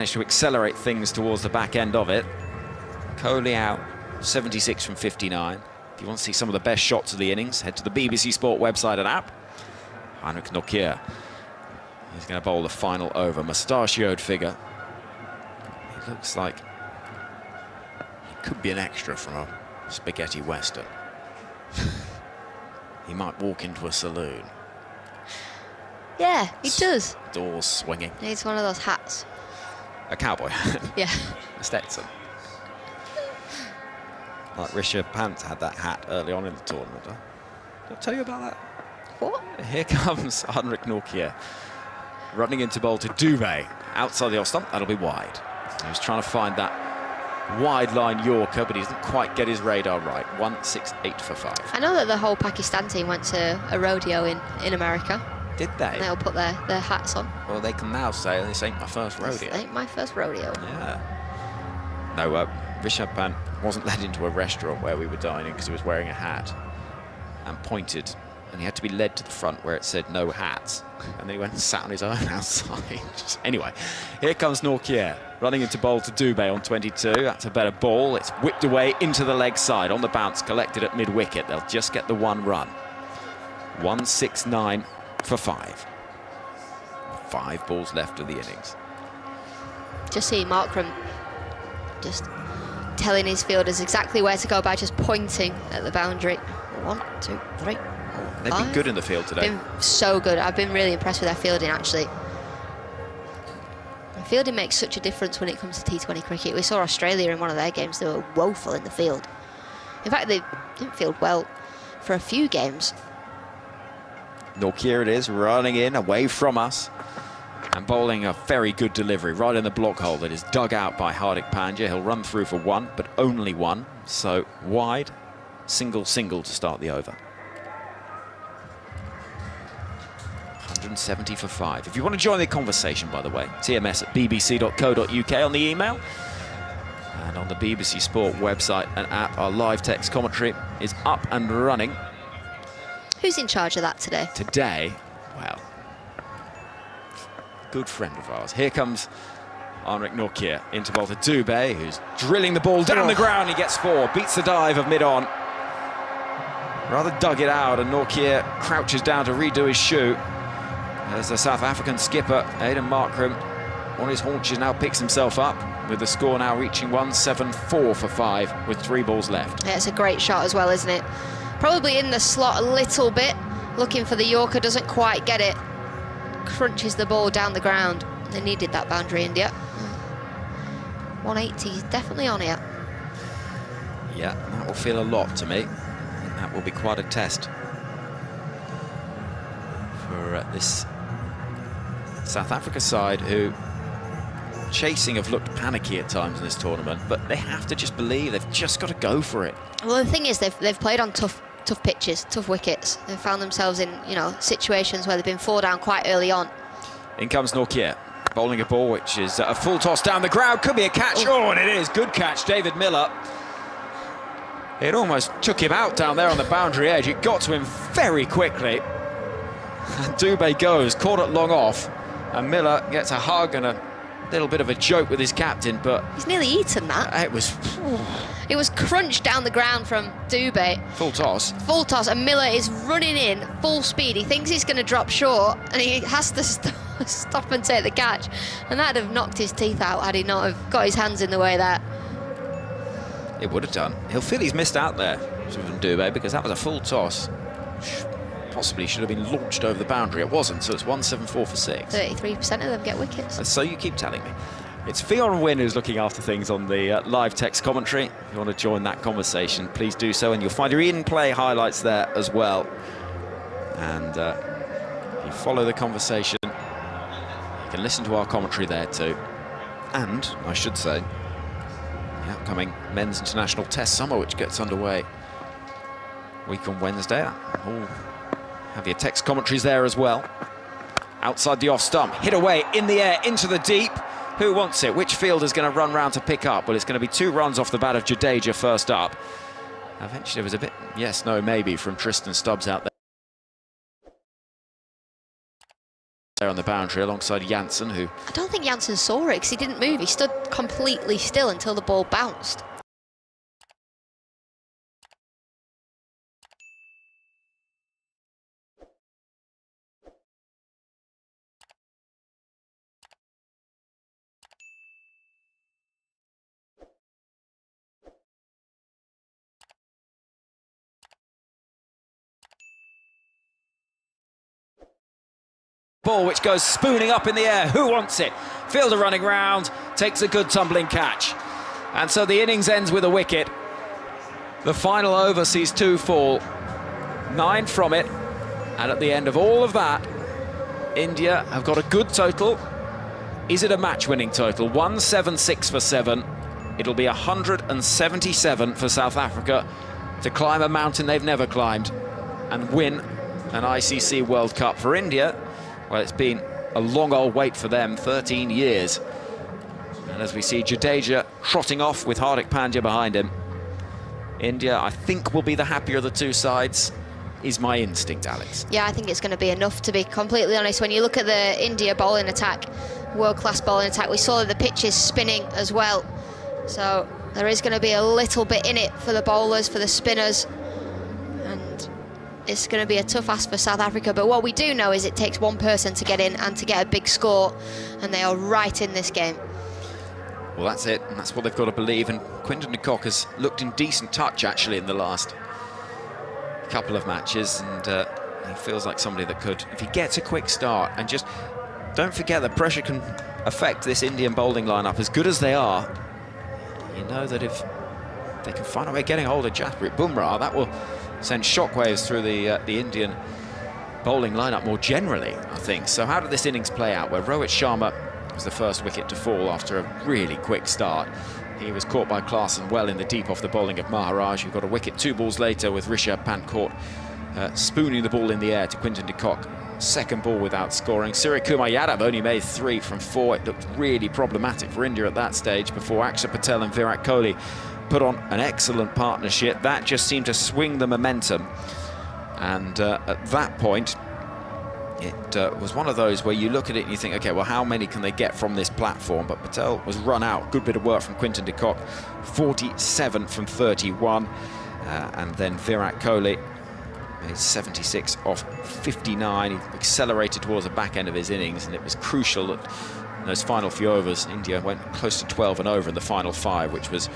managed to accelerate things towards the back end of it. Kohli out 76 from 59. If you want to see some of the best shots of the innings, head to the BBC Sport website and app. Heinrich Nortje. He's going to bowl the final over. Mustachioed figure. He looks like he could be an extra from a spaghetti western. He might walk into a saloon. Yeah, he does. Doors swinging. Needs one of those hats. A cowboy hat. Yeah. A Stetson. Like Rishabh Pant had that hat early on in the tournament. Did I tell you about that? What? Here comes Heinrich Nortje, running into bowl to Dubé. Outside the off stump, that'll be wide. He was trying to find that wide line Yorker, but he doesn't quite get his radar right. 168 for 5. I know that the whole Pakistan team went to a rodeo in America. Did they? And they'll put their hats on. Well, they can now say this ain't my first rodeo. This ain't my first rodeo. Yeah. No, Rishabh Pant wasn't led into a restaurant where we were dining because he was wearing a hat and pointed, and he had to be led to the front where it said no hats, and then he went and sat on his own outside. Anyway, here comes Nortje running into bowl to Dubé on 22. That's a better ball. It's whipped away into the leg side on the bounce, collected at mid-wicket. They'll just get the one run. 169 for 5. 5 balls left of the innings. Just see Markram just telling his fielders exactly where to go by just pointing at the boundary. 1, 2, 3. They've been good in the field today. Been so good. I've been really impressed with their fielding, actually. The fielding makes such a difference when it comes to T20 cricket. We saw Australia in one of their games. They were woeful in the field. In fact, they didn't field well for a few games. Nortje it is, running in away from us and bowling a very good delivery right in the block hole that is dug out by Hardik Pandya. He'll run through for 1, but only 1. So wide, single to start the over. 170 for 5. If you want to join the conversation, by the way, tms@bbc.co.uk on the email. And on the BBC Sport website and app, our live text commentary is up and running. Who's in charge of that today? Today, well, good friend of ours. Here comes Heinrich Nortje into bowl to Dubé, who's drilling the ball down the ground. He gets 4, beats the dive of mid-on. Rather dug it out, and Nortje crouches down to redo his shoot. As the South African skipper, Aiden Markram, on his haunches now picks himself up, with the score now reaching 174 for 5 with 3 balls left. Yeah, it's a great shot as well, isn't it? Probably in the slot a little bit, looking for the Yorker, doesn't quite get it. Crunches the ball down the ground. They needed that boundary, India. 180 is definitely on here. Yeah, that will feel a lot to me. That will be quite a test for this South Africa side, who chasing have looked panicky at times in this tournament, but they have to just believe. They've just got to go for it. Well, the thing is, they've played on tough pitches, tough wickets. They've found themselves in, you know, situations where they've been 4 down quite early on. In comes Nortje, bowling a ball which is a full toss down the ground. Could be a catch. Oh, and it is. Good catch, David Miller. It almost took him out down there on the boundary edge. It got to him very quickly. And Dubé goes, caught it long off. And Miller gets a hug and a little bit of a joke with his captain, but he's nearly eaten that. It was crunched down the ground from Dubé. Full toss, and Miller is running in full speed. He thinks he's going to drop short, and he has to stop and take the catch, and that'd have knocked his teeth out had he not have got his hands in the way there. It would have done. He'll feel he's missed out there from Dubé, because that was a full toss. Possibly should have been launched over the boundary. It wasn't, so it's 174 for 6. 33% of them get wickets. And so you keep telling me. It's Fionn Wynne who's looking after things on the live text commentary. If you want to join that conversation, please do so, and you'll find your in-play highlights there as well. And if you follow the conversation, you can listen to our commentary there too. And, I should say, the upcoming Men's International Test Summer, which gets underway week on Wednesday. Have your text commentaries there as well. Outside the off stump, hit away in the air, into the deep. Who wants it? Which fielder's going to run round to pick up? Well, it's going to be 2 runs off the bat of Jadeja first up. Eventually there was a bit yes, no, maybe from Tristan Stubbs out there. there on the boundary alongside Jansen, who... I don't think Jansen saw it because he didn't move. He stood completely still until the ball bounced. Ball which goes spooning up in the air. Who wants it? Fielder running round, takes a good tumbling catch. And so the innings ends with a wicket. The final over sees 2 fall, 9 from it. And at the end of all of that, India have got a good total. Is it a match-winning total? 176 for 7. It'll be 177 for South Africa to climb a mountain they've never climbed and win an ICC World Cup. For India, well, it's been a long old wait for them, 13 years. And as we see Jadeja trotting off with Hardik Pandya behind him, India, I think, will be the happier of the two sides, is my instinct, Alex. Yeah, I think it's going to be enough, to be completely honest. When you look at the India bowling attack, world-class bowling attack, we saw that the pitch is spinning as well. So there is going to be a little bit in it for the bowlers, for the spinners. It's going to be a tough ask for South Africa, but what we do know is it takes one person to get in and to get a big score, and they are right in this game. Well, that's it, and that's what they've got to believe. And Quinton de Kock has looked in decent touch, actually, in the last couple of matches, and he feels like somebody that could, if he gets a quick start, and just don't forget that pressure can affect this Indian bowling lineup. As good as they are, you know that if they can find a way of getting hold of Jasprit Bumrah, that will send shockwaves through the Indian bowling lineup more generally, I think. So how did this innings play out, where Rohit Sharma was the first wicket to fall after a really quick start? He was caught by Klaasen well in the deep off the bowling of Maharaj, who got a wicket 2 balls later with Rishabh Pant caught spooning the ball in the air to Quinton de Kock. Second ball without scoring. Suryakumar Yadav only made 3 from 4. It looked really problematic for India at that stage before Akshar Patel and Virat Kohli put on an excellent partnership. That just seemed to swing the momentum. And at that point, it was one of those where you look at it and you think, okay, well, how many can they get from this platform? But Patel was run out. Good bit of work from Quinton de Kock. 47 from 31. And then Virat Kohli made 76 off 59. He accelerated towards the back end of his innings, and it was crucial that in those final few overs, India went close to 12 and over in the final 5, which was,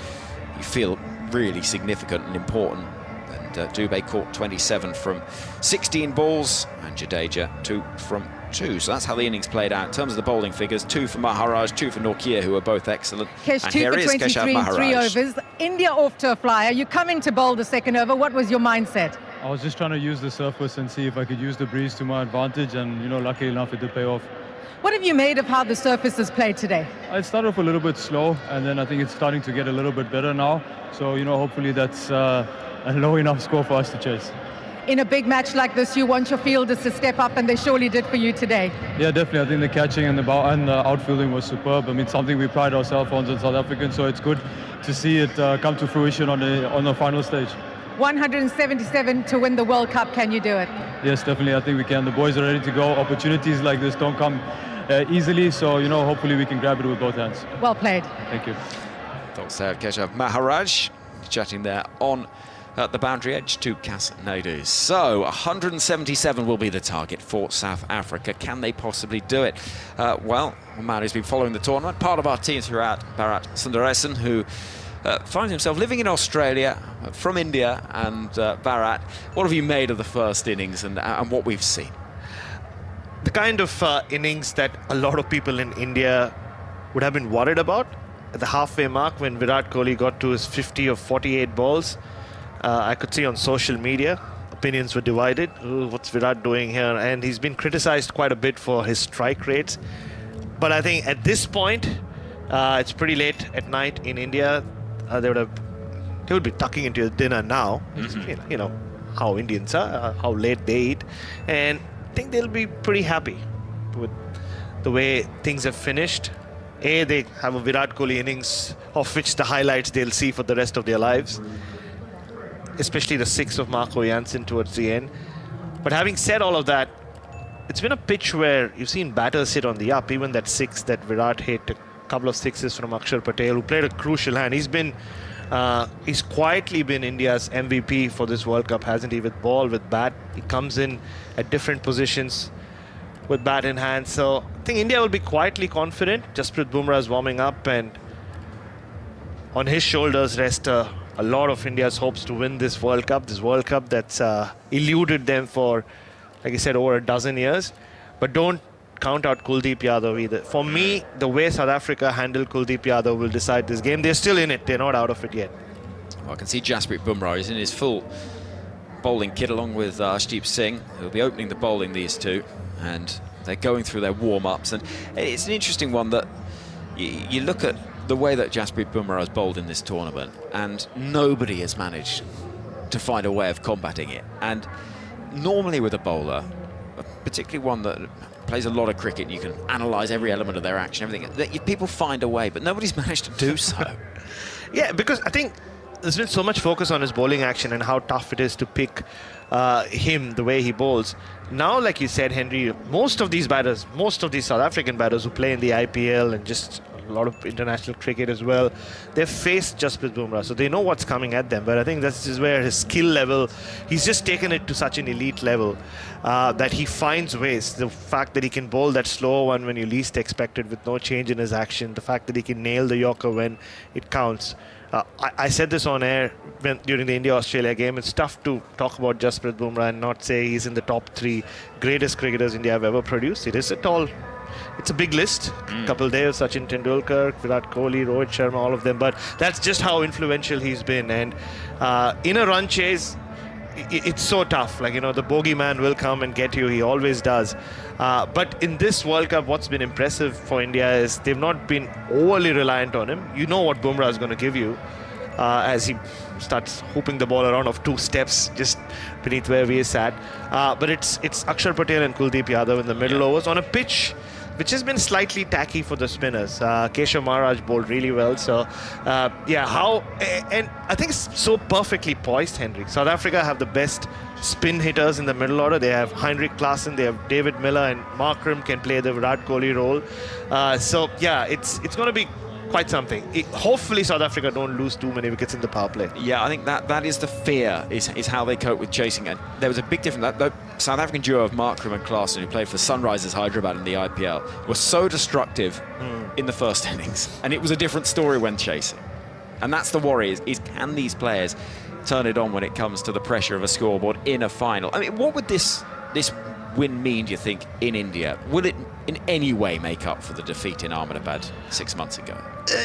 you feel, really significant and important. And Dubey caught 27 from 16 balls, and Jadeja 2 from 2. So that's how the innings played out. In terms of the bowling figures, 2 for Maharaj, 2 for Nortje, who were both excellent. Kesh, and 2 here for is 23 Keshav in 3 Maharaj. overs. India off to a flyer. You come in to bowl the second over. What was your mindset? I was just trying to use the surface and see if I could use the breeze to my advantage, and, you know, lucky enough it did pay off. What have you made of how the surface has played today? It started off a little bit slow, and then I think it's starting to get a little bit better now. So, you know, hopefully that's a low enough score for us to chase. In a big match like this, you want your fielders to step up, and they surely did for you today. Yeah, definitely. I think the catching and the outfielding was superb. I mean, something we pride ourselves on as South Africans, so it's good to see it come to fruition on the final stage. 177 to win the World Cup. Can you do it? Yes, definitely. I think we can. The boys are ready to go. Opportunities like this don't come easily, so, you know, hopefully we can grab it with both hands. Well played. Thank you. Thoughts there of Keshav Maharaj chatting there on at the boundary edge to Cas Naidu. So 177 will be the target for South Africa. Can they possibly do it? Well, a man who's been following the tournament, part of our team throughout, Bharat Sundaresan, who finds himself living in Australia, from India, and Bharat, what have you made of the first innings and what we've seen? The kind of innings that a lot of people in India would have been worried about. At the halfway mark, when Virat Kohli got to his 50 of 48 balls, I could see on social media, opinions were divided. Ooh, what's Virat doing here? And he's been criticized quite a bit for his strike rates. But I think at this point, it's pretty late at night in India. They would be tucking into dinner now. Mm-hmm. You know how Indians are, how late they eat. And I think they'll be pretty happy with the way things have finished. They have a Virat Kohli innings of which the highlights they'll see for the rest of their lives, especially the 6 of Marco Jansen towards the end. But having said all of that, it's been a pitch where you've seen batters sit on the up. Even that 6 that Virat hit, a couple of 6s from Akshar Patel, who played a crucial hand. He's quietly been India's MVP for this World Cup, hasn't he? With ball, with bat, he comes in at different positions with bat in hand. So I think India will be quietly confident. Jasprit Bumrah is warming up, and on his shoulders rest a lot of India's hopes to win this World Cup. This World Cup that's eluded them for, like I said, over a dozen years. But don't count out Kuldeep Yadav either. For me, the way South Africa handled Kuldeep Yadav will decide this game. They're still in it. They're not out of it yet. Well, I can see Jasprit Bumrah is in his full bowling kit along with Arshdeep Singh, who'll be opening the bowling, these two. And they're going through their warm-ups. And it's an interesting one that you look at the way that Jasprit Bumrah has bowled in this tournament, and nobody has managed to find a way of combating it. And normally with a bowler, particularly one that plays a lot of cricket, you can analyse every element of their action, everything. People find a way, but nobody's managed to do so. Yeah, because I think there's been so much focus on his bowling action and how tough it is to pick him the way he bowls. Now, like you said, Henry, most of these South African batters who play in the IPL and just a lot of international cricket as well, they've faced Jasprit Bumrah, so they know what's coming at them. But I think that's just where his skill level, he's just taken it to such an elite level that he finds ways. The fact that he can bowl that slow one when you least expect it with no change in his action, the fact that he can nail the Yorker when it counts. I said this on air during the India-Australia game. It's tough to talk about Jasprit Bumrah and not say he's in the top 3 greatest cricketers India have ever produced. It's a big list. Kapil Dev, Sachin Tendulkar, Virat Kohli, Rohit Sharma, all of them. But that's just how influential he's been. And in a run chase, it's so tough. Like, the bogeyman will come and get you. He always does. But in this World Cup, what's been impressive for India is they've not been overly reliant on him. You know what Bumrah is going to give you as he starts hooping the ball around of 2 steps just beneath where we is at. But it's Akshar Patel and Kuldeep Yadav in the middle overs on a pitch which has been slightly tacky for the spinners. Keshav Maharaj bowled really well. So, and I think it's so perfectly poised, Hendricks. South Africa have the best spin hitters in the middle order. They have Heinrich, Klaasen, they have David Miller, and Markram can play the Virat Kohli role. It's going to be quite something. Hopefully South Africa don't lose too many wickets in the power play. Yeah, I think that is the fear, is how they cope with chasing it. There was a big difference. The South African duo of Markram and Klaasen, who played for Sunrisers Hyderabad in the IPL, was so destructive in the first innings. And it was a different story when chasing. And that's the worry, is can these players turn it on when it comes to the pressure of a scoreboard in a final? I mean, what would this win mean, do you think, in India? Will it in any way make up for the defeat in Ahmedabad 6 months ago?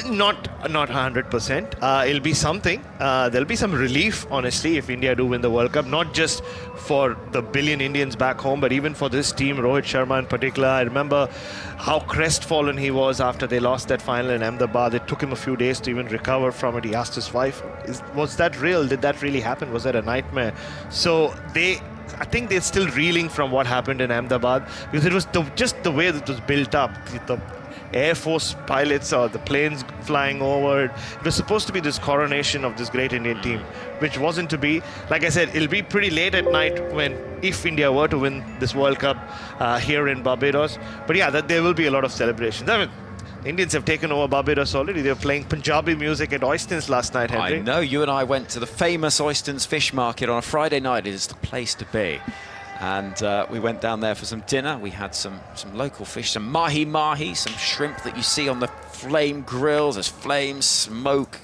Not 100%. It'll be something. There'll be some relief, honestly, if India do win the World Cup. Not just for the billion Indians back home, but even for this team, Rohit Sharma in particular. I remember how crestfallen he was after they lost that final in Ahmedabad. It took him a few days to even recover from it. He asked his wife, was that real? Did that really happen? Was that a nightmare? So I think they're still reeling from what happened in Ahmedabad, because it was just the way that it was built up. The Air Force pilots or the planes flying over. It was supposed to be this coronation of this great Indian team, which wasn't to be. Like I said, it'll be pretty late at night if India were to win this World Cup here in Barbados. But yeah, there will be a lot of celebrations. I mean, Indians have taken over Barbados already. They were playing Punjabi music at Oyston's last night, Henry. I know. You and I went to the famous Oyston's fish market on a Friday night. It is the place to be. And we went down there for some dinner. We had some local fish, some mahi-mahi, some shrimp that you see on the flame grills. There's flames, smoke,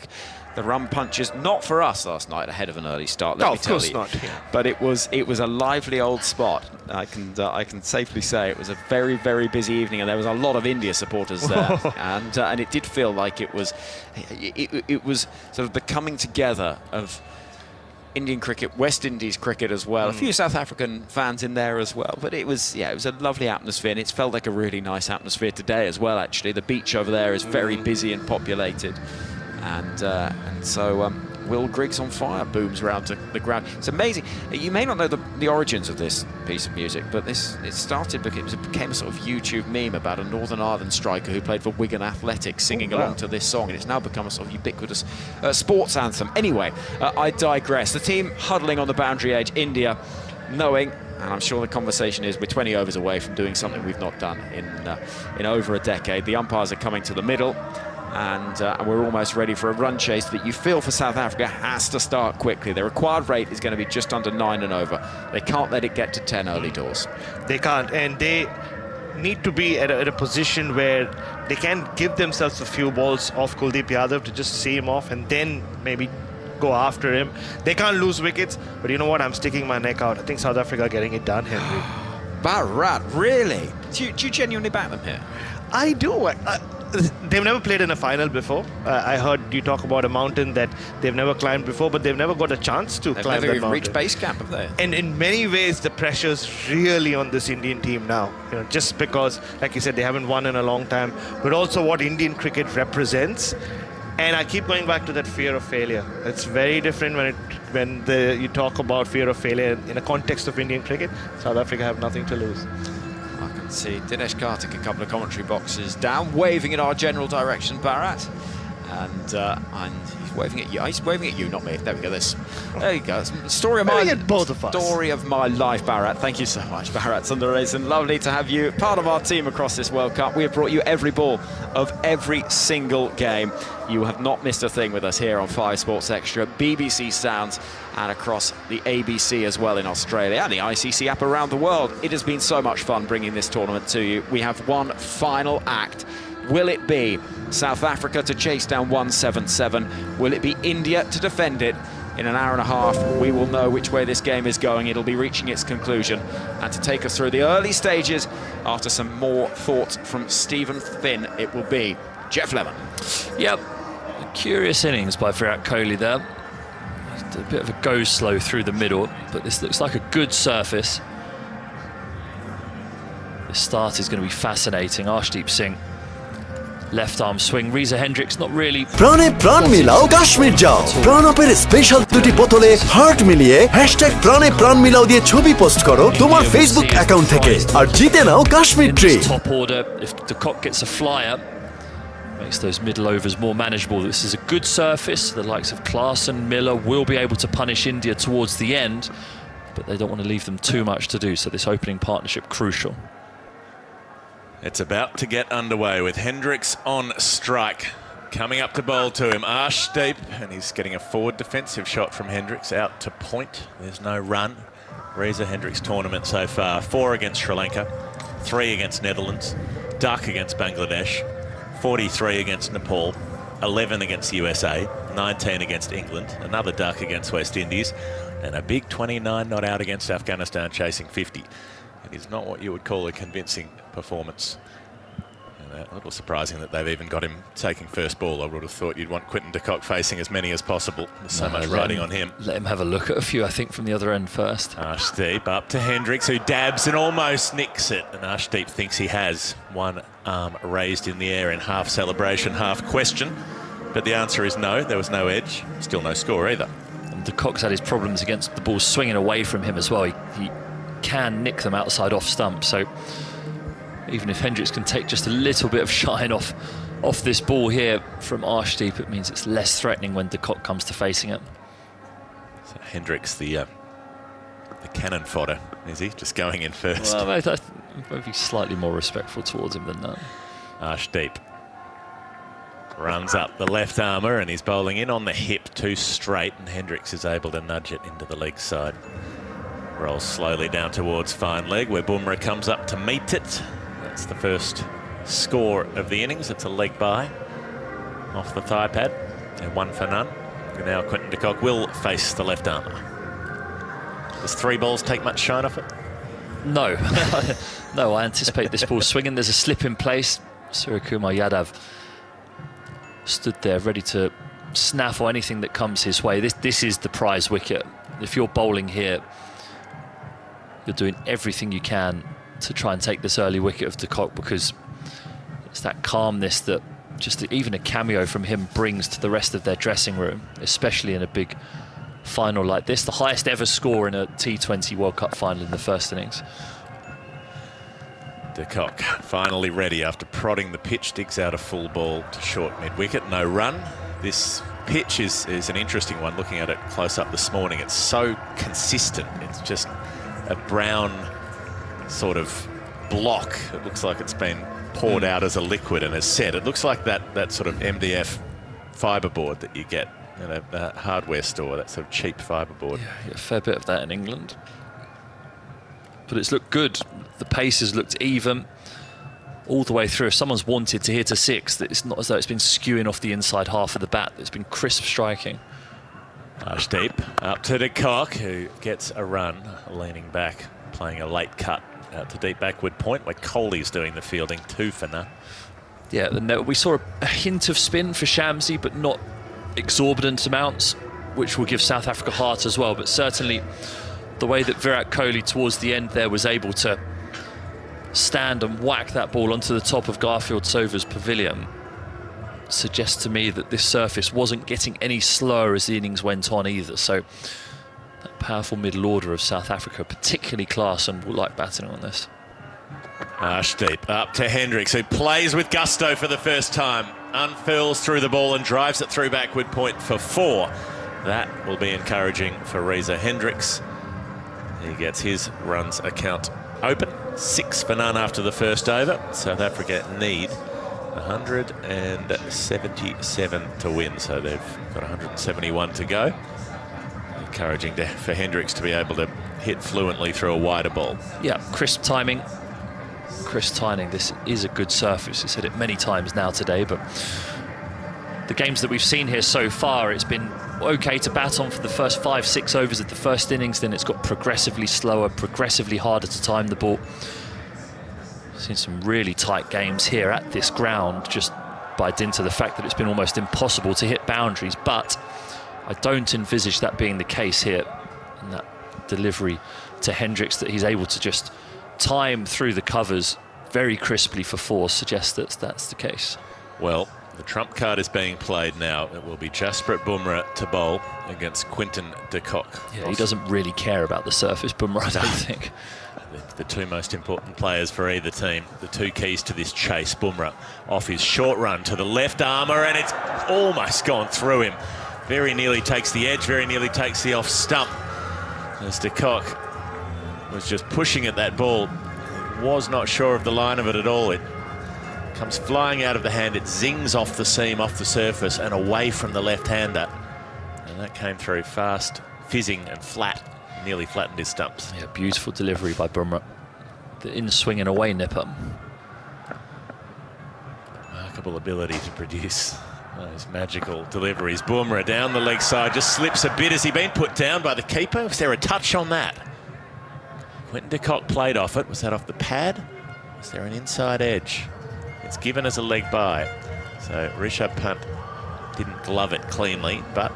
the rum punches. Not for us last night ahead of an early start, let me tell you. No, of course not. Yeah. But it was a lively old spot. I can safely say it was a very, very busy evening, and there was a lot of India supporters there. And it did feel like it was sort of the coming together of Indian cricket, West Indies cricket as well. A few South African fans in there as well. But it was a lovely atmosphere, and it's felt like a really nice atmosphere today as well, actually. The beach over there is very busy and populated. And so Will Griggs on Fire booms around to the ground. It's amazing. You may not know the origins of this piece of music, but it started because it became a sort of YouTube meme about a Northern Ireland striker who played for Wigan Athletics singing along to this song, and it's now become a sort of ubiquitous sports anthem. Anyway, I digress. The team huddling on the boundary edge, India, knowing And I'm sure the conversation is we're 20 overs away from doing something we've not done in over a decade. The umpires are coming to the middle, and we're almost ready for a run chase that you feel for South Africa has to start quickly. The required rate is going to be just under 9 and over. They can't let it get to 10 early doors. They can't, and they need to be at a position where they can give themselves a few balls off Kuldeep Yadav to just see him off and then maybe go after him. They can't lose wickets, but you know what? I'm sticking my neck out. I think South Africa are getting it done, Henry. Bharat, really? Do you genuinely back them here? I do. They've never played in a final before. I heard you talk about a mountain that they've never climbed before, but they've never got a chance to climb that mountain. They've never even reached base camp, have they? And in many ways, the pressure's really on this Indian team now. You know, just because, like you said, they haven't won in a long time, but also what Indian cricket represents. And I keep going back to that fear of failure. It's very different when you talk about fear of failure in a context of Indian cricket. South Africa have nothing to lose. I can see Dinesh Karthik a couple of commentary boxes down, waving in our general direction, Bharat. And he's waving at you. He's waving at you, not me. There we go. There you go. Story of both of us. Story of my life, Bharat. Thank you so much, Bharat Sundaresan. Lovely to have you part of our team across this World Cup. We have brought you every ball of every single game. You have not missed a thing with us here on 5 Sports Extra, BBC Sounds, and across the ABC as well in Australia, and the ICC app around the world. It has been so much fun bringing this tournament to you. We have one final act. Will it be South Africa to chase down 177? Will it be India to defend it? In an hour and a half, we will know which way this game is going. It'll be reaching its conclusion. And to take us through the early stages, after some more thoughts from Stephen Finn, it will be Jeff Lemon. Yep, a curious innings by Virat Kohli there. Just a bit of a go slow through the middle, but this looks like a good surface. The start is going to be fascinating. Arshdeep Singh, left arm swing. Reeza Hendricks not really. প্রাণে প্রাণ মিলাও কাশ্মীর যাও প্রাণপের special দুটি বোতলে heart মিলিয়ে #প্রাণে প্রাণ মিলাও দিয়ে ছবি পোস্ট করো তোমার ফেসবুক অ্যাকাউন্ট থেকে আর জিতে নাও কাশ্মীর ট্রি Top order, if the Kock gets a flyer, makes those middle overs more manageable. This is a good surface. The likes of Klaasen, Miller will be able to punish India towards the end, but they don't want to leave them too much to do, so this opening partnership crucial. It's about to get underway with Hendricks on strike. Coming up to bowl to him, Arshdeep, and he's getting a forward defensive shot from Hendricks out to point. There's no run. Reeza Hendricks tournament so far, 4 against Sri Lanka, 3 against Netherlands, duck against Bangladesh, 43 against Nepal, 11 against the USA, 19 against England, another duck against West Indies, and a big 29 not out against Afghanistan chasing 50. It is not what you would call a convincing performance. And a little surprising that they've even got him taking first ball. I would have thought you'd want Quinton de Kock facing as many as possible. There's so much riding on him. Let him have a look at a few, I think, from the other end first. Arshdeep up to Hendricks, who dabs and almost nicks it. And Arshdeep thinks he has. One arm raised in the air in half celebration, half question. But the answer is no, there was no edge. Still no score either. And de Kock's had his problems against the ball swinging away from him as well. He can nick them outside off stump, so even if Hendricks can take just a little bit of shine off this ball here from Arshdeep, it means it's less threatening when de Kock comes to facing it. So Hendricks, the cannon fodder, is he? Just going in first. Well, I'd be slightly more respectful towards him than that. Arshdeep runs up the left armour and he's bowling in on the hip, too straight, and Hendricks is able to nudge it into the leg side. Rolls slowly down towards fine leg, where Bumrah comes up to meet it. That's the first score of the innings. It's a leg by off the thigh pad, and 1 for none. And now Quinton de Kock will face the left armour. Does 3 balls take much shine off it? No. No, I anticipate this ball swinging. There's a slip in place. Suryakumar Yadav stood there ready to snaffle anything that comes his way. This is the prize wicket. If you're bowling here, you're doing everything you can to try and take this early wicket of de Kock, because it's that calmness that just even a cameo from him brings to the rest of their dressing room, especially in a big final like this. The highest ever score in a T20 World Cup final in the first innings. De Kock finally ready after prodding the pitch, digs out a full ball to short mid-wicket, no run. This pitch is an interesting one, looking at it close up this morning. It's so consistent. It's just a brown sort of block. It looks like it's been poured out as a liquid and is set. It looks like that sort of MDF fiberboard that you get in a hardware store, that sort of cheap fiberboard. Yeah, a fair bit of that in England. But it's looked good. The pace has looked even all the way through. If someone's wanted to hit a 6, it's not as though it's been skewing off the inside half of the bat. It's been crisp striking. Deep up to the Kock, who gets a run, leaning back, playing a late cut out to deep backward point, where Kohli's doing the fielding, 2 for none. Yeah, we saw a hint of spin for Shamsi, but not exorbitant amounts, which will give South Africa heart as well. But certainly the way that Virat Kohli towards the end there was able to stand and whack that ball onto the top of Garfield Sova's pavilion suggests to me that this surface wasn't getting any slower as the innings went on either. So that powerful middle order of South Africa, particularly Klaasen, will like batting on this. Deep up to Hendricks, who plays with gusto for the first time, unfurls through the ball and drives it through backward point for 4. That will be encouraging for Reeza. Hendricks, he gets his runs account open, 6 for none after the first over. South Africa need 177 to win, so they've got 171 to go. Encouraging for Hendricks to be able to hit fluently through a wider ball. Yeah, crisp timing. Crisp timing. This is a good surface. I've said it many times now today, but the games that we've seen here so far, it's been okay to bat on for the first 5-6 overs of the first innings, then it's got progressively slower, progressively harder to time the ball. Seen some really tight games here at this ground, just by dint of the fact that it's been almost impossible to hit boundaries, but I don't envisage that being the case here. And that delivery to Hendricks, that he's able to just time through the covers very crisply for 4, suggests that that's the case. Well, the trump card is being played now. It will be Jasprit Bumrah to bowl against Quinton de Kock. Yeah, he doesn't really care about the surface, Bumrah, I don't think. The 2 most important players for either team. The 2 keys to this chase. Bumrah off his short run to the left armour, and it's almost gone through him. Very nearly takes the edge, very nearly takes the off stump. As de Kock was just pushing at that ball, was not sure of the line of it at all. It comes flying out of the hand, it zings off the seam, off the surface, and away from the left-hander. And that came through fast, fizzing and flat, nearly flattened his stumps. Yeah, beautiful delivery by Bumrah. The in-swing and away nipper. Remarkable ability to produce those magical deliveries. Bumrah down the leg side, just slips a bit. Has he been put down by the keeper? Was there a touch on that? Quinton de Kock played off it. Was that off the pad? Was there an inside edge? It's given as a leg by. So Rishabh Pant didn't glove it cleanly, but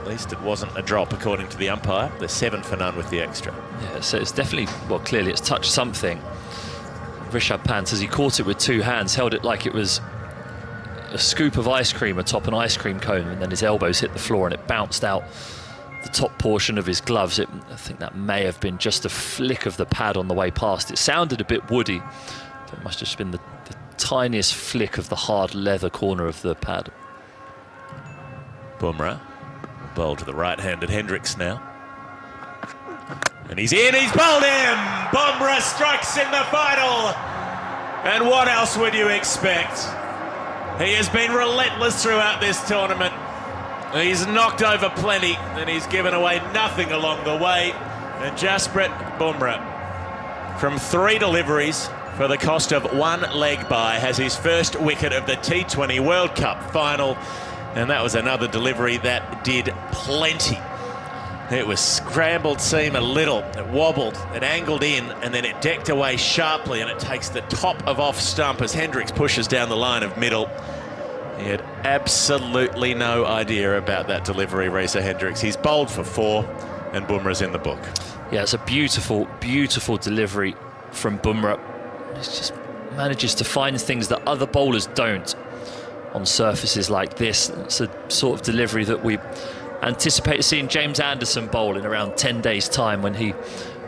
at least it wasn't a drop according to the umpire. They're 7 for none with the extra. Yeah, so it's definitely, well, clearly it's touched something. Rishabh Pant, as he caught it with 2 hands, held it like it was a scoop of ice cream atop an ice cream cone, and then his elbows hit the floor and it bounced out the top portion of his gloves. I think that may have been just a flick of the pad on the way past. It sounded a bit woody. It must have just been the tiniest flick of the hard leather corner of the pad. Bumrah bowl to the right-handed Hendricks now. And he's in, he's bowled in! Bumrah strikes in the final! And what else would you expect? He has been relentless throughout this tournament. He's knocked over plenty, and he's given away nothing along the way. And Jasprit Bumrah, from 3 deliveries for the cost of 1 leg by, has his first wicket of the T20 World Cup final. And that was another delivery that did plenty. It was scrambled seam a little, it wobbled, it angled in, and then it decked away sharply, and it takes the top of off stump as Hendricks pushes down the line of middle. He had absolutely no idea about that delivery, Reeza Hendricks. He's bowled for 4, and Bumrah's in the book. Yeah, it's a beautiful, beautiful delivery from Bumrah. He just manages to find things that other bowlers don't on surfaces like this. It's a sort of delivery that we anticipate seeing James Anderson bowl in around 10 days' time when he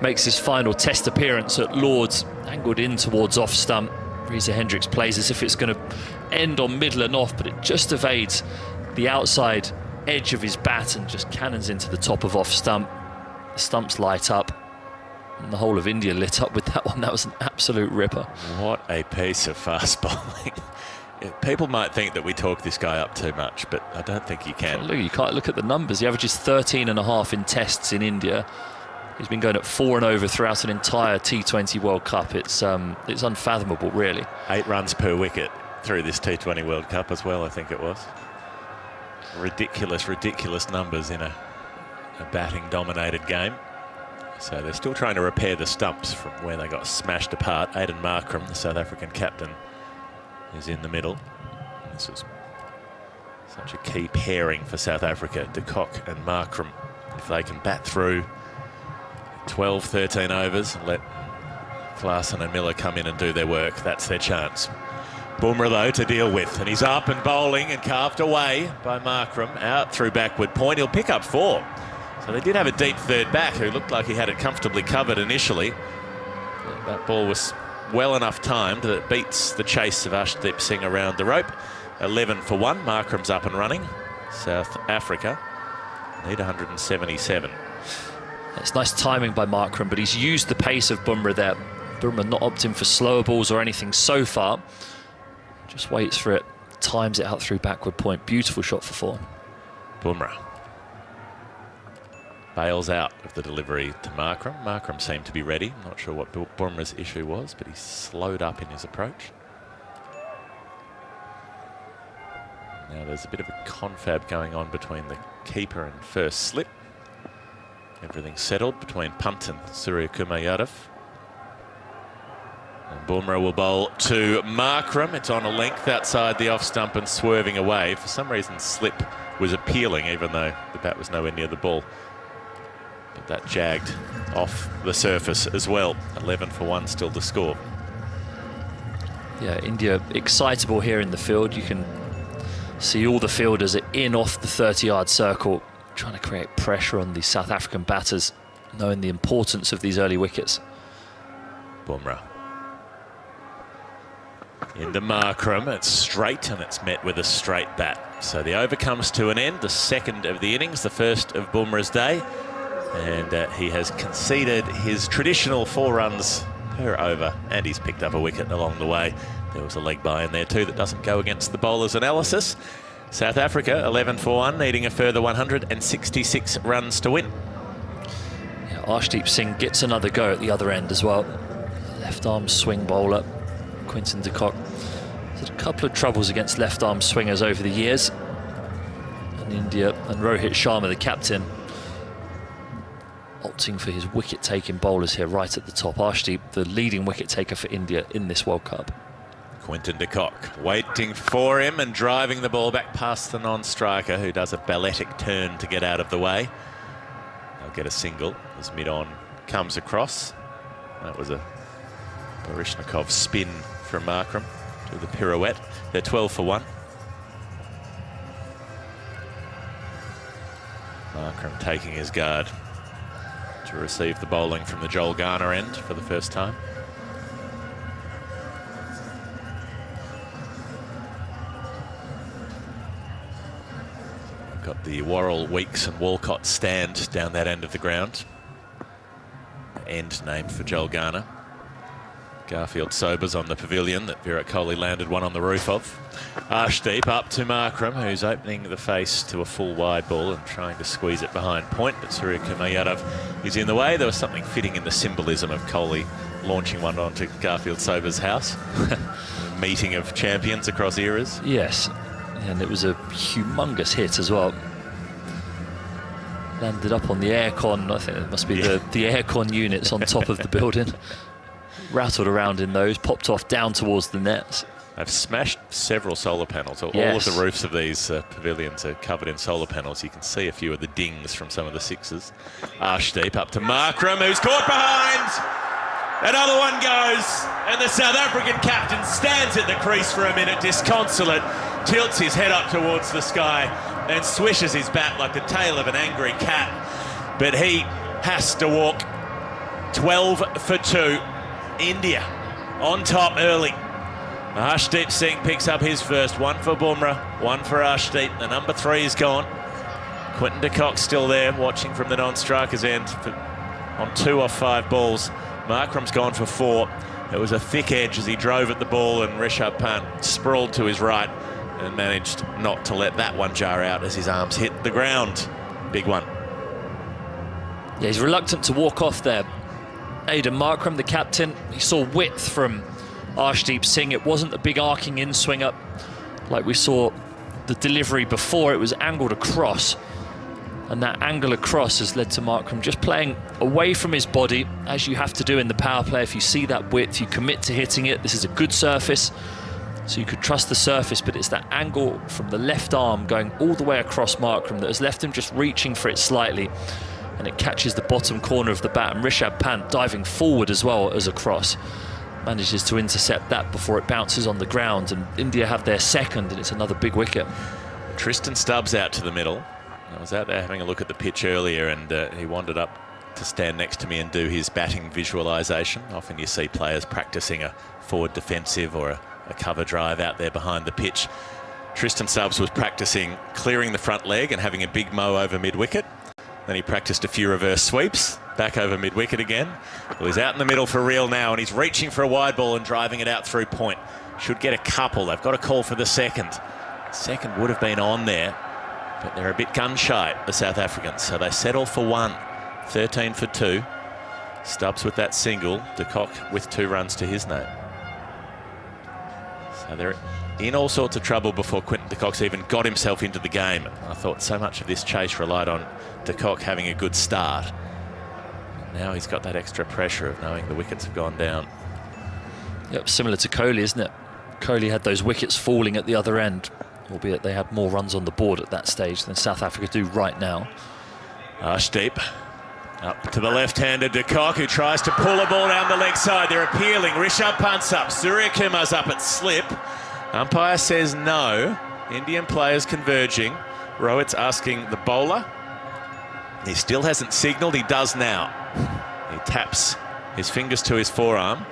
makes his final test appearance at Lord's, angled in towards off stump. Reeza Hendricks plays as if it's going to end on middle and off, but it just evades the outside edge of his bat and just cannons into the top of off stump. The stumps light up. And the whole of India lit up with that one. That was an absolute ripper. What a piece of fast bowling. People might think that we talk this guy up too much, but I don't think you can. Look, you can't look at the numbers. He averages 13.5 in tests in India. He's been going at 4 and over throughout an entire T20 World Cup. It's unfathomable, really. 8 runs per wicket through this T20 World Cup as well, I think it was. Ridiculous numbers in a batting-dominated game. So they're still trying to repair the stumps from where they got smashed apart. Aiden Markram, the South African captain, is in the middle. This is such a key pairing for South Africa, de Kock and Markram. If they can bat through 12, 13 overs and let Klaasen and Miller come in and do their work, that's their chance. Bumrah, though, to deal with, and he's up and bowling and carved away by Markram, out through backward point. He'll pick up 4. So they did have a deep third back who looked like he had it comfortably covered initially. That ball was well enough timed that it beats the chase of Arshdeep Singh around the rope. 11 for 1. Markram's up and running. South Africa need 177. It's nice timing by Markram, but he's used the pace of Bumrah there. Bumrah not opting for slower balls or anything so far. Just waits for it, times it out through backward point. Beautiful shot for 4. Bumrah bails out of the delivery to Markram. Markram seemed to be ready. Not sure what Bumrah's issue was, but he slowed up in his approach. Now there's a bit of a confab going on between the keeper and first slip. Everything's settled between Punt and Suryakumar Yadav. And Bumrah will bowl to Markram. It's on a length outside the off stump and swerving away. For some reason, slip was appealing, even though the bat was nowhere near the ball. But that jagged off the surface as well. 11 for 1 still to score. Yeah, India excitable here in the field. You can see all the fielders are in off the 30-yard circle, trying to create pressure on the South African batters, knowing the importance of these early wickets. Bumrah into Markram. It's straight and it's met with a straight bat. So the over comes to an end, the second of the innings, the first of Bumrah's day. And he has conceded his traditional 4 runs per over, and he's picked up a wicket along the way. There was a leg by in there too that doesn't go against the bowler's analysis. South Africa 11 for 1, needing a further 166 runs to win. Yeah, Arshdeep Singh gets another go at the other end as well. Left arm swing bowler, Quinton de Kock. Had a couple of troubles against left arm swingers over the years. And India and Rohit Sharma, the captain, opting for his wicket-taking bowlers here right at the top. Arshdeep, the leading wicket-taker for India in this World Cup. Quinton de Kock waiting for him and driving the ball back past the non-striker, who does a balletic turn to get out of the way. They'll get a single as mid-on comes across. That was a Barishnikov spin from Markram to the pirouette. They're 12 for 1. Markram taking his guard to receive the bowling from the Joel Garner end for the first time. We've got the Worrell, Weeks and Walcott stand down that end of the ground. End named for Joel Garner. Garfield Sobers on the pavilion that Virat Kohli landed one on the roof of. Arshdeep up to Markram, who's opening the face to a full wide ball and trying to squeeze it behind point, but Suryakumar Yadav is in the way. There was something fitting in the symbolism of Kohli launching one onto Garfield Sobers' house. A meeting of champions across eras. Yes, and it was a humongous hit as well. Landed up on the aircon. I think it must be the aircon units on top of the building. Rattled around in those, popped off down towards the nets. They've smashed several solar panels. All of the roofs of these pavilions are covered in solar panels. You can see a few of the dings from some of the sixes. Arshdeep up to Markram, who's caught behind. Another one goes, and the South African captain stands at the crease for a minute, disconsolate, tilts his head up towards the sky, and swishes his bat like the tail of an angry cat. But he has to walk. 12 for 2. India on top early. Arshdeep Singh picks up his first. 1 for Bumrah, 1 for Arshdeep. The number 3 is gone. Quinton de Kock still there, watching from the non-striker's end for on 2 off 5 balls. Markram's gone for 4. It was a thick edge as he drove at the ball, and Rishabh Pant sprawled to his right and managed not to let that one jar out as his arms hit the ground. Big one. Yeah, he's reluctant to walk off there. Aiden Markram, the captain, he saw width from Arshdeep Singh. It wasn't the big arcing in-swing up like we saw the delivery before. It was angled across. And that angle across has led to Markram just playing away from his body, as you have to do in the power play. If you see that width, you commit to hitting it. This is a good surface, so you could trust the surface, but it's that angle from the left arm going all the way across Markram that has left him just reaching for it slightly, and it catches the bottom corner of the bat. And Rishabh Pant, diving forward as well as across, manages to intercept that before it bounces on the ground, and India have their second, and it's another big wicket. Tristan Stubbs out to the middle. I was out there having a look at the pitch earlier, and he wandered up to stand next to me and do his batting visualisation. Often you see players practising a forward defensive or a cover drive out there behind the pitch. Tristan Stubbs was practising clearing the front leg and having a big mow over mid-wicket. Then he practised a few reverse sweeps, back over mid-wicket again. Well, he's out in the middle for real now, and he's reaching for a wide ball and driving it out through point. Should get a couple. They've got a call for the second. Second would have been on there, but they're a bit gun-shy, the South Africans, so they settle for 1. 13 for 2. Stubbs with that single, de Kock with 2 runs to his name. So they're in all sorts of trouble before Quinton de Kock's even got himself into the game. I thought so much of this chase relied on de Kock having a good start. Now he's got that extra pressure of knowing the wickets have gone down. Yep, similar to Kohli, isn't it? Kohli had those wickets falling at the other end, albeit they had more runs on the board at that stage than South Africa do right now. Arshdeep up to the left-hander de Kock, who tries to pull a ball down the leg side. They're appealing. Rishabh Pant's up. Suryakumar's up at slip. Umpire says no. Indian players converging. Rohit's asking the bowler. He still hasn't signalled. He does now. He taps his fingers to his forearm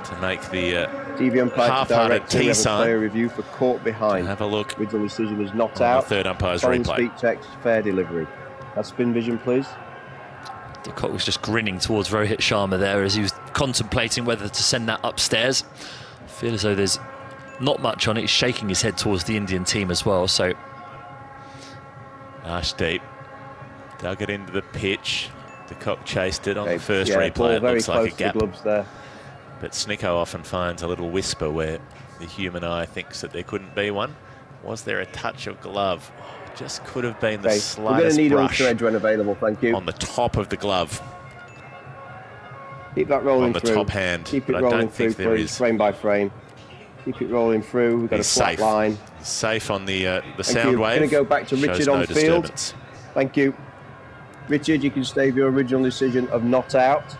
to make the TV umpire half-hearted T sign. Player review for caught behind. Have a look. Original decision was not out. The third umpire's Foreign replay. speak text, fair delivery. That's spin vision, please. De Kock was just grinning towards Rohit Sharma there as he was contemplating whether to send that upstairs. I feel as though there's not much on it. He's shaking his head towards the Indian team as well. So Arshdeep dug it into the pitch. De Kock chased it on the first yeah, replay. It looks like a to gap. the gloves there. But Snicko often finds a little whisper where the human eye thinks that there couldn't be one. Was there a touch of glove? Just could have been the slightest We're going to need brush an edge when available, thank you. on the top of the glove. Keep that rolling on the through. top hand. Keep it but rolling I don't through, think there please, is. frame by frame. Keep it rolling through. We've got He's a flat safe. line. He's safe on the Thank sound you. wave. Going to go back to Shows Richard no on field. disturbance. Thank you. Richard, you can stay with your original decision of not out.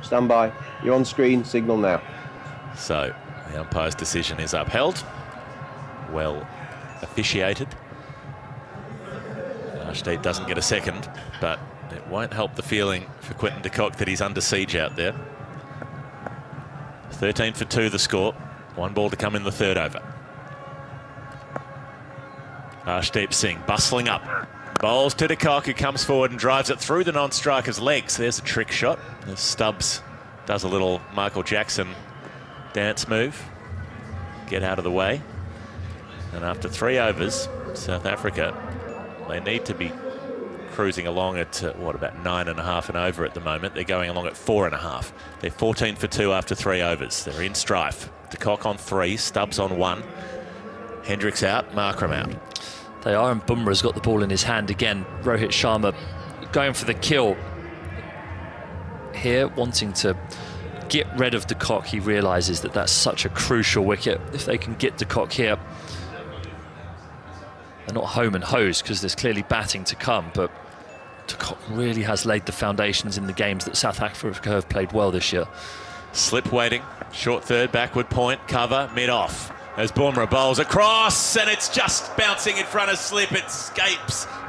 Stand by. You're on screen. Signal now. So the umpire's decision is upheld. Well officiated. Arshdeep doesn't get a second, but it won't help the feeling for Quinton de Kock that he's under siege out there. 13 for 2 the score. 1 ball to come in the third over. Arshdeep Singh bustling up. Bowls to de Kock, who comes forward and drives it through the non-striker's legs. There's a trick shot. As Stubbs does a little Michael Jackson dance move. Get out of the way. And after 3 overs, South Africa, they need to be cruising along at, what, about 9.5 and over at the moment. They're going along at 4.5. They're 14 for 2 after 3 overs. They're in strife. De Kock on 3, Stubbs on 1. Hendricks out, Markram out. they are, and Bumrah's got the ball in his hand again. Rohit Sharma going for the kill here, wanting to get rid of de Kock. He realises that that's such a crucial wicket. If they can get de Kock here, they're not home and hose because there's clearly batting to come, but de Kock really has laid the foundations in the games that South Africa have played well this year. Slip waiting, short third, backward point, cover, mid-off. As Bumrah bowls across, and it's just bouncing in front of slip. It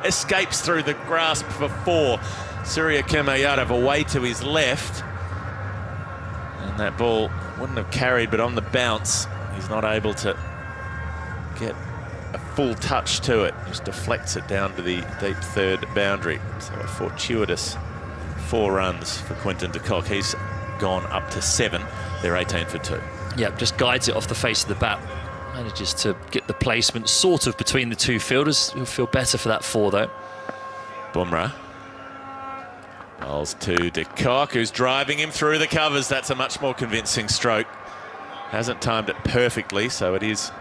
escapes through the grasp for 4. Suryakumar's away to his left. And that ball wouldn't have carried, but on the bounce, he's not able to get a full touch to it. Just deflects it down to the deep third boundary. So a fortuitous 4 runs for Quinton de Kock. He's gone up to 7. They're 18 for 2. Yeah, just guides it off the face of the bat. Manages to get the placement sort of between the two fielders. He'll feel better for that 4, though. Bumrah bowls to de Kock, who's driving him through the covers. That's a much more convincing stroke. Hasn't timed it perfectly, so it is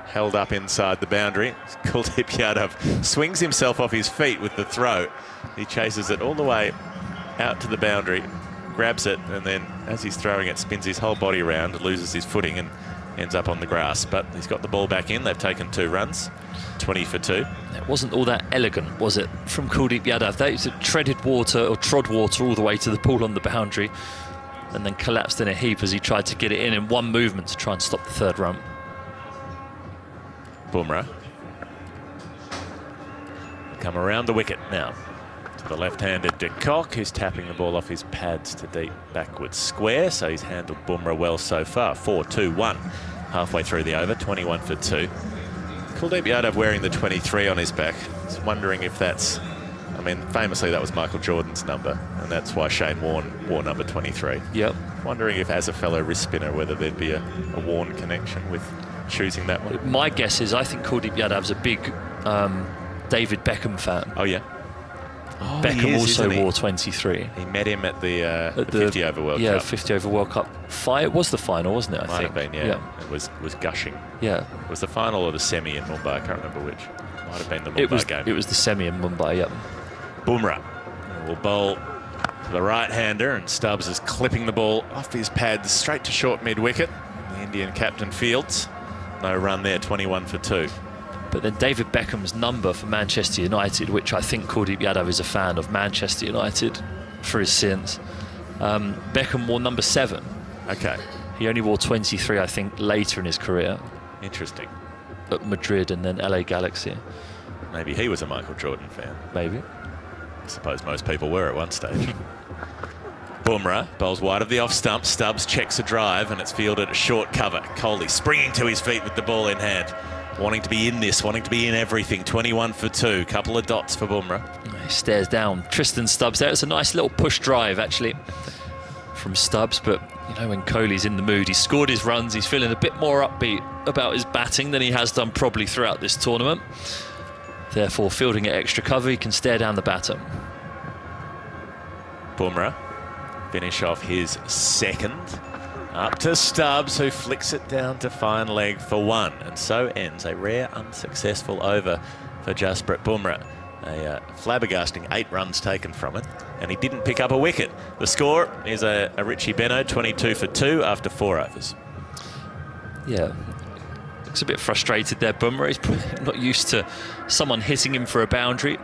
held up inside the boundary. Kuldeep Yadav swings himself off his feet with the throw. He chases it all the way out to the boundary, grabs it, and then as he's throwing it, spins his whole body around, loses his footing and ends up on the grass. But he's got the ball back in. They've taken 2 runs, 20 for 2. It wasn't all that elegant, was it, from Kuldeep Yadav? That was treaded water, or trod water, all the way to the ball on the boundary, and then collapsed in a heap as he tried to get it in one movement to try and stop the 3rd run. Bumrah come around the wicket now to the left-handed de Kock, who's tapping the ball off his pads to deep backward square. So he's handled Bumrah well so far. 4-2-1 halfway through the over, 21 for 2. Kuldeep Yadav wearing the 23 on his back. Just wondering if that's, I mean, famously that was Michael Jordan's number, and that's why Shane Warne wore number 23. Yep. Wondering if, as a fellow wrist spinner, whether there'd be a Warne connection with choosing that one. My guess is I think Kuldeep Yadav's a big David Beckham fan. Oh, yeah. Oh, Beckham also wore 23. He met him at the 50 over World Cup. Yeah, 50 over World Cup. It was the final, wasn't it? I Might think. have been, yeah. It was gushing. Yeah. It was the final or the semi in Mumbai. I can't remember which. Might have been the Mumbai game. It was the semi in Mumbai, yeah. Bumrah will bowl to the right-hander, and Stubbs is clipping the ball off his pads straight to short mid-wicket. The Indian captain fields. No run there, 21 for 2. But then David Beckham's number for Manchester United, which I think Kuldeep Yadav is a fan of Manchester United for his sins. Beckham wore number 7. Okay. He only wore 23, I think, later in his career. Interesting. At Madrid and then LA Galaxy. Maybe he was a Michael Jordan fan. Maybe. I suppose most people were at one stage. Bumrah bowls wide of the off stump. Stubbs checks a drive, and it's fielded at short cover. Kohli springing to his feet with the ball in hand. Wanting to be in this, wanting to be in everything. 21 for 2. Couple of dots for Bumrah. He stares down Tristan Stubbs there. It's a nice little push drive, actually, from Stubbs. But, you know, when Kohli's in the mood, he's scored his runs. He's feeling a bit more upbeat about his batting than he has done probably throughout this tournament. Therefore, fielding at extra cover, he can stare down the batter. Bumrah finish off his 2nd. Up to Stubbs, who flicks it down to fine leg for 1. And so ends a rare unsuccessful over for Jasprit Bumrah. A flabbergasting 8 runs taken from it, and he didn't pick up a wicket. The score is a Richie Beno, 22 for 2 after 4 overs. Yeah, looks a bit frustrated there, Bumrah. He's probably not used to someone hitting him for a boundary.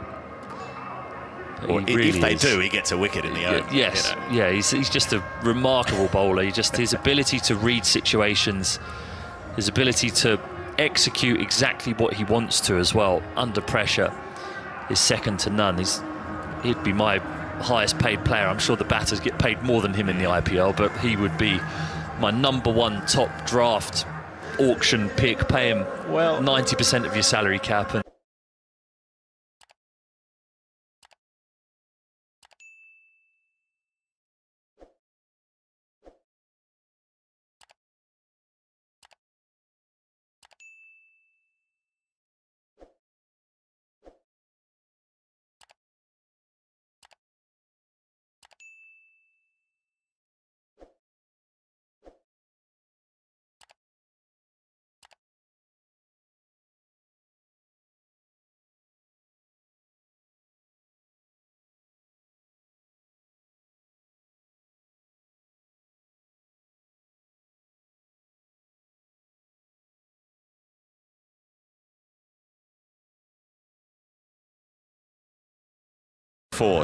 Or if they do, he gets a wicket in the over. Yes, you know. yeah, he's just a remarkable bowler. His ability to read situations, his ability to execute exactly what he wants to as well under pressure is second to none. He'd be my highest paid player. I'm sure the batters get paid more than him in the IPL, but he would be my #1 top draft auction pick. Pay him 90% of your salary cap. And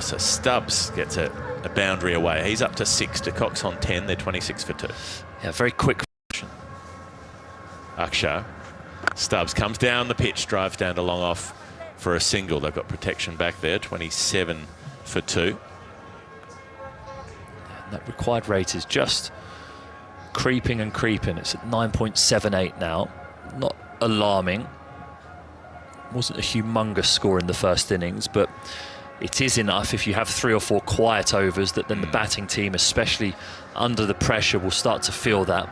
So Stubbs gets a boundary away. He's up to 6. De Kock's on 10. They're 26 for 2. yeah, very quick. Akshar. Stubbs comes down the pitch, drives down to long off for a single. They've got protection back there, 27 for 2. And that required rate is just creeping and creeping. It's at 9.78 now. Not alarming. Wasn't a humongous score in the first innings, but it is enough if you have 3 or 4 quiet overs that then the batting team, especially under the pressure, will start to feel that.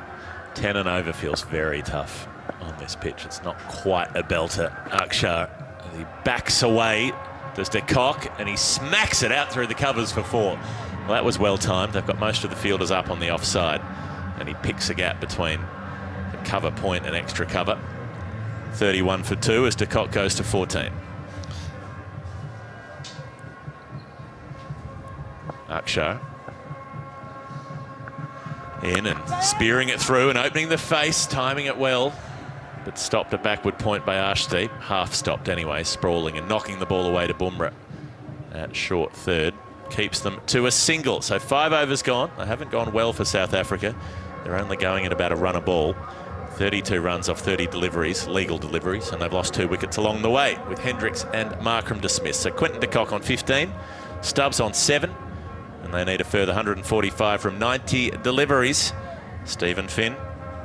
10 and over feels very tough on this pitch. It's not quite a belter. Akshar, he backs away, does to Kock, and he smacks it out through the covers for 4. Well, that was well timed. They've got most of the fielders up on the offside, and he picks a gap between the cover point and extra cover. 31 for 2 as de Kock goes to 14. Akshar in and spearing it through and opening the face, timing it well, but stopped at backward point by Arshdeep. Half stopped anyway, sprawling and knocking the ball away to Bumrah at short third. Keeps them to a single. So 5 overs gone. They haven't gone well for South Africa. They're only going at about a run a ball. 32 runs off 30 deliveries, legal deliveries, and they've lost 2 wickets along the way, with Hendricks and Markram dismissed. So Quinton de Kock on 15, Stubbs on 7, and they need a further 145 from 90 deliveries. Stephen Finn,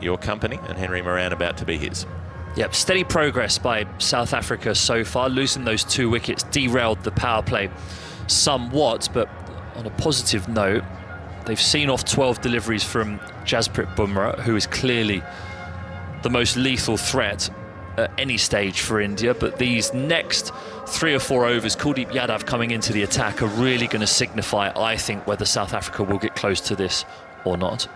your company, and Henry Moran about to be his. Yep, steady progress by South Africa so far. Losing those 2 wickets derailed the power play somewhat, but on a positive note, they've seen off 12 deliveries from Jasprit Bumrah, who is clearly the most lethal threat at any stage for India. But these next 3 or 4 overs, Kuldeep Yadav coming into the attack, are really going to signify, I think, whether South Africa will get close to this or not.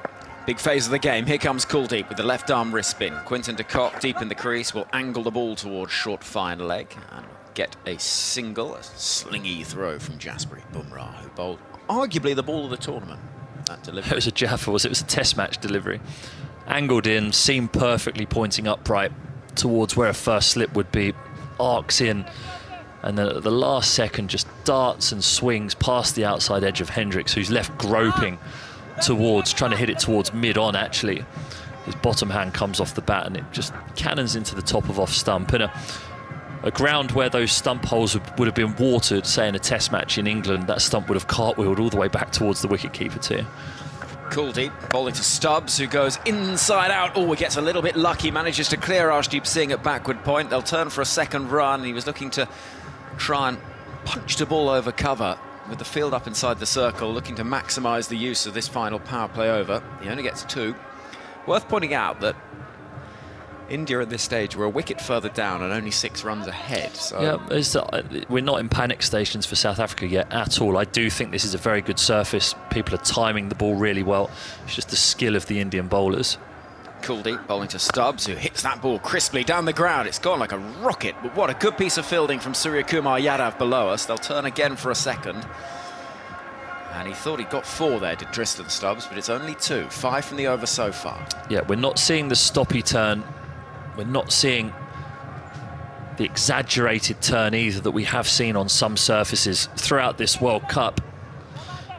Big phase of the game. Here comes Kuldeep with the left arm wrist spin. Quinton de Kock deep in the crease will angle the ball towards short fine leg and get a single, a slingy throw from Jasprit Bumrah, who bowled arguably the ball of the tournament. That delivery. It was a Jaffa, was it? It was a test match delivery. Angled in, seemed perfectly pointing upright towards where a first slip would be, arcs in, and then at the last second just darts and swings past the outside edge of Hendricks, who's left groping towards, trying to hit it towards mid-on actually. His bottom hand comes off the bat and it just cannons into the top of off stump. In a ground where those stump holes would have been watered, say in a test match in England, that stump would have cartwheeled all the way back towards the wicketkeeper too. Kuldeep bowling to Stubbs, who goes inside out. Oh, he gets a little bit lucky, manages to clear Arshdeep Singh at backward point. They'll turn for a second run. He was looking to try and punch the ball over cover with the field up inside the circle, looking to maximise the use of this final power play over. He only gets 2. Worth pointing out that India at this stage were a wicket further down and only 6 runs ahead. So yeah, we're not in panic stations for South Africa yet at all. I do think this is a very good surface. People are timing the ball really well. It's just the skill of the Indian bowlers. Kuldeep bowling to Stubbs, who hits that ball crisply down the ground. It's gone like a rocket, but what a good piece of fielding from Suryakumar Yadav below us. They'll turn again for a second. And he thought he got 4 there, did Tristan Stubbs, but it's only 2. 5 from the over so far. Yeah, we're not seeing the stoppy turn. We're not seeing the exaggerated turn either that we have seen on some surfaces throughout this World Cup.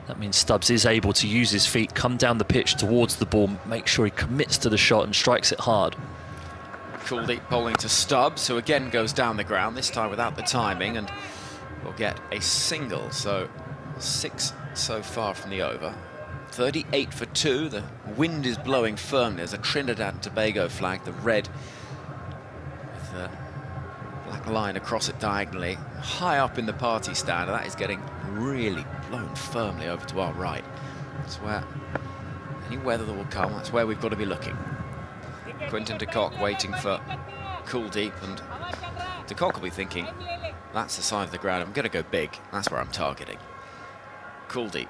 That means Stubbs is able to use his feet, come down the pitch towards the ball, make sure he commits to the shot and strikes it hard. Kuldeep bowling to Stubbs, who again goes down the ground, this time without the timing, and will get a single. So 6 so far from the over. 38 for 2. The wind is blowing firmly. There's a Trinidad and Tobago flag, the red with the black line across it diagonally, high up in the party stand, and that is getting really blown firmly over to our right. That's where any weather that will come, that's where we've got to be looking. Quinton de Kock waiting for Kuldeep, and de Kock will be thinking, that's the side of the ground, I'm going to go big, that's where I'm targeting. Kuldeep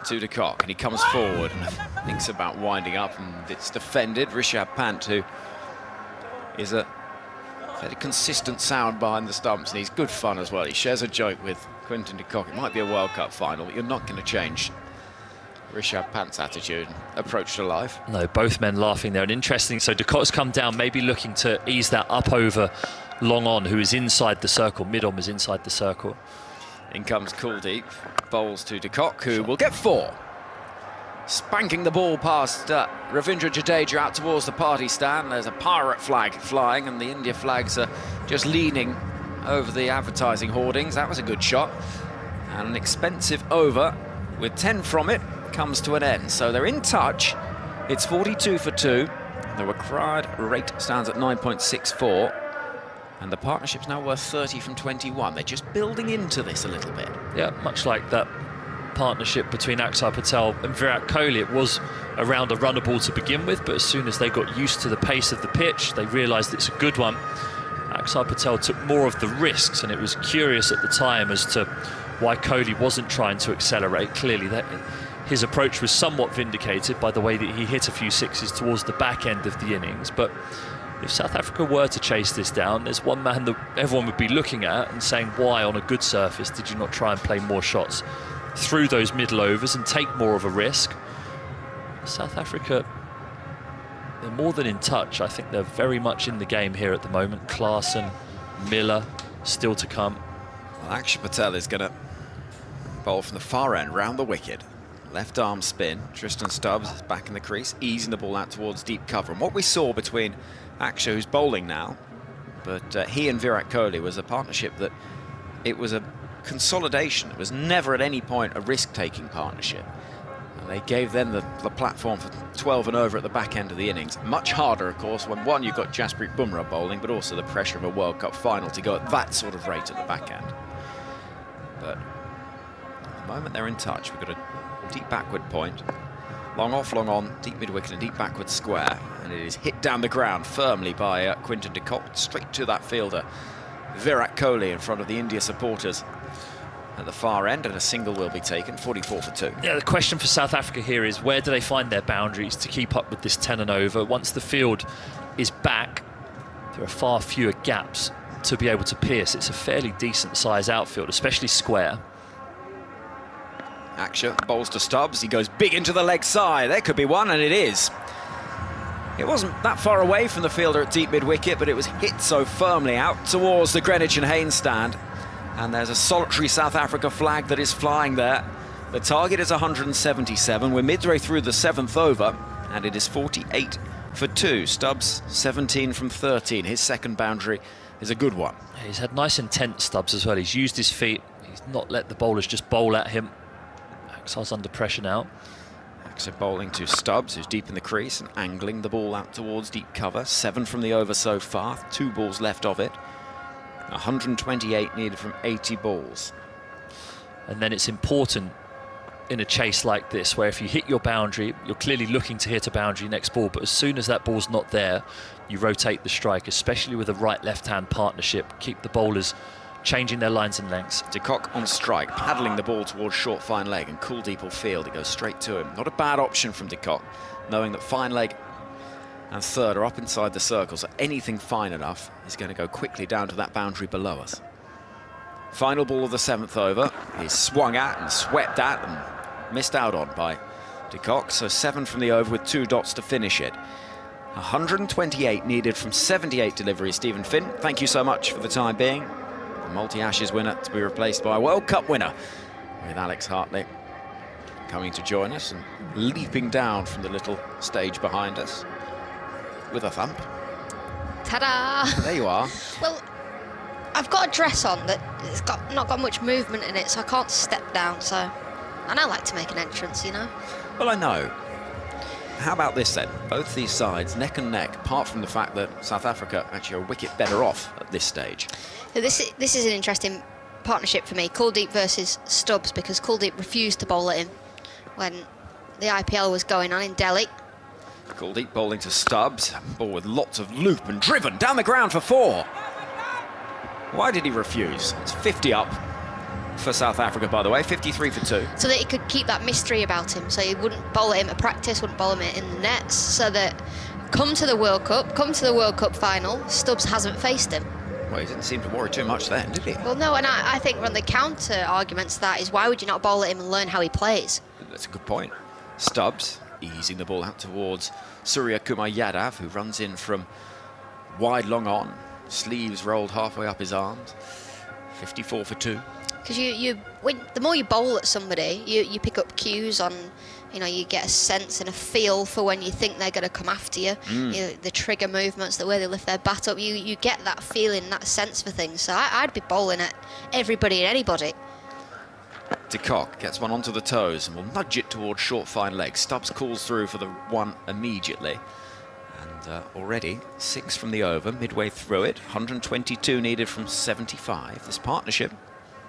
to de Kock, and he comes forward and thinks about winding up, and it's defended. Rishabh Pant, who is a fairly consistent sound behind the stumps, and he's good fun as well. He shares a joke with Quinton de Kock. It might be a World Cup final, but you're not going to change Rishabh Pant's attitude and approach to life. No, both men laughing there, and interesting. So de Kock's come down, maybe looking to ease that up over long on, who is inside the circle. Mid-on was inside the circle. In comes Kuldeep, bowls to de Kock, who will get 4. Spanking the ball past Ravindra Jadeja out towards the party stand. There's a pirate flag flying, and the India flags are just leaning over the advertising hoardings. That was a good shot. And an expensive over with 10 from it comes to an end. So they're in touch. It's 42 for 2. The required rate stands at 9.64. And the partnership's now worth 30 from 21. They're just building into this a little bit. Yeah, much like that partnership between Axar Patel and Virat Kohli. It was around a runner ball to begin with, but as soon as they got used to the pace of the pitch, they realised it's a good one. Axar Patel took more of the risks, and it was curious at the time as to why Kohli wasn't trying to accelerate. Clearly, that his approach was somewhat vindicated by the way that he hit a few sixes towards the back end of the innings. But if South Africa were to chase this down, there's one man that everyone would be looking at and saying, why on a good surface did you not try and play more shots through those middle overs and take more of a risk? South Africa, they're more than in touch. I think they're very much in the game here at the moment. Klaasen, Miller, still to come. Well, Axar Patel is going to bowl from the far end, round the wicket. Left arm spin. Tristan Stubbs is back in the crease, easing the ball out towards deep cover. And what we saw between Axar, who's bowling now, but he and Virat Kohli was a partnership that it was a consolidation. It was never at any point a risk-taking partnership. And they gave them the platform for 12 and over at the back end of the innings. Much harder, of course, when one, you've got Jasprit Bumrah bowling, but also the pressure of a World Cup final to go at that sort of rate at the back end. But at the moment they're in touch. We've got a deep backward point, long off, long on, deep mid-wicket and deep backward square, and it is hit down the ground firmly by Quinton de Kock, straight to that fielder Virat Kohli in front of the India supporters at the far end, and a single will be taken. 44 for 2. Yeah, the question for South Africa here is, where do they find their boundaries to keep up with this 10 and over? Once the field is back, there are far fewer gaps to be able to pierce. It's a fairly decent size outfield, especially square. Axar bowls to Stubbs. He goes big into the leg side. There could be one, and it is. It wasn't that far away from the fielder at deep mid-wicket, but it was hit so firmly out towards the Greenwich and Haynes stand. And there's a solitary South Africa flag that is flying there. The target is 177. We're midway through the 7th over, and it is 48 for 2. Stubbs, 17 from 13. His second boundary is a good one. He's had nice intent, Stubbs, as well. He's used his feet. He's not let the bowlers just bowl at him. Axar's under pressure now. Axar bowling to Stubbs, who's deep in the crease and angling the ball out towards deep cover. 7 from the over so far, 2 balls left of it. 128 needed from 80 balls. And then it's important in a chase like this, where if you hit your boundary, you're clearly looking to hit a boundary next ball, but as soon as that ball's not there, you rotate the strike, especially with a right-left-hand partnership. Keep the bowlers changing their lines and lengths. De Kock on strike, paddling the ball towards short fine leg, and Kuldeep will field. It goes straight to him. Not a bad option from De Kock, knowing that fine leg and third are up inside the circle, so anything fine enough is going to go quickly down to that boundary below us. Final ball of the 7th over is swung at and swept at and missed out on by De Kock, so 7 from the over with 2 dots to finish it. 128 needed from 78 deliveries. Stephen Finn, thank you so much for the time being. The multi-Ashes winner to be replaced by a World Cup winner, with Alex Hartley coming to join us and leaping down from the little stage behind us with a thump. Ta-da! There you are. Well, I've got a dress on that it's not got much movement in it, so I can't step down, so... And I like to make an entrance, you know? Well, I know. How about this then? Both these sides, neck and neck, apart from the fact that South Africa actually are a wicket better off at this stage. This is an interesting partnership for me, Kuldeep versus Stubbs, because Kuldeep refused to bowl at him when the IPL was going on in Delhi. Kuldeep bowling to Stubbs, ball with lots of loop and driven down the ground for 4. Why did he refuse? It's 50 up for South Africa, by the way, 53 for 2. So that he could keep that mystery about him, so he wouldn't bowl at him at practice, wouldn't bowl him in the nets, so that come to the World Cup final, Stubbs hasn't faced him. Well, he didn't seem to worry too much then, did he? Well, no, and I think one of the counter arguments to that is, why would you not bowl at him and learn how he plays? That's a good point. Stubbs easing the ball out towards Surya Kumar Yadav, who runs in from wide long on, sleeves rolled halfway up his arms. 54 for 2. Because the more you bowl at somebody, you pick up cues on, you get a sense and a feel for when you think they're going to come after you. The trigger movements, the way they lift their bat up, you get that feeling, that sense for things. So I'd be bowling at everybody and anybody. De Kock gets one onto the toes and will nudge it towards short fine leg. Stubbs calls through for the one immediately. And Already 6 from the over, midway through it, 122 needed from 75. This partnership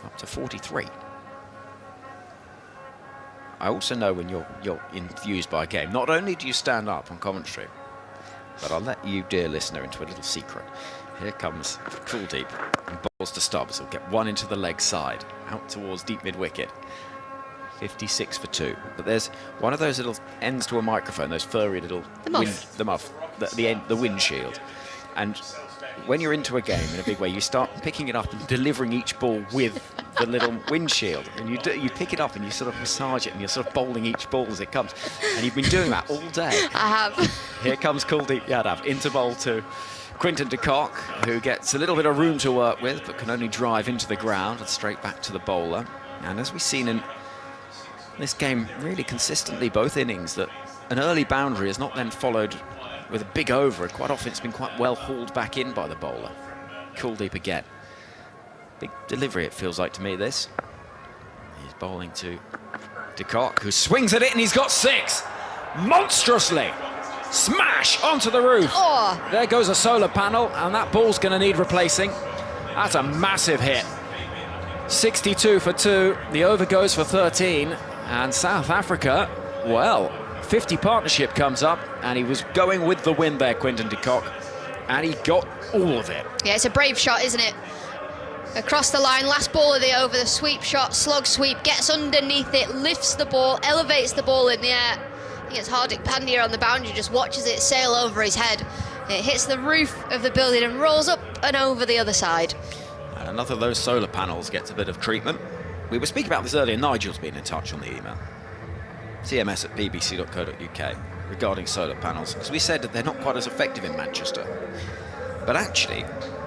up to 43. I also know when you're enthused by a game, not only do you stand up on commentary, but I'll let you, dear listener, into a little secret. Here comes Kuldeep and balls to Stubbs. He'll get one into the leg side, out towards deep mid-wicket. 56 for 2. But there's one of those little ends to a microphone, those furry little... The windshield. And when you're into a game in a big way, you start picking it up and delivering each ball with the little windshield. And you pick it up and you sort of massage it and you're sort of bowling each ball as it comes. And you've been doing that all day. I have. Here comes Kuldeep Yadav into bowl to Quinton to Kock, who gets a little bit of room to work with, but can only drive into the ground and straight back to the bowler. And as we've seen in this game really consistently, both innings, that an early boundary is not then followed with a big over. Quite often it's been quite well hauled back in by the bowler. Kuldeep again. Big delivery, it feels like to me, this. He's bowling to Kock, who swings at it and he's got 6. Monstrously. Smash onto the roof. Oh. There goes a solar panel, and that ball's going to need replacing. That's a massive hit. 62 for 2. The over goes for 13. And South Africa, well, 50 partnership comes up, and he was going with the wind there, Quinton de Kock, and he got all of it. Yeah, it's a brave shot, isn't it? Across the line, last ball of the over, the sweep shot, slog sweep, gets underneath it, lifts the ball, elevates the ball in the air. I think it's Hardik Pandya on the boundary, just watches it sail over his head. It hits the roof of the building and rolls up and over the other side. And another of those solar panels gets a bit of treatment. We were speaking about this earlier. Nigel's been in touch on the email. tms@bbc.co.uk regarding solar panels, because we said that they're not quite as effective in Manchester. But actually,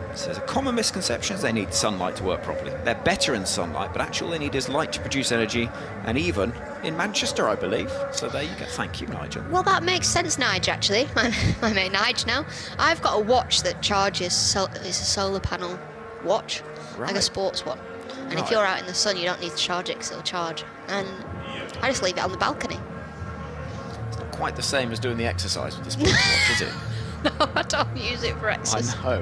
there's a common misconception is they need sunlight to work properly. They're better in sunlight, but actually all they need is light to produce energy, and even in Manchester, I believe. So there you go. Thank you, Nigel. Well, that makes sense, Nige, actually. My mate Nige now. I've got a watch that charges, it's a solar panel watch, like a sports one. And if you're out in the sun, you don't need to charge it because it'll charge. And I just leave it on the balcony. It's not quite the same as doing the exercise with the sports watch, is it? No, I don't use it for exercise. I know.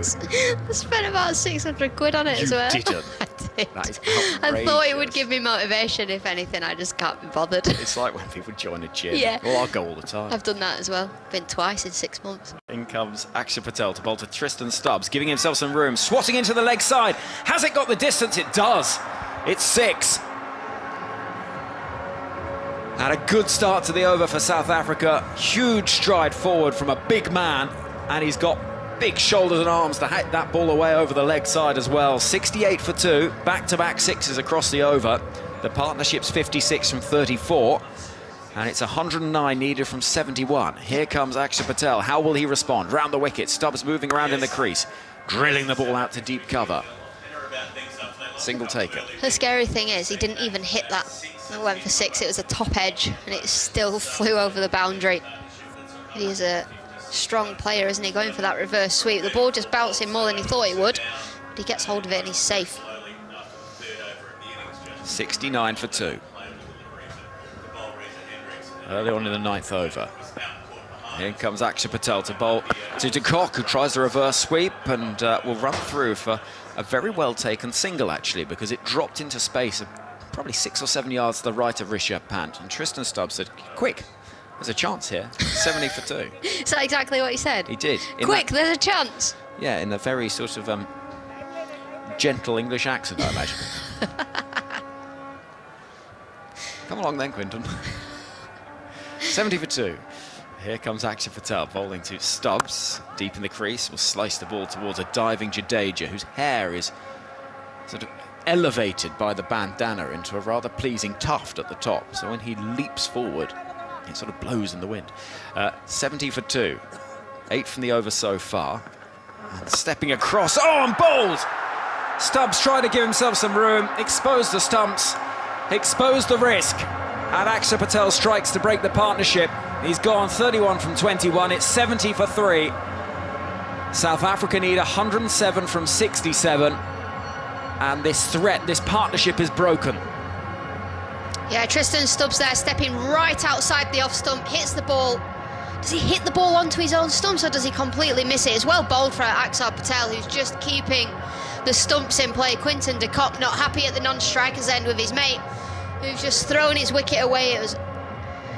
I spent about 600 quid on it as well. You didn't. I did. That is I thought it would give me motivation. If anything, I just can't be bothered. It's like when people join a gym. Yeah. Well, I'll go all the time. I've done that as well. Been twice in 6 months. In comes Akshar Patel to bowl to Tristan Stubbs, giving himself some room, swatting into the leg side. Has it got the distance? It does. It's 6. And a good start to the over for South Africa. Huge stride forward from a big man, and he's got big shoulders and arms to hit that ball away over the leg side as well. 68 for 2, back-to-back 6s across the over. The partnership's 56 from 34, and it's 109 needed from 71. Here comes Akshar Patel. How will he respond? Round the wicket, Stubbs moving around in the crease, drilling the ball out to deep cover. Single taker. The scary thing is he didn't even hit that. It went for 6. It was a top edge, and it still flew over the boundary. He's a strong player, isn't he? Going for that reverse sweep. The ball just bounced him more than he thought it would, but he gets hold of it and he's safe. 69 for 2. Early on in the 9th over. Here comes Akshar Patel to bowl to de Kock, who tries the reverse sweep and will run through for a very well taken single, actually, because it dropped into space probably 6 or 7 yards to the right of Rishabh Pant. And Tristan Stubbs said, quick, there's a chance here. 70 for 2. Is that exactly what he said? He did. Quick, there's a chance. Yeah, in a very sort of gentle English accent, I imagine. Come along then, Quinton. 70 for 2. Here comes Akshar Patel bowling to Stubbs. Deep in the crease, will slice the ball towards a diving Jadeja, whose hair is sort of elevated by the bandana into a rather pleasing tuft at the top. So when he leaps forward, it sort of blows in the wind. 70 for 2. 8 from the over so far. And stepping across, and bowled! Stubbs tried to give himself some room, exposed the stumps, exposed the risk. And Akshar Patel strikes to break the partnership. He's gone 31 from 21. It's 70 for 3. South Africa need 107 from 67. And this partnership is broken. Yeah, Tristan Stubbs there, stepping right outside the off stump, hits the ball Does he hit the ball onto his own stumps, or does he completely miss it? It's well bowled for Axar Patel, who's just keeping the stumps in play. Quinton de Kock not happy at the non-striker's end with his mate, who's just throwing his wicket away. It was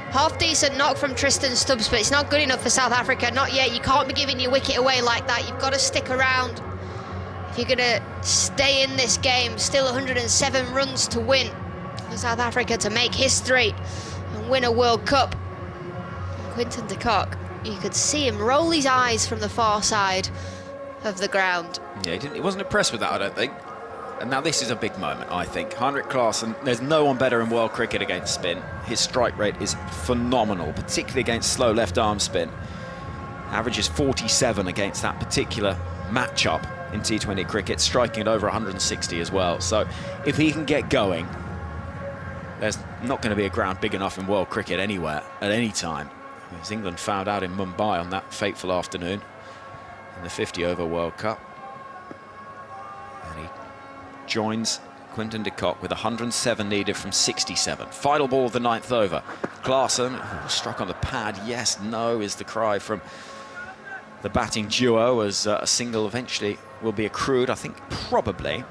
half-decent knock from Tristan Stubbs, but it's not good enough for South Africa. Not yet. You can't be giving your wicket away like that. You've got to stick around if you're going to stay in this game. Still 107 runs to win for South Africa to make history and win a World Cup. Quinton de Kock, you could see him roll his eyes from the far side of the ground. Yeah, he wasn't impressed with that, I don't think. And now this is a big moment, I think. Heinrich Klaasen, there's no one better in world cricket against spin. His strike rate is phenomenal, particularly against slow left-arm spin. Averages 47 against that particular matchup in T20 cricket, striking at over 160 as well. So if he can get going, there's not going to be a ground big enough in world cricket anywhere, at any time. As England found out in Mumbai on that fateful afternoon in the 50-over World Cup. And he joins Quinton de Kock with 107 needed from 67. Final ball of the 9th over. Klaasen, struck on the pad. Yes, no is the cry from the batting duo, as a single eventually will be accrued. I think probably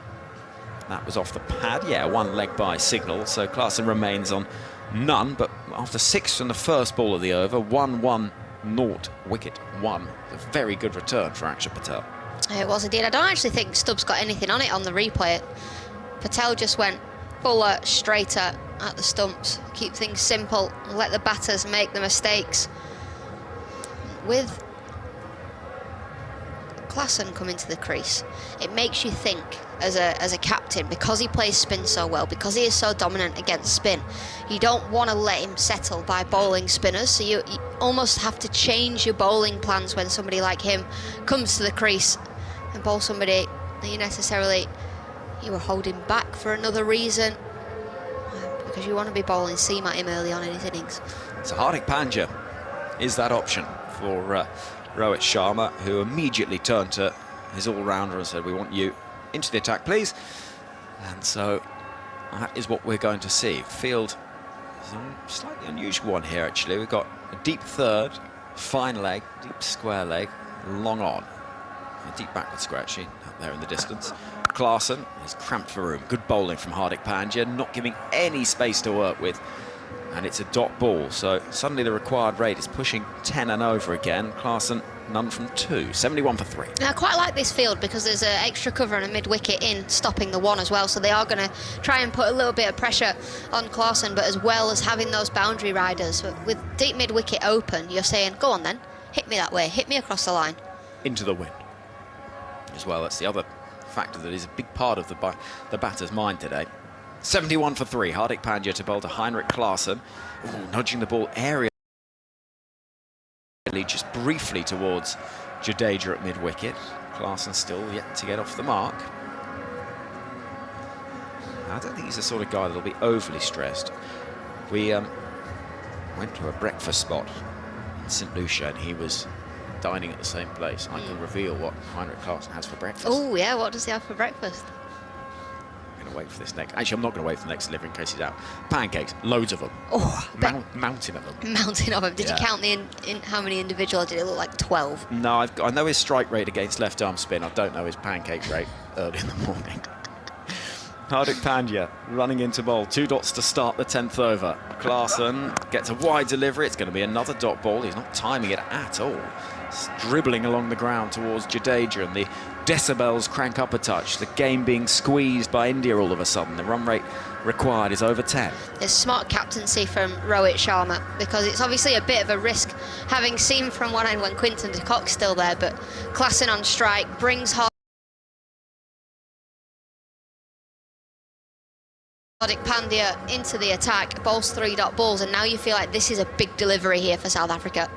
that was off the pad. Yeah, one leg by signal. So Klaasen remains on none, but after 6 from the first ball of the over, 1-1 naught, wicket 1. A very good return for Axar Patel. It was indeed. I don't actually think Stubbs got anything on it on the replay. Patel just went fuller, straighter at the stumps. Keep things simple, let the batters make the mistakes. With Klaasen coming to the crease, it makes you think as a captain, because he plays spin so well, because he is so dominant against spin, you don't want to let him settle by bowling spinners, so you almost have to change your bowling plans when somebody like him comes to the crease and bowl somebody that you were holding back for another reason, because you want to be bowling seam at him early on in his innings. So Hardik Pandya is that option for Rohit Sharma, who immediately turned to his all-rounder and said, we want you into the attack, please. And so that is what we're going to see. Field is a slightly unusual one here, actually. We've got a deep third, fine leg, deep square leg, long on. A deep backward square, actually, up there in the distance. Klaasen is cramped for room. Good bowling from Hardik Pandya, not giving any space to work with. And it's a dot ball, so suddenly the required rate is pushing 10 and over again. Klaasen, none from 2, 71 for 3. Now, I quite like this field because there's an extra cover and a mid-wicket in stopping the one as well, so they are going to try and put a little bit of pressure on Klaasen, but as well as having those boundary riders. With deep mid-wicket open, you're saying, go on then, hit me that way, hit me across the line. Into the wind as well. That's the other factor that is a big part of the batter's mind today. 71 for 3, Hardik Pandya to bowl to Heinrich Klaasen. Ooh, nudging the ball aerially, just briefly towards Jadeja at mid-wicket. Klaasen still yet to get off the mark. I don't think he's the sort of guy that'll be overly stressed. We went to a breakfast spot in St Lucia, and he was dining at the same place. I can reveal what Heinrich Klaasen has for breakfast. Oh yeah, what does he have for breakfast? I'm going to wait for this next. Actually, I'm not going to wait for the next delivery in case he's out. Pancakes, loads of them. Oh, mountain of them. Mountain of them. Did Yeah. you count how many individual? Did it look like 12? No, I know his strike rate against left arm spin. I don't know his pancake rate early in the morning. Hardik Pandya running into bowl. 2 dots to start the 10th over. Klaasen gets a wide delivery. It's going to be another dot ball. He's not timing it at all. It's dribbling along the ground towards Jadeja, and the decibels crank up a touch. The game being squeezed by India all of a sudden. The run rate required is over 10. There's smart captaincy from Rohit Sharma, because it's obviously a bit of a risk having seen from one end when Quinton de Kock's still there, but Klaasen on strike brings Hardik Pandya into the attack, bowls 3 dot balls, and now you feel like this is a big delivery here for South Africa.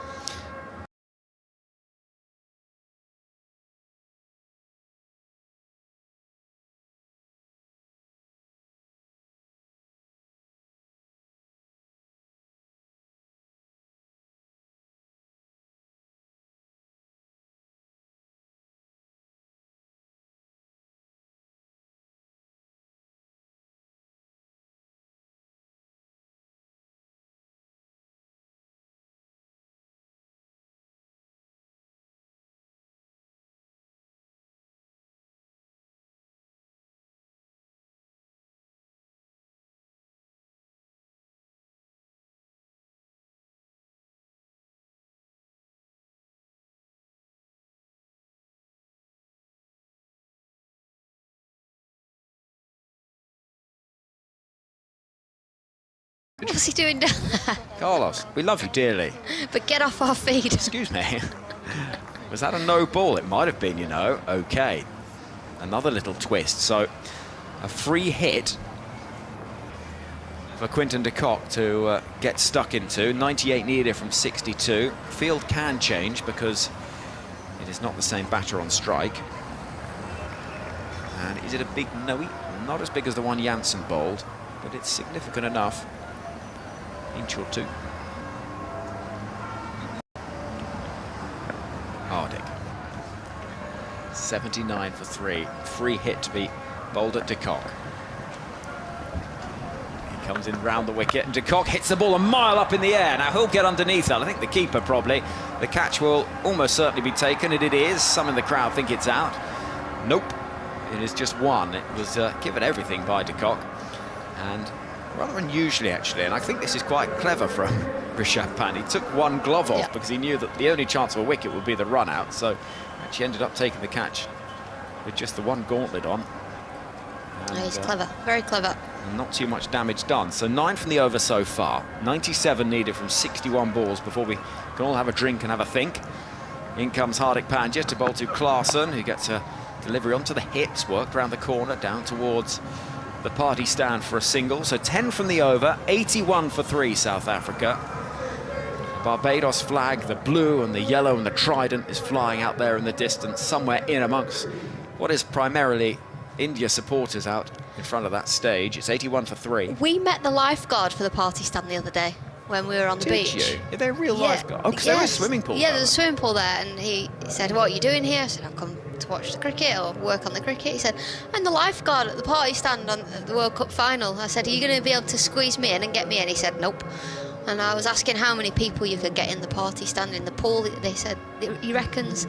What's he doing down there? Carlos, we love you dearly. But get off our feed. Excuse me. Was that a no ball? It might have been, you know. Okay. Another little twist. So a free hit for Quinton de Kock to get stuck into. 98 needed from 62. Field can change because it is not the same batter on strike. And is it a big no? Not as big as the one Jansen bowled, but it's significant enough. Inch or two. Hardick. 79 for 3. Free hit to be bowled at de Kock. He comes in round the wicket, and de Kock hits the ball a mile up in the air. Now he'll get underneath that. I think the keeper probably. The catch will almost certainly be taken, and it is. Some in the crowd think it's out. Nope. It is just one. It was given everything by de Kock. And rather unusually, actually, and I think this is quite clever from Rishabh Pant. He took one glove off because he knew that the only chance of a wicket would be the run out, so actually ended up taking the catch with just the one gauntlet on. And, he's clever, very clever. Not too much damage done. So 9 from the over so far. 97 needed from 61 balls before we can all have a drink and have a think. In comes Hardik Pandya to bowl to Klaasen, who gets a delivery onto the hips, worked around the corner, down towards the party stand for a single. So 10 from the over, 81 for 3 South Africa. Barbados flag, the blue and the yellow and the trident is flying out there in the distance, somewhere in amongst what is primarily India supporters out in front of that stage. It's 81 for 3. We met the lifeguard for the party stand the other day when we were on the beach. Did you? Are they a real lifeguard? Oh, because there was a swimming pool. Yeah, there's a swimming pool there, and he said, "What are you doing here?" I said, "I've come to watch the cricket or work on the cricket." He said, "I'm the lifeguard at the party stand on the World Cup final." I said, "Are you going to be able to squeeze me in and get me in?" He said, "Nope." And I was asking how many people you could get in the party stand in the pool. They said he reckons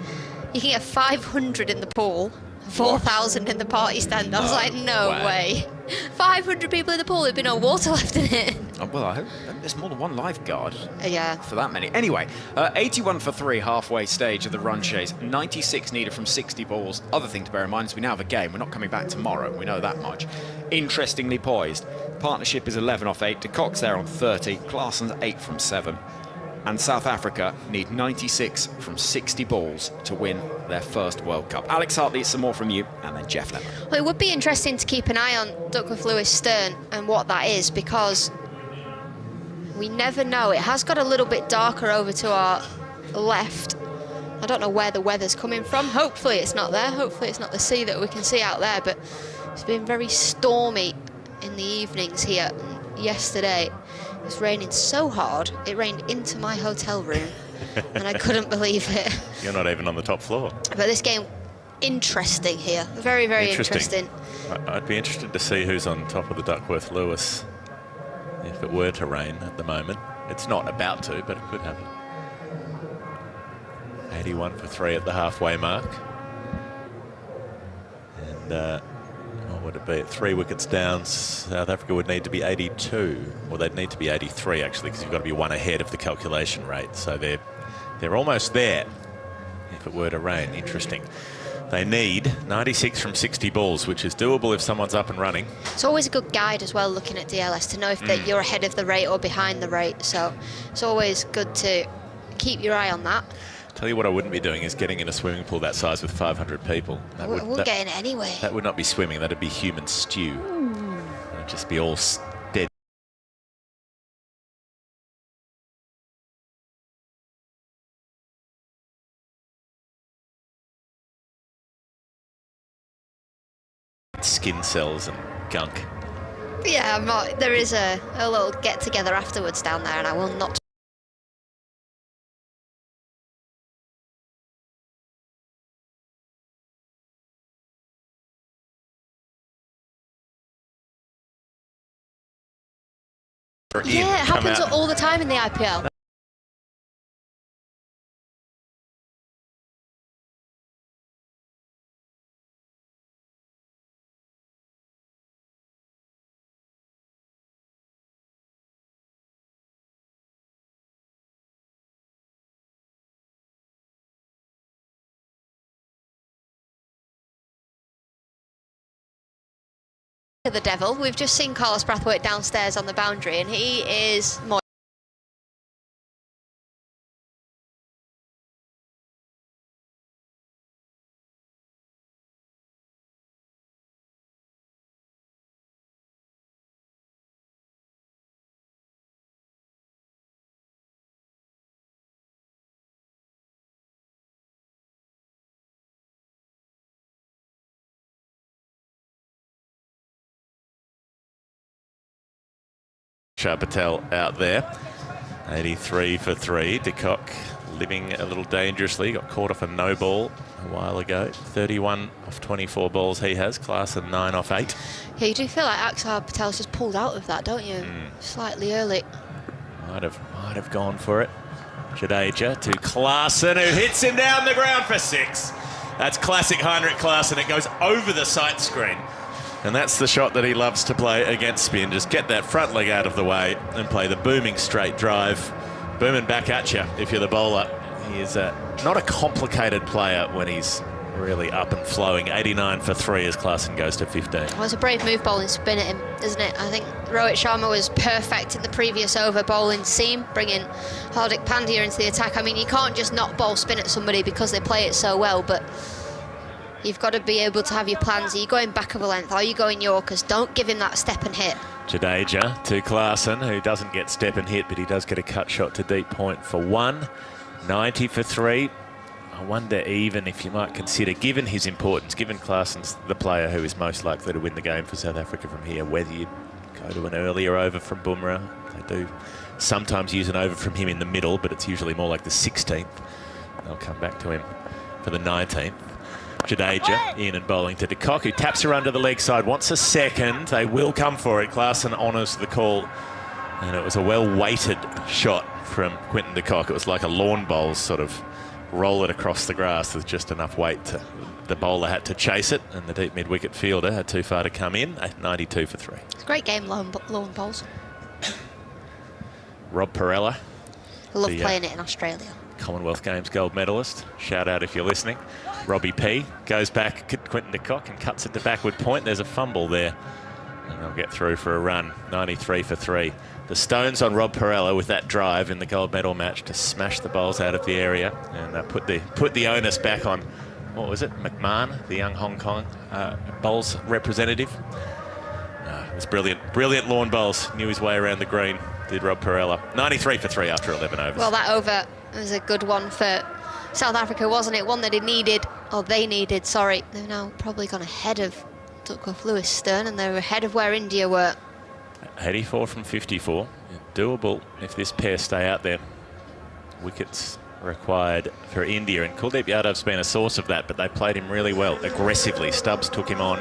you can get 500 in the pool, 4,000 in the party stand. I was like, no way. 500 people in the pool, there'd be no water left in it. Oh, well, I hope there's more than one lifeguard. Yeah. For that many. Anyway, 81 for 3, halfway stage of the run chase. 96 needed from 60 balls. Other thing to bear in mind is we now have a game. We're not coming back tomorrow. We know that much. Interestingly poised. Partnership is 11 off 8. De Kock's there on 30. Klaasen's 8 from 7. And South Africa need 96 from 60 balls to win their first World Cup. Alex Hartley, some more from you, and then Jeff Lemon. Well, it would be interesting to keep an eye on Duckworth Lewis Stern and what that is, because we never know. It has got a little bit darker over to our left. I don't know where the weather's coming from. Hopefully it's not there. Hopefully it's not the sea that we can see out there, but it's been very stormy in the evenings here. And yesterday it was raining so hard, it rained into my hotel room, and I couldn't believe it. You're not even on the top floor. But this game, interesting here. Very, very interesting. I'd be interested to see who's on top of the Duckworth Lewis if it were to rain at the moment. It's not about to, but it could happen. 81 for 3 at the halfway mark. And what would it be? At 3 wickets down, South Africa would need to be 82, or they'd need to be 83 actually, because you've got to be one ahead of the calculation rate. So they're almost there if it were to rain. Interesting. They need 96 from 60 balls, which is doable if someone's up and running. It's always a good guide as well, looking at DLS, to know if that you're ahead of the rate or behind the rate. So it's always good to keep your eye on that. Tell you what I wouldn't be doing is getting in a swimming pool that size with 500 people. We'll get in anyway. That would not be swimming, that'd be human stew. It'd just be all dead. Skin cells and gunk. Yeah, there is a little get-together afterwards down there, and I will not Yeah, it happens all the time in the IPL. The devil. We've just seen Carlos Brathwaite downstairs on the boundary, and he is more. Patel out there, 83 for 3. De Kock living a little dangerously, got caught off a no ball a while ago. 31 off 24 balls he has. Klaasen 9 off 8. Yeah, you do feel like Axar Patel's just pulled out of that, don't you? Slightly early. Might have gone for it. Jadeja to Klaasen, who hits him down the ground for 6. That's classic Heinrich Klaasen. It goes over the sight screen. And that's the shot that he loves to play against spin. Just get that front leg out of the way and play the booming straight drive. Booming back at you if you're the bowler. He is not a complicated player when he's really up and flowing. 89 for 3 as Klaasen goes to 15. Well, it's a brave move bowling spin at him, isn't it? I think Rohit Sharma was perfect in the previous over bowling seam, bringing Hardik Pandya into the attack. I mean, you can't just not bowl spin at somebody because they play it so well, but you've got to be able to have your plans. Are you going back of a length? Are you going Yorkers? Don't give him that step and hit. Jadeja to Klaasen, who doesn't get step and hit, but he does get a cut shot to deep point for 1. 90 for 3. I wonder even if you might consider, given his importance, given Klaasen's the player who is most likely to win the game for South Africa from here, whether you'd go to an earlier over from Bumrah. They do sometimes use an over from him in the middle, but it's usually more like the 16th. They'll come back to him for the 19th. Jadeja in and bowling to De Kock, who taps her under the leg side, wants a second. They will come for it. Klaasen honours the call, and it was a well-weighted shot from Quinton de Kock. It was like a lawn bowl, sort of roll it across the grass with just enough weight to, the bowler had to chase it, and the deep mid-wicket fielder had too far to come in. 92 for 3. It's a great game, lawn bowls. Rob Perella. I love playing it in Australia. Commonwealth Games gold medalist. Shout out if you're listening. Robbie P goes back to Quinton de Kock and cuts it to backward point. There's a fumble there, and they'll get through for a run. 93 for 3. The stones on Rob Perella with that drive in the gold medal match to smash the bowls out of the area and put the onus back on, what was it, McMahon, the young Hong Kong bowls representative. It was brilliant. Brilliant lawn bowls. Knew his way around the green, did Rob Perella. 93 for 3 after 11 overs. Well, that over was a good one for South Africa, wasn't it? One that it needed, or they needed, sorry. They've now probably gone ahead of Duckworth Lewis Stern, and they're ahead of where India were. 84 from 54. Doable if this pair stay out there. Wickets required for India, and Kuldeep Yadav's been a source of that, but they played him really well, aggressively. Stubbs took him on.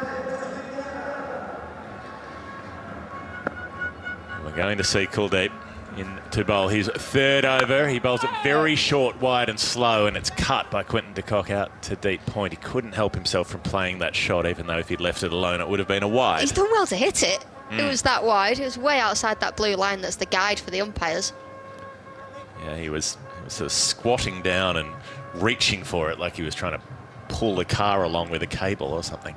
We're going to see Kuldeep in to bowl his third over. He bowls it very short, wide and slow, and it's cut by Quinton de Kock out to deep point. He couldn't help himself from playing that shot, even though if he'd left it alone it would have been a wide. He's done well to hit it. It was that wide. It was way outside that blue line that's the guide for the umpires. Yeah, he was sort of squatting down and reaching for it like he was trying to pull the car along with a cable or something.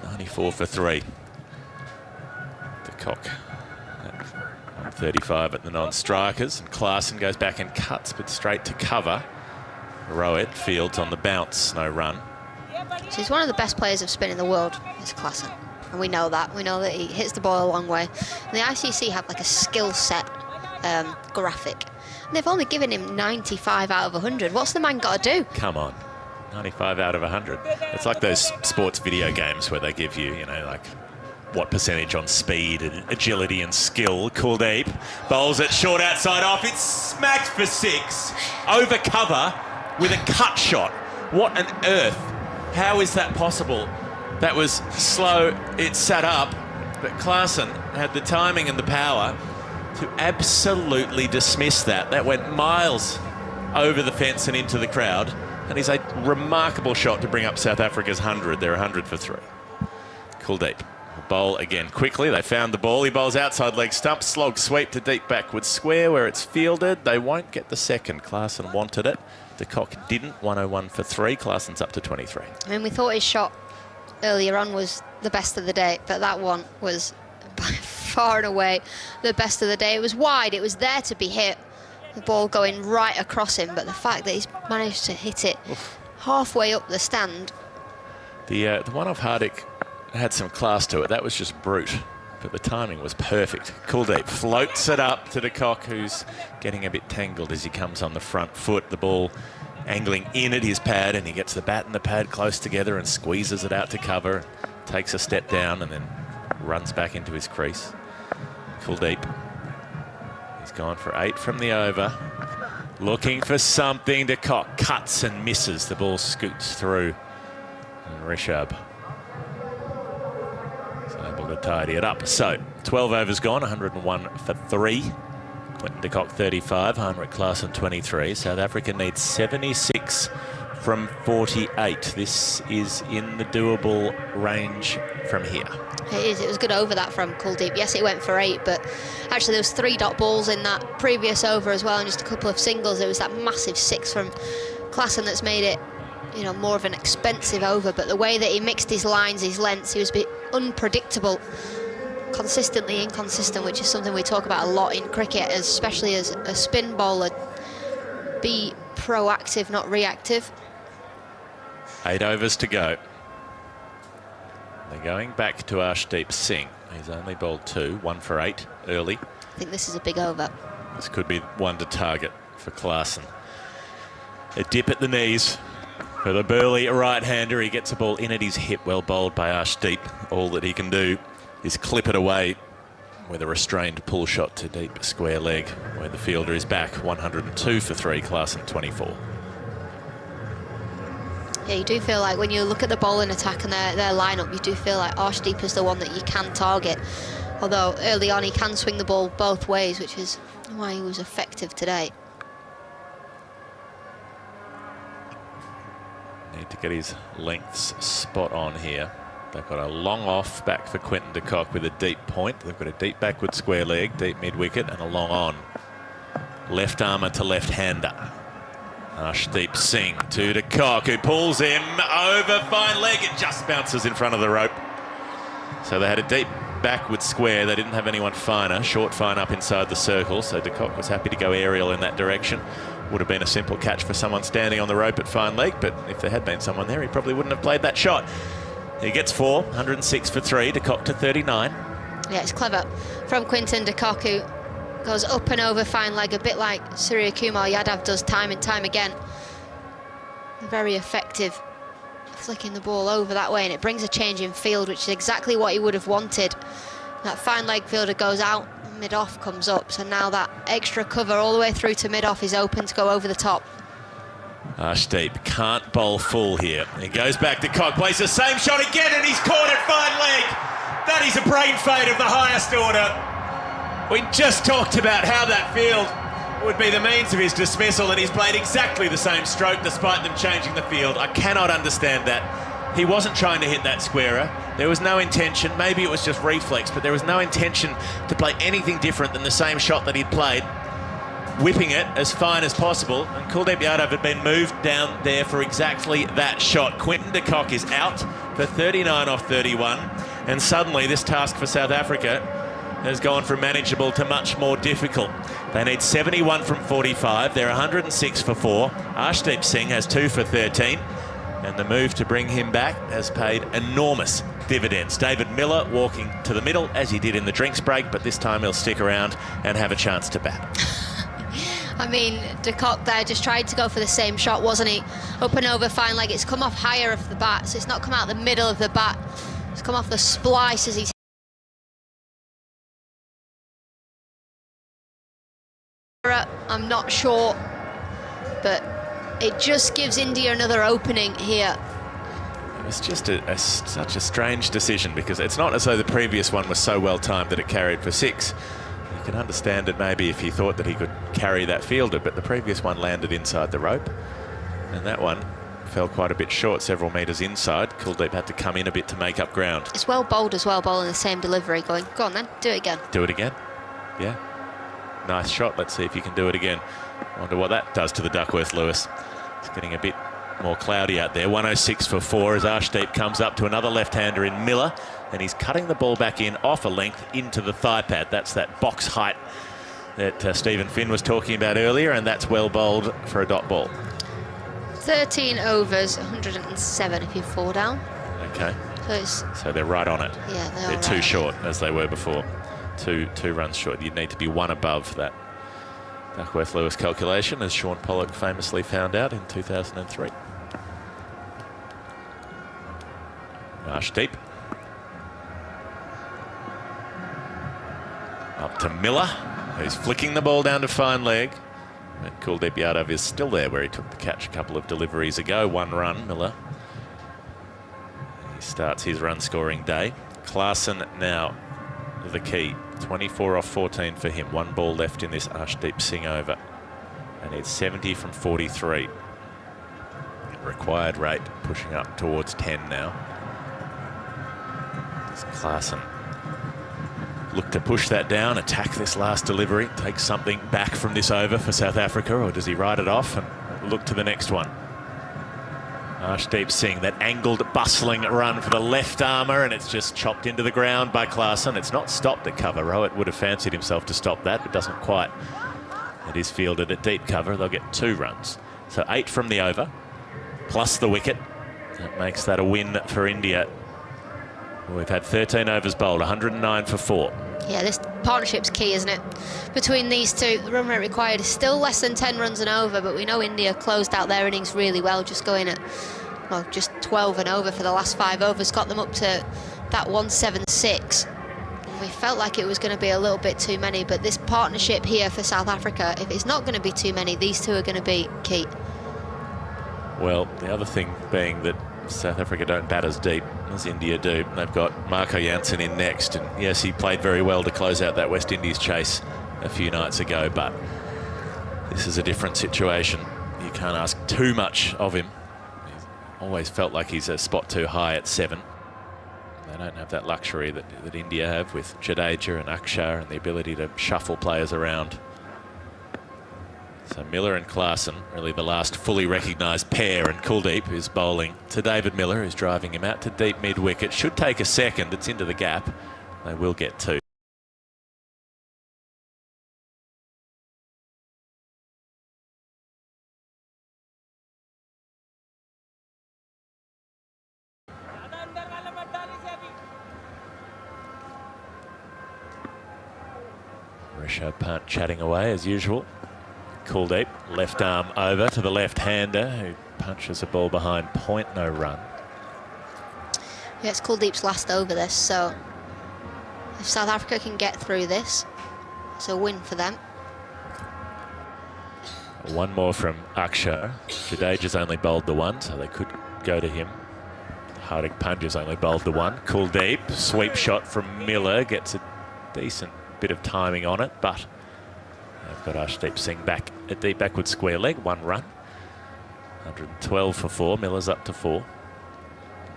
94 for 3. De Kock at 35 at the non-strikers, and Klaasen goes back and cuts, but straight to cover. Rohit fields on the bounce, no run. So he's one of the best players of spin in the world, is Klaasen. And we know that. We know that he hits the ball a long way. And the ICC have like a skill set graphic. And they've only given him 95 out of 100. What's the man got to do? Come on. 95 out of 100. It's like those sports video games where they give you, you know, like what percentage on speed and agility and skill. Kuldeep bowls it short outside off. It's smacked for 6. Over cover with a cut shot. What on earth? How is that possible? That was slow. It sat up, but Klaasen had the timing and the power to absolutely dismiss that. That went miles over the fence and into the crowd, and is a remarkable shot to bring up South Africa's 100. They're 100 for 3. Kuldeep will bowl again quickly. They found the ball. He bowls outside leg stump, slog sweep to deep backward square where it's fielded. They won't get the second. Klaasen wanted it. De Kock didn't. 101 for 3. Klaasen's up to 23. I mean, we thought his shot earlier on was the best of the day, but that one was by far and away the best of the day. It was wide, it was there to be hit, the ball going right across him, but the fact that he's managed to hit it halfway up the stand. The one off Hardik had some class to it. That was just brute, but the timing was perfect. Kuldeep floats it up to the Kock, who's getting a bit tangled as he comes on the front foot. The ball angling in at his pad, and he gets the bat and the pad close together and squeezes it out to cover, takes a step down and then runs back into his crease. Kuldeep, he's gone for 8 from the over, looking for something to Kock, cuts and misses. The ball scoots through, and Rishabh is able to tidy it up. So 12 overs gone, 101 for 3. Quinton de Kock 35, Heinrich Klaasen 23. South Africa needs 76 from 48. This is in the doable range from here. It is. It was good over that from Kuldeep. Yes, it went for 8, but actually there was 3 dot balls in that previous over as well, and just a couple of singles. There was that massive 6 from Klaasen that's made it, you know, more of an expensive over. But the way that he mixed his lines, his lengths, he was a bit unpredictable, consistently inconsistent, which is something we talk about a lot in cricket, especially as a spin bowler. Be proactive, not reactive. 8 overs to go. They're going back to Arshdeep Singh. He's only bowled 2, 1 for 8 early. I think this is a big over. This could be one to target for Klaasen. A dip at the knees for the burly right-hander. He gets a ball in at his hip, well bowled by Arshdeep. All that he can do is clip it away with a restrained pull shot to deep square leg, where the fielder is back. 102 for 3, Klaasen 24. Yeah, you do feel like when you look at the bowling attack and their lineup, you do feel like Arshdeep is the one that you can target. Although early on he can swing the ball both ways, which is why he was effective today. Need to get his lengths spot on here. They've got a long off back for Quinton de Kock with a deep point. They've got a deep backward square leg, deep mid-wicket, and a long on. Left armour to left-hander. Arshdeep Singh to de Kock, who pulls him over fine leg. It just bounces in front of the rope. So they had a deep backward square. They didn't have anyone finer. Short fine up inside the circle. So de Kock was happy to go aerial in that direction. Would have been a simple catch for someone standing on the rope at fine leg, but if there had been someone there, he probably wouldn't have played that shot. He gets 4, 106 for 3, de Kock to 39. Yeah, it's clever from Quinton de Kock, who goes up and over fine leg, a bit like Suryakumar Yadav does time and time again. Very effective, flicking the ball over that way, and it brings a change in field, which is exactly what he would have wanted. That fine leg fielder goes out, mid-off comes up, so now that extra cover all the way through to mid-off is open to go over the top. Arshdeep can't bowl full here. He goes back to Kock, plays the same shot again, and he's caught it fine leg. That is a brain fade of the highest order. We just talked about how that field would be the means of his dismissal, and he's played exactly the same stroke despite them changing the field. I cannot understand that. He wasn't trying to hit that squarer. There was no intention. Maybe it was just reflex, but there was no intention to play anything different than the same shot that he'd played, whipping it as fine as possible. And Kuldeep Yadav had been moved down there for exactly that shot. Quinton de Kock is out for 39 off 31, and suddenly this task for South Africa has gone from manageable to much more difficult. They need 71 from 45. They're 106 for 4. Arshdeep Singh has 2 for 13. And the move to bring him back has paid enormous dividends. David Miller walking to the middle as he did in the drinks break, but this time he'll stick around and have a chance to bat. I mean, de Kock there just tried to go for the same shot, wasn't he? Up and over fine leg. It's come off higher off the bat, so it's not come out the middle of the bat. It's come off the splice as he's... I'm not sure, but it just gives India another opening here. It was just such a strange decision, because it's not as though the previous one was so well timed that it carried for 6. You can understand it maybe if he thought that he could carry that fielder, but the previous one landed inside the rope, and that one fell quite a bit short, several metres inside. Kuldeep had to come in a bit to make up ground. It's well bowled as well, bowling the same delivery, going, go on then, do it again. Do it again? Yeah. Nice shot. Let's see if you can do it again. Wonder what that does to the Duckworth Lewis. It's getting a bit more cloudy out there. 106 for 4 as Arshdeep comes up to another left-hander in Miller, and he's cutting the ball back in off a length into the thigh pad. That's that box height that Stephen Finn was talking about earlier, and that's well bowled for a dot ball. 13 overs, 107 if you fall down. Okay. So they're right on it. Yeah, they're too short as they were before. Two runs short. You'd need to be one above that Duckworth-Lewis calculation, as Sean Pollock famously found out in 2003. Arshdeep. Up to Miller, who's flicking the ball down to fine leg. And Kuldeep Yadav is still there where he took the catch a couple of deliveries ago. 1 run, Miller. He starts his run-scoring day. Klaasen now the key. 24 off 14 for him. 1 ball left in this Arshdeep Singh over. And it's 70 from 43. Required rate pushing up towards 10 now. Does Klaasen look to push that down, attack this last delivery, take something back from this over for South Africa, or does he ride it off and look to the next one? Arshdeep Singh, that angled, bustling run for the left armour, and it's just chopped into the ground by Klaasen. It's not stopped at cover. Rowett would have fancied himself to stop that, but doesn't quite. It is fielded at deep cover. They'll get 2 runs. So 8 from the over, plus the wicket. That makes that a win for India. We've had 13 overs bowled, 109 for 4. Yeah, this partnership's key, isn't it? Between these two, the run rate required is still less than 10 runs and over, but we know India closed out their innings really well, just going at, well, just 12 and over for the last 5 overs, got them up to that 176. We felt like it was going to be a little bit too many, but this partnership here for South Africa, if it's not going to be too many, these two are going to be key. Well, the other thing being that South Africa don't bat as deep as India do. They've got Marco Jansen in next, and yes, he played very well to close out that West Indies chase a few nights ago, but this is a different situation. You can't ask too much of him. He's always felt like he's a spot too high at 7. They don't have that luxury that India have with Jadeja and Akshar and the ability to shuffle players around. So Miller and Klaasen, really the last fully recognised pair, and Kuldeep is bowling to David Miller, who's driving him out to deep mid-wicket. Should take a second, it's into the gap. They will get 2. Rishabh Pant chatting away as usual. Kuldeep, left arm over to the left-hander, who punches a ball behind point, no run. Yeah, it's Kuldeep's last over this, so if South Africa can get through this, it's a win for them. 1 more from Akshar. Jadeja's only bowled the 1, so they could go to him. Hardik Pandya's only bowled the 1. Kuldeep, sweep shot from Miller, gets a decent bit of timing on it, but they've got Arshdeep Singh back at deep backward square leg, 1 run. 112 for 4, Miller's up to 4.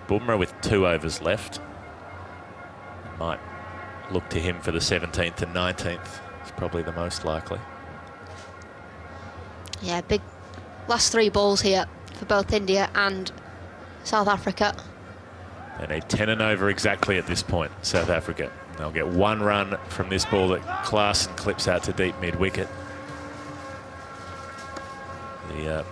Bumrah with 2 overs left. Might look to him for the 17th and 19th. It's probably the most likely. Yeah, big last 3 balls here for both India and South Africa. They need 10 and over exactly at this point, South Africa. They'll get 1 run from this ball that Klaasen clips out to deep mid-wicket. The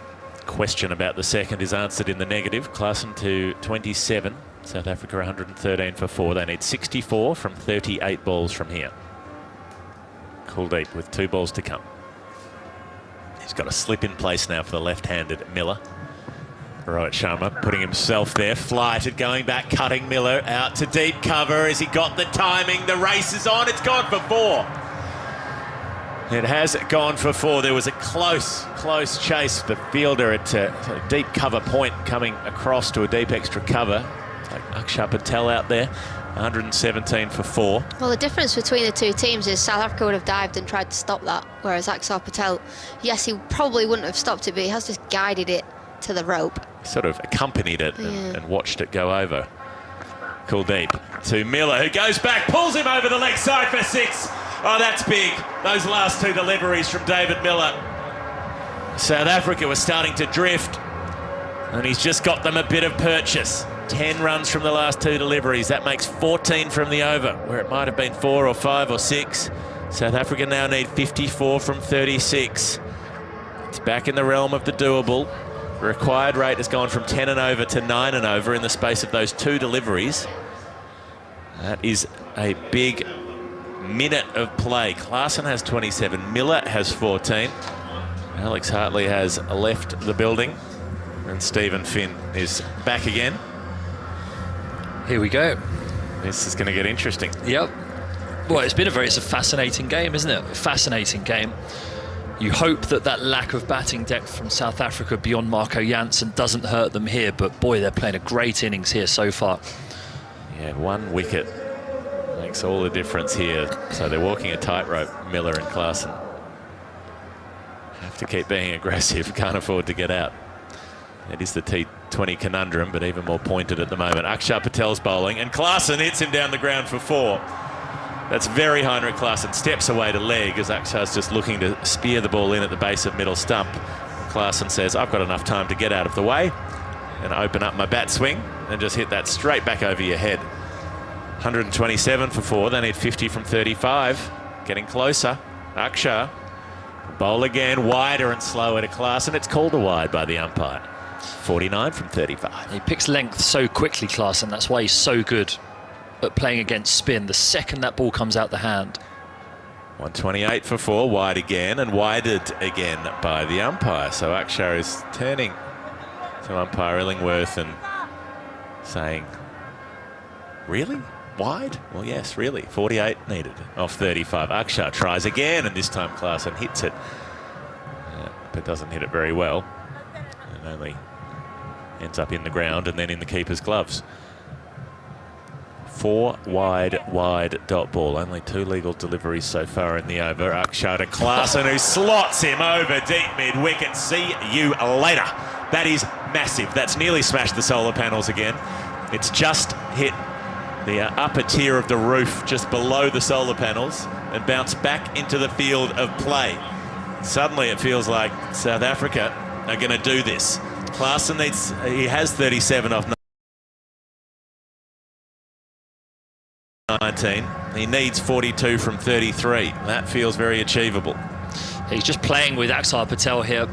question about the second is answered in the negative. Klaasen to 27, South Africa 113 for 4. They need 64 from 38 balls from here. Kuldeep with 2 balls to come. He's got a slip in place now for the left-handed Miller. Rohit Sharma putting himself there, flighted, going back, cutting Miller out to deep cover. Has he got the timing? The race is on. It's gone for 4. It has gone for 4. There was a close chase. The fielder at a deep cover point coming across to a deep extra cover. Like Akshar Patel out there. 117 for 4. Well, the difference between the two teams is South Africa would have dived and tried to stop that, whereas Akshar Patel, yes, he probably wouldn't have stopped it, but he has just guided it to the rope. Sort of accompanied it and watched it go over. Kuldeep to Miller, who goes back, pulls him over the leg side for 6. Oh, that's big. Those last 2 deliveries from David Miller. South Africa was starting to drift. And he's just got them a bit of purchase. 10 runs from the last 2 deliveries. That makes 14 from the over, where it might have been 4 or 5 or 6. South Africa now need 54 from 36. It's back in the realm of the doable. The required rate has gone from 10 and over to 9 and over in the space of those 2 deliveries. That is a big minute of play. Klaasen has 27. Miller has 14. Alex Hartley has left the building. And Stephen Finn is back again. Here we go. This is going to get interesting. Yep. Well, it's a fascinating game, isn't it? A fascinating game. You hope that that lack of batting depth from South Africa beyond Marco Jansen doesn't hurt them here, but boy, they're playing a great innings here so far. Yeah, 1 wicket makes all the difference here. So they're walking a tightrope, Miller and Klaasen. Have to keep being aggressive, can't afford to get out. It is the T20 conundrum, but even more pointed at the moment. Akshar Patel's bowling, and Klaasen hits him down the ground for 4. That's very Heinrich. Klaasen steps away to leg as Akshar's just looking to spear the ball in at the base of middle stump. Klaasen says, I've got enough time to get out of the way and open up my bat swing and just hit that straight back over your head. 127 for 4. They need 50 from 35. Getting closer. Akshar. Bowl again, wider and slower to Klaasen. It's called a wide by the umpire. 49 from 35. He picks length so quickly, Klaasen. That's why he's so good at playing against spin. The second that ball comes out the hand. 128 for 4, wide again, and wided again by the umpire. So Akshar is turning to umpire Illingworth and saying, really? Wide? Well, yes, really. 48 needed off 35. Akshar tries again, and this time Klaasen hits it, but doesn't hit it very well, and only ends up in the ground and then in the keeper's gloves. 4 wide dot ball. Only 2 legal deliveries so far in the over. Akshar to Klaasen, who slots him over deep mid-wicket. See you later. That is massive. That's nearly smashed the solar panels again. It's just hit the upper tier of the roof just below the solar panels and bounced back into the field of play. Suddenly it feels like South Africa are going to do this. Klaasen he has 37 off 19. He needs 42 from 33. That feels very achievable. He's just playing with Akshar Patel here.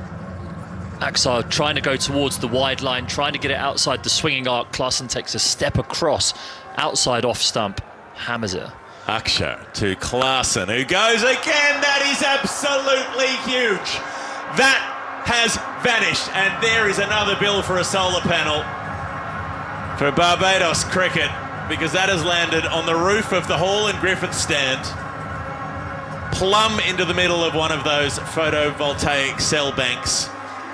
Akshar trying to go towards the wide line, trying to get it outside the swinging arc. Klaasen takes a step across, outside off stump, hammers it. Akshar to Klaasen, who goes again. That is absolutely huge. That has vanished, and there is another bill for a solar panel for Barbados cricket, because that has landed on the roof of the Hall and Griffith stand, plumb into the middle of one of those photovoltaic cell banks,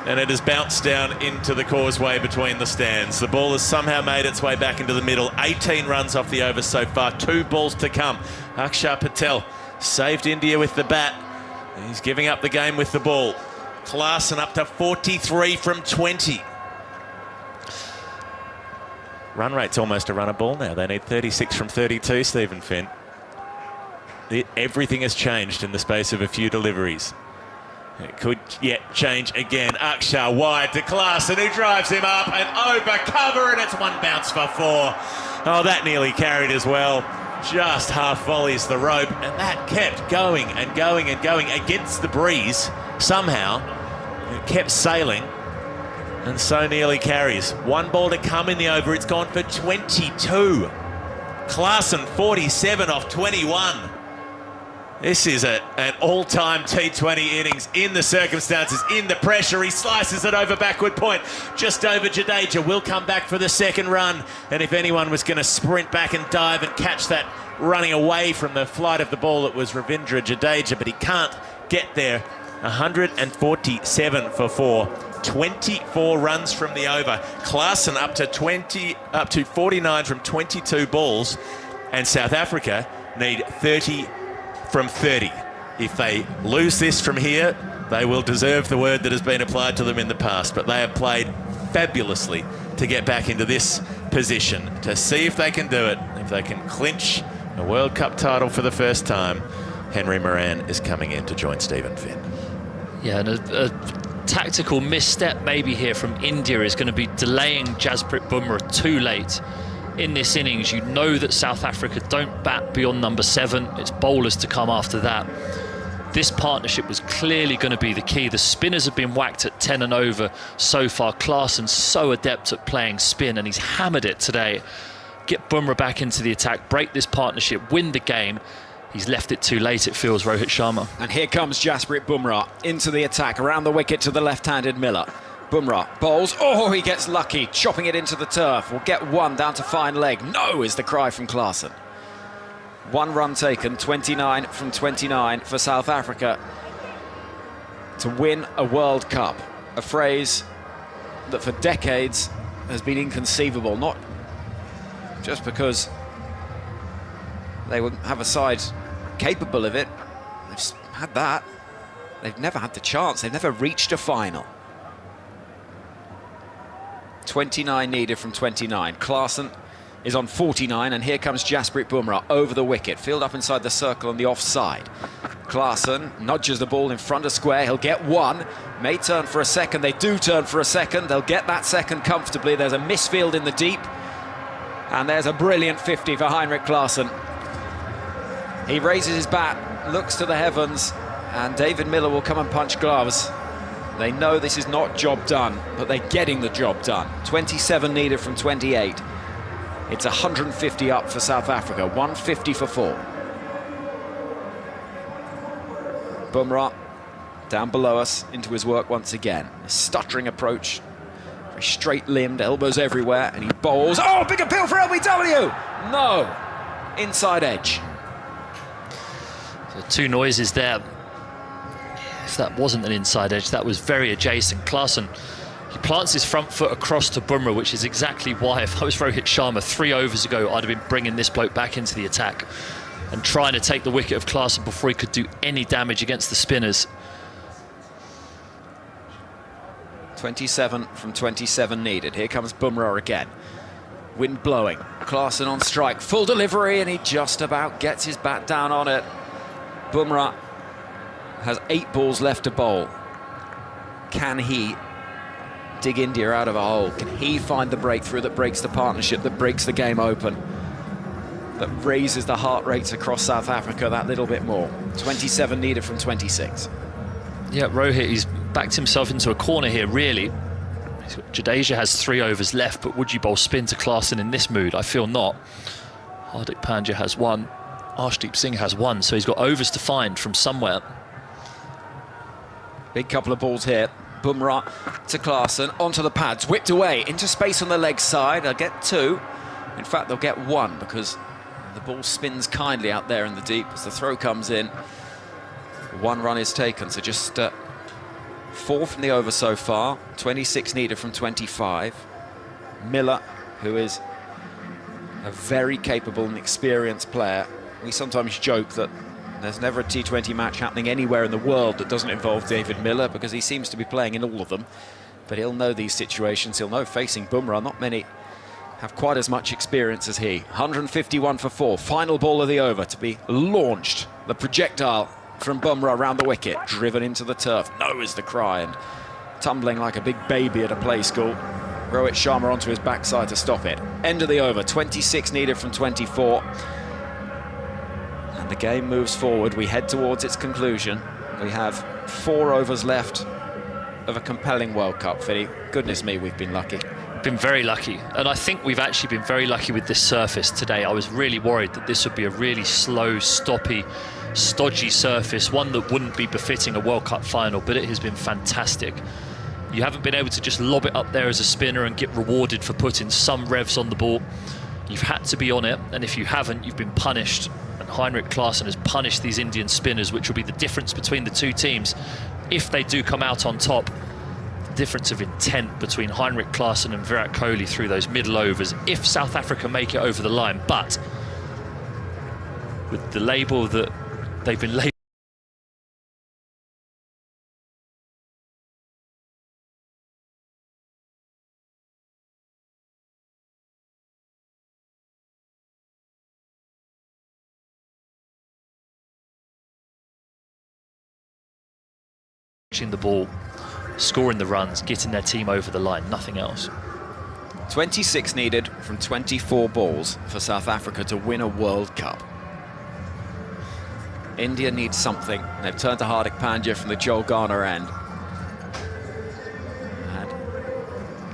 and it has bounced down into the causeway between the stands. The ball has somehow made its way back into the middle. 18 runs off the over so far, 2 balls to come. Akshar Patel saved India with the bat. He's giving up the game with the ball. Klaasen up to 43 from 20. Run rate's almost a run a ball now. They need 36 from 32, Stephen Finn. Everything has changed in the space of a few deliveries. It could yet change again. Akshar wide to Klaasen, who drives him up and over cover, and it's 1 bounce for 4. Oh, that nearly carried as well. Just half volleys the rope, and that kept going and going and going against the breeze. Somehow, it kept sailing, and so nearly carries. 1 ball to come in the over. It's gone for 22. Klaasen 47 off 21. This is an all-time T20 innings in the circumstances, in the pressure. He slices it over backward point, just over Jadeja. Will come back for the second run. And if anyone was going to sprint back and dive and catch that running away from the flight of the ball, it was Ravindra Jadeja, but he can't get there. 147 for 4. 24 runs from the over. Klaasen up to 49 from 22 balls, and South Africa need 30 from 30. If they lose this from here, they will deserve the word that has been applied to them in the past, but they have played fabulously to get back into this position, to see if they can do it, if they can clinch a World Cup title for the first time. Henry Moran is coming in to join Stephen Finn. Yeah, and a tactical misstep maybe here from India is going to be delaying Jasprit Bumrah too late in this innings. You know that South Africa don't bat beyond number 7. It's bowlers to come after that. This partnership was clearly going to be the key. The spinners have been whacked at 10 and over so far. Klaasen's so adept at playing spin, and he's hammered it today. Get Bumrah back into the attack, break this partnership, win the game. He's left it too late, it feels, Rohit Sharma. And here comes Jasprit Bumrah into the attack, around the wicket to the left-handed Miller. Bumrah bowls. Oh, he gets lucky, chopping it into the turf. Will get one down to fine leg. No, is the cry from Klaasen. 1 run taken, 29 from 29 for South Africa to win a World Cup. A phrase that for decades has been inconceivable, not just because they would have a side capable of it. They've had that. They've never had the chance. They've never reached a final. 29 needed from 29. Klaasen is on 49, and here comes Jasprit Bumrah over the wicket. Field up inside the circle on the offside. Klaasen nudges the ball in front of square. He'll get one. May turn for a second. They do turn for a second. They'll get that second comfortably. There's a misfield in the deep. And there's a brilliant 50 for Heinrich Klaasen. He raises his bat, looks to the heavens, and David Miller will come and punch gloves. They know this is not job done, but they're getting the job done. 27 needed from 28. It's 150 up for South Africa, 150 for 4. Bumrah down below us into his work once again. A stuttering approach, very straight-limbed, elbows everywhere, and he bowls. Oh, big appeal for LBW! No, inside edge. So 2 noises there. If that wasn't an inside edge, that was very adjacent. Klaasen, he plants his front foot across to Bumrah, which is exactly why, if I was Rohit Sharma 3 overs ago, I'd have been bringing this bloke back into the attack and trying to take the wicket of Klaasen before he could do any damage against the spinners. 27 from 27 needed. Here comes Bumrah again. Wind blowing. Klaasen on strike. Full delivery, and he just about gets his bat down on it. Bumrah has 8 balls left to bowl. Can he dig India out of a hole? Can he find the breakthrough that breaks the partnership, that breaks the game open, that raises the heart rates across South Africa that little bit more? 27 needed from 26. Yeah, Rohit, he's backed himself into a corner here, really. Jadeja has 3 overs left, but would you bowl spin to Klaasen in this mood? I feel not. Hardik Pandya has 1. Arshdeep Singh has 1, so he's got overs to find from somewhere. Big couple of balls here. Bumrah to Klaasen, onto the pads, whipped away, into space on the leg side. They'll get 2. In fact, they'll get 1 because the ball spins kindly out there in the deep as the throw comes in. 1 run is taken, so just 4 from the over so far. 26 needed from 25. Miller, who is a very capable and experienced player. We sometimes joke that there's never a T20 match happening anywhere in the world that doesn't involve David Miller, because he seems to be playing in all of them. But he'll know these situations. He'll know facing Bumrah. Not many have quite as much experience as he. 151 for 4. Final ball of the over to be launched. The projectile from Bumrah around the wicket, driven into the turf. No is the cry, and tumbling like a big baby at a play school. Rohit Sharma onto his backside to stop it. End of the over. 26 needed from 24. And the game moves forward. We head towards its conclusion. We have 4 overs left of a compelling World Cup, Finny. Goodness me, we've been lucky. Been very lucky, and I think we've actually been very lucky with this surface today. I was really worried that this would be a really slow, stoppy, stodgy surface, one that wouldn't be befitting a World Cup final, but it has been fantastic. You haven't been able to just lob it up there as a spinner and get rewarded for putting some revs on the ball. You've had to be on it, and if you haven't, you've been punished. And Heinrich Klaasen has punished these Indian spinners, which will be the difference between the 2 teams. If they do come out on top, the difference of intent between Heinrich Klaasen and Virat Kohli through those middle overs, if South Africa make it over the line. But with the label that they've been labelled the ball scoring the runs, getting their team over the line, nothing else. 26 needed from 24 balls for South Africa to win a World Cup. India needs something. They've turned to Hardik Pandya from the Joel Garner end. And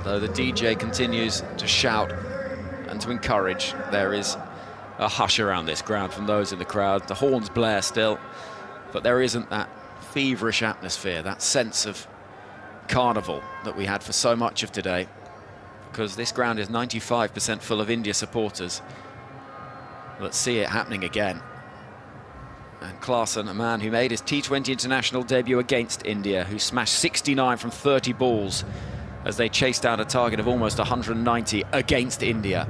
though the DJ continues to shout and to encourage, there is a hush around this ground from those in the crowd. The horns blare still, but there isn't that feverish atmosphere, that sense of carnival that we had for so much of today, because this ground is 95% full of India supporters. Let's see it happening again. And Klaasen, a man who made his T20 international debut against India, who smashed 69 from 30 balls as they chased out a target of almost 190 against India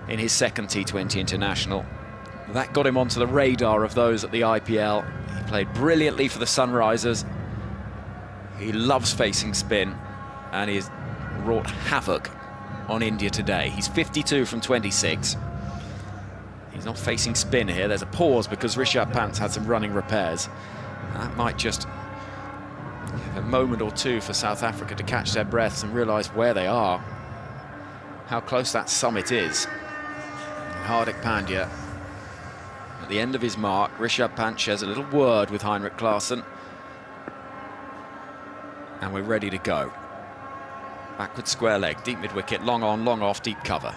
in his second T20 international. That got him onto the radar of those at the IPL. He played brilliantly for the Sunrisers. He loves facing spin, and he's wrought havoc on India today. He's 52 from 26. He's not facing spin here. There's a pause because Rishabh Pant's had some running repairs. That might just give a moment or two for South Africa to catch their breaths and realise where they are, how close that summit is. And Hardik Pandya, at the end of his mark, Rishabh Pant shares a little word with Heinrich Klaasen, and we're ready to go. Backward square leg, deep mid-wicket, long on, long off, deep cover.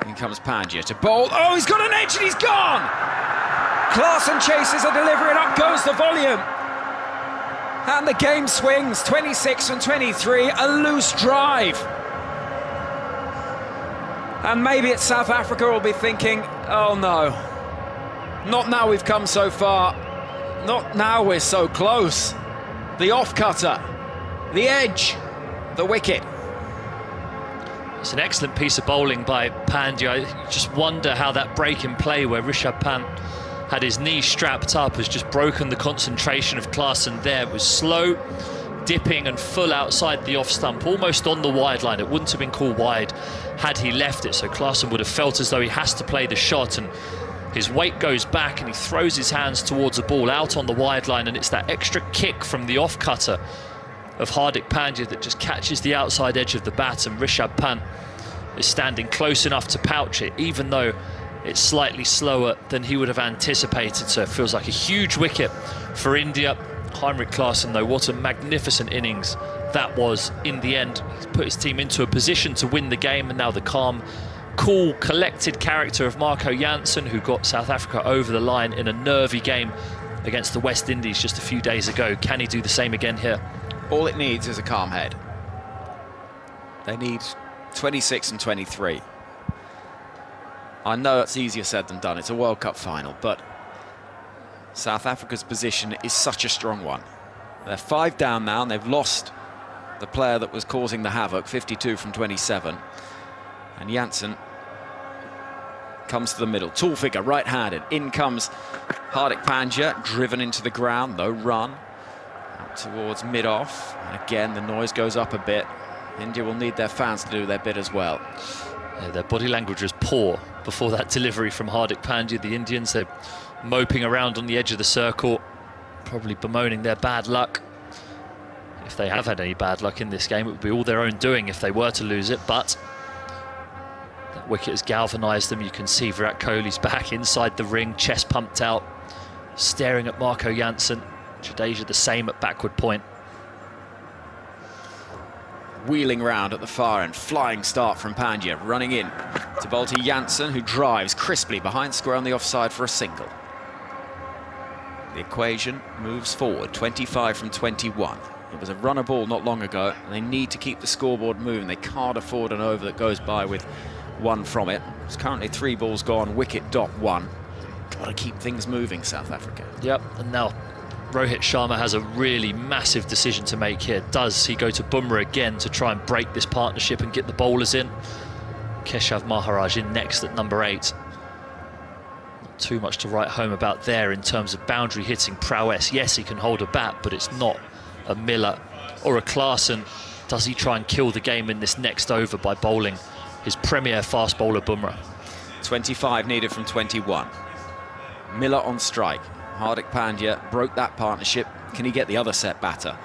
In comes Pandya to bowl. Oh, he's got an edge and he's gone! Klaasen chases a delivery and up goes the volume. And the game swings, 26 and 23, a loose drive. And maybe it's South Africa will be thinking, oh no, not now we've come so far. Not now we're so close. The off-cutter, the edge, the wicket. It's an excellent piece of bowling by Pandya. I just wonder how that break in play where Rishabh Pant had his knee strapped up has just broken the concentration of Klaasen there. It was slow, dipping and full outside the off stump, almost on the wide line. It wouldn't have been called wide had he left it, so Klaasen would have felt as though he has to play the shot, and his weight goes back and he throws his hands towards a ball out on the wide line, and it's that extra kick from the off cutter of Hardik Pandya that just catches the outside edge of the bat, and Rishabh Pant is standing close enough to pouch it, even though it's slightly slower than he would have anticipated. So it feels like a huge wicket for India. Heinrich Klaasen, though, what a magnificent innings that was in the end. He's put his team into a position to win the game, and now the calm, cool, collected character of Marco Jansen, who got South Africa over the line in a nervy game against the West Indies just a few days ago. Can he do the same again here? All it needs is a calm head. They need 26 and 23. I know it's easier said than done. It's a World Cup final, but South Africa's position is such a strong one. They're 5 down now, and they've lost the player that was causing the havoc, 52 from 27. And Jansen comes to the middle. Tall figure, right-handed. In comes Hardik Pandya, driven into the ground, no run. Towards mid-off, and again the noise goes up a bit. India will need their fans to do their bit as well. Yeah, their body language was poor before that delivery from Hardik Pandya. The Indians, they're moping around on the edge of the circle, probably bemoaning their bad luck. If they have had any bad luck in this game, it would be all their own doing if they were to lose it, but that wicket has galvanised them. You can see Virat Kohli's back inside the ring, chest pumped out, staring at Marco Jansen. Jadeja the same at backward point. Wheeling round at the far end, flying start from Pandya, running in to bowl to Jansen, who drives crisply behind square on the offside for a single. The equation moves forward, 25 from 21. It was a runner ball not long ago, and they need to keep the scoreboard moving. They can't afford an over that goes by with one from it. It's currently 3 balls gone, wicket .1. Got to keep things moving, South Africa. Yep, and now Rohit Sharma has a really massive decision to make here. Does he go to Bumrah again to try and break this partnership and get the bowlers in? Keshav Maharaj in next at number 8. Not too much to write home about there in terms of boundary hitting prowess. Yes, he can hold a bat, but it's not a Miller or a Klaasen. Does he try and kill the game in this next over by bowling his premier fast bowler Bumrah? 25 needed from 21. Miller on strike. Hardik Pandya broke that partnership. Can he get the other set batter?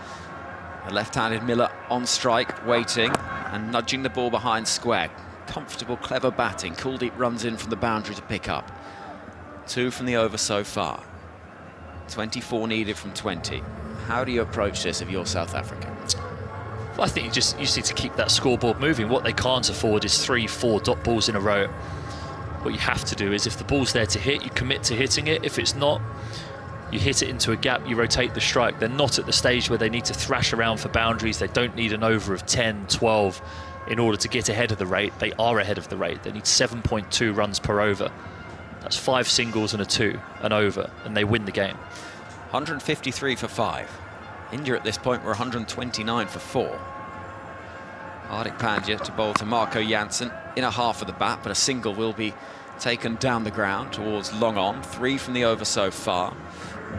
The left-handed Miller on strike, waiting and nudging the ball behind square. Comfortable, clever batting. Kuldeep runs in from the boundary to pick up. 2 from the over so far. 24 needed from 20. How do you approach this if you're South Africa? Well, I think you just need to keep that scoreboard moving. What they can't afford is 3-4 dot balls in a row. What you have to do is, if the ball's there to hit, you commit to hitting it. If it's not, you hit it into a gap, you rotate the strike. They're not at the stage where they need to thrash around for boundaries. They don't need an over of 10, 12 in order to get ahead of the rate. They are ahead of the rate. They need 7.2 runs per over. That's 5 singles and a 2, an over, and they win the game. 153 for 5. India at this point were 129 for 4. Hardik Pandya to bowl to Marco Jansen in a half of the bat, but a single will be taken down the ground towards long on. 3 from the over so far.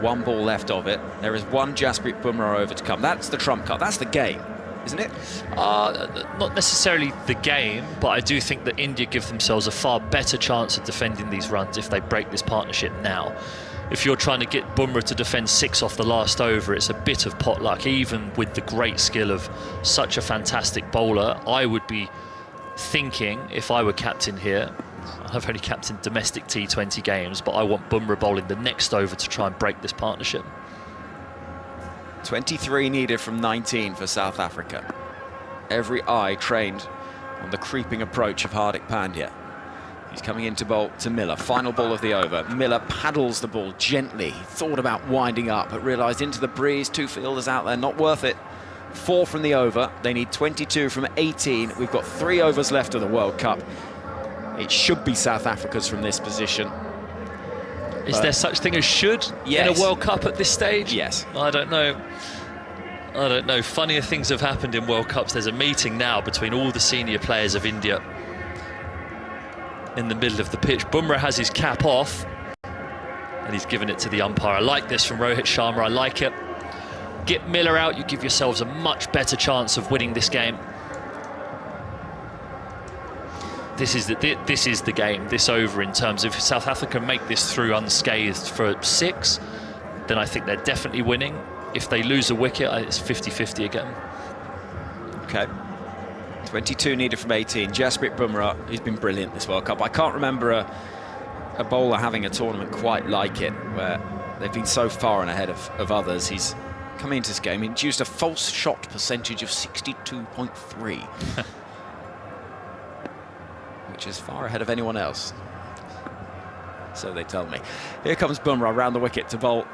1 ball left of it. There is 1 Jasprit Bumrah over to come. That's the trump card. That's the game, isn't it? Not necessarily the game, but I do think that India give themselves a far better chance of defending these runs if they break this partnership now. If you're trying to get Bumrah to defend 6 off the last over, it's a bit of pot luck. Even with the great skill of such a fantastic bowler, I would be thinking, if I were captain here, I've only captained domestic T20 games, but I want Bumrah bowling the next over to try and break this partnership. 23 needed from 19 for South Africa. Every eye trained on the creeping approach of Hardik Pandya. He's coming in to bowl to Miller. Final ball of the over. Miller paddles the ball gently. He thought about winding up, but realised into the breeze. 2 fielders out there, not worth it. 4 from the over. They need 22 from 18. We've got 3 overs left of the World Cup. It should be South Africa's from this position. Is there such thing as should yes. in a World Cup at this stage? Yes. I don't know. I don't know. Funnier things have happened in World Cups. There's a meeting now between all the senior players of India in the middle of the pitch. Bumrah has his cap off and he's given it to the umpire. I like this from Rohit Sharma. I like it. Get Miller out. You give yourselves a much better chance of winning this game. This is the game, this over, in terms of if South Africa make this through unscathed for 6, then I think they're definitely winning. If they lose a wicket, it's 50-50 again. Okay. 22 needed from 18. Jasprit Bumrah, he's been brilliant this World Cup. I can't remember a bowler having a tournament quite like it, where they've been so far and ahead of others. He's coming into this game, he induced a false shot percentage of 62.3. Which is far ahead of anyone else, so they tell me. Here comes Bumrah round the wicket to bowl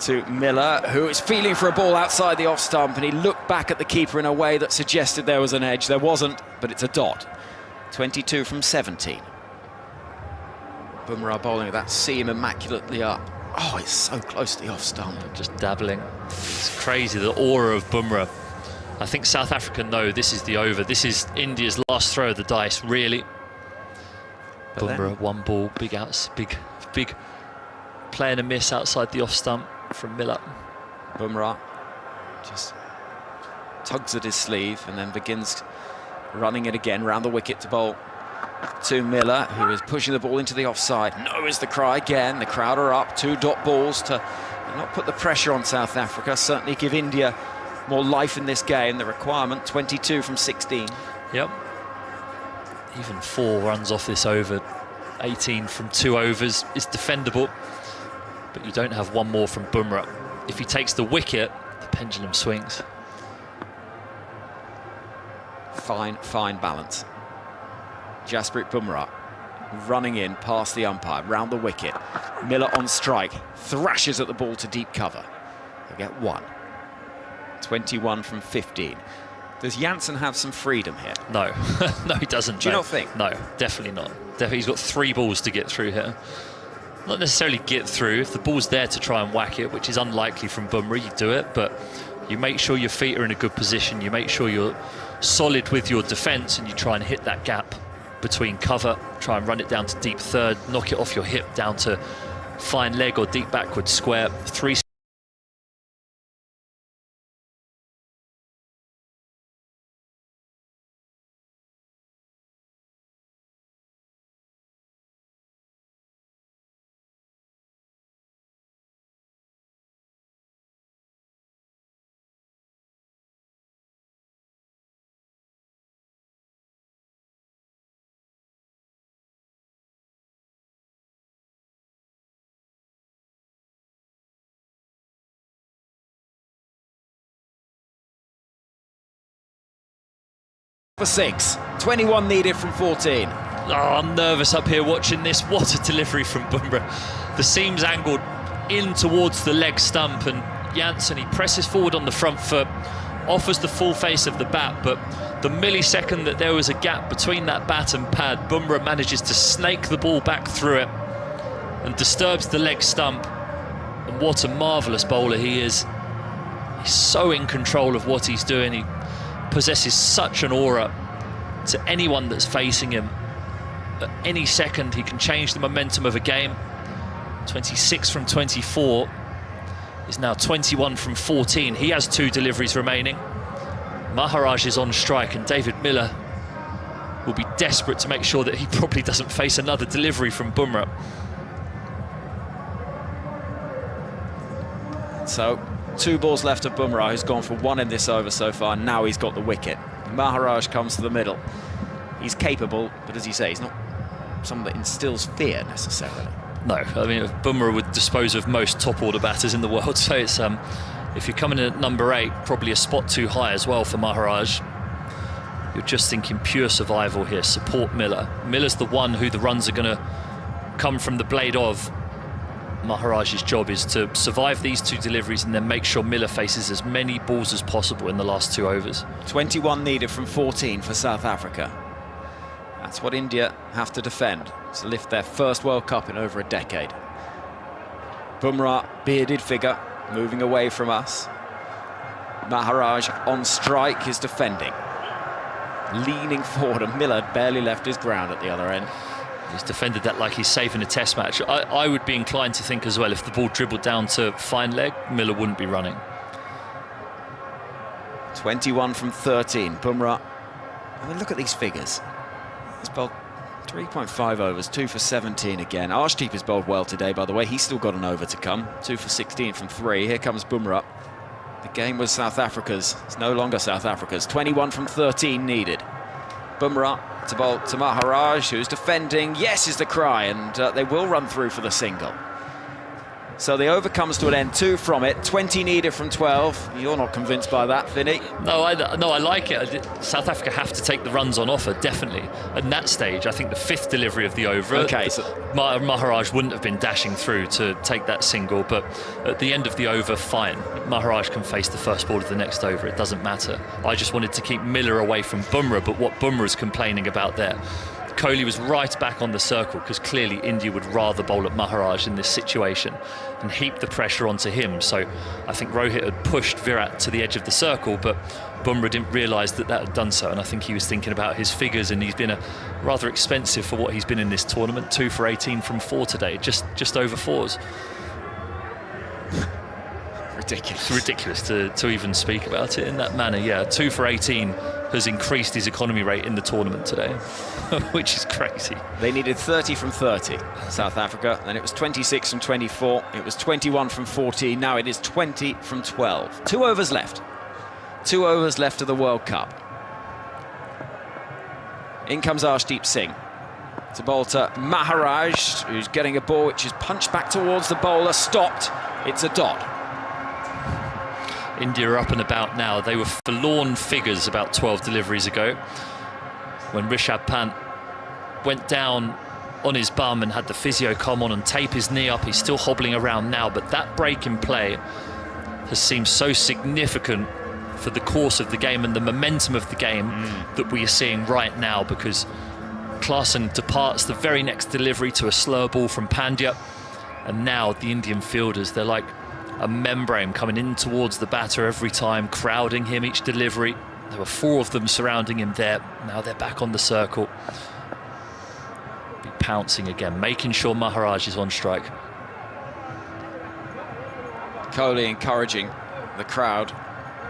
to Miller, who is feeling for a ball outside the off stump, and he looked back at the keeper in a way that suggested there was an edge. There wasn't, but it's a dot. 22 from 17. Bumrah bowling that seam immaculately up. Oh, it's so close to the off stump. Just dabbling. It's crazy, the aura of Bumrah. I think South Africa know this is the over. This is India's last throw of the dice, really. Bumrah, 1 ball, big outs, big play and a miss outside the off stump from Miller. Bumrah just tugs at his sleeve and then begins running it again round the wicket to bowl to Miller, who is pushing the ball into the offside. No is the cry again. The crowd are up. 2 dot balls to not put the pressure on South Africa, certainly give India more life in this game. The requirement, 22 from 16. Yep. Even 4 runs off this over, 18 from 2 overs is defendable, but you don't have 1 more from Bumrah. If he takes the wicket, the pendulum swings. Fine balance. Jasprit Bumrah running in past the umpire, round the wicket. Miller on strike, thrashes at the ball to deep cover. They get 1. 21 from 15. Does Jansen have some freedom here? No, no, he doesn't. Do you not think? No, definitely not. Definitely, he's got 3 balls to get through here. Not necessarily get through. If the ball's there to try and whack it, which is unlikely from Bumrah, you do it, but you make sure your feet are in a good position. You make sure you're solid with your defence, and you try and hit that gap between cover, try and run it down to deep third, knock it off your hip down to fine leg or deep backward square. 3 For 6. 21 needed from 14. Oh, I'm nervous up here watching this. What a delivery from Bumrah. The seam's angled in towards the leg stump, and Jansen, he presses forward on the front foot, offers the full face of the bat, but the millisecond that there was a gap between that bat and pad, Bumrah manages to snake the ball back through it and disturbs the leg stump. And what a marvellous bowler he is. He's so in control of what he's doing. He possesses such an aura to anyone that's facing him. At any second, he can change the momentum of a game. 26 from 24 is now 21 from 14. He has 2 deliveries remaining. Maharaj is on strike, and David Miller will be desperate to make sure that he probably doesn't face another delivery from Bumrah. So 2 balls left of Bumrah, who's gone for 1 in this over so far. Now he's got the wicket. Maharaj comes to the middle. He's capable, but as you say, he's not someone that instills fear necessarily. No, I mean, Bumrah would dispose of most top-order batters in the world, so it's if you're coming in at number 8, probably a spot too high as well for Maharaj. You're just thinking pure survival here. Support Miller. Miller's the one who the runs are going to come from the blade of. Maharaj's job is to survive these 2 deliveries and then make sure Miller faces as many balls as possible in the last 2 overs. 21 needed from 14 for South Africa. That's what India have to defend to lift their first World Cup in over a decade. Bumrah, bearded figure, moving away from us. Maharaj on strike is defending. Leaning forward, and Miller barely left his ground at the other end. He's defended that like he's safe in a test match. I would be inclined to think as well, if the ball dribbled down to fine leg, Miller wouldn't be running. 21 from 13. Bumrah, I mean, look at these figures. He's bowled 3.5 overs, 2 for 17 again. Arshdeep has bowled well today, by the way. He's still got an over to come. 2 for 16 from 3. Here comes Bumrah. The game was South Africa's. It's no longer South Africa's. 21 from 13 needed. Bumrah to bowl to Maharaj, who's defending. Yes is the cry, and they will run through for the single. So the over comes to an end, 2 from it, 20 needed from 12. You're not convinced by that, Vinny? No, I like it. South Africa have to take the runs on offer, definitely. At that stage, I think the 5th delivery of the over, okay, so Maharaj wouldn't have been dashing through to take that single, but at the end of the over, fine. Maharaj can face the first ball of the next over, it doesn't matter. I just wanted to keep Miller away from Bumrah, but what Bumrah's complaining about there, Kohli was right back on the circle, because clearly India would rather bowl at Maharaj in this situation and heap the pressure onto him. So I think Rohit had pushed Virat to the edge of the circle, but Bumrah didn't realise that had done so, and I think he was thinking about his figures, and he's been rather expensive for what he's been in this tournament. 2 for 18 from 4 today, just over 4s. Ridiculous. It's ridiculous to even speak about it in that manner. Yeah, 2 for 18 has increased his economy rate in the tournament today, which is crazy. They needed 30 from 30, South Africa. Then it was 26 from 24. It was 21 from 14. Now it is 20 from 12. 2 overs left. 2 overs left of the World Cup. In comes Arshdeep Singh to bowl to Maharaj, who's getting a ball which is punched back towards the bowler, stopped. It's a dot. India are up and about now. They were forlorn figures about 12 deliveries ago when Rishabh Pant went down on his bum and had the physio come on and tape his knee up. He's still hobbling around now, but that break in play has seemed so significant for the course of the game and the momentum of the game that we are seeing right now, because Klaasen departs the very next delivery to a slower ball from Pandya, and now the Indian fielders, they're like a membrane coming in towards the batter every time, crowding him each delivery. There were 4 of them surrounding him there. Now they're back on the circle. Be pouncing again, making sure Maharaj is on strike. Kohli encouraging the crowd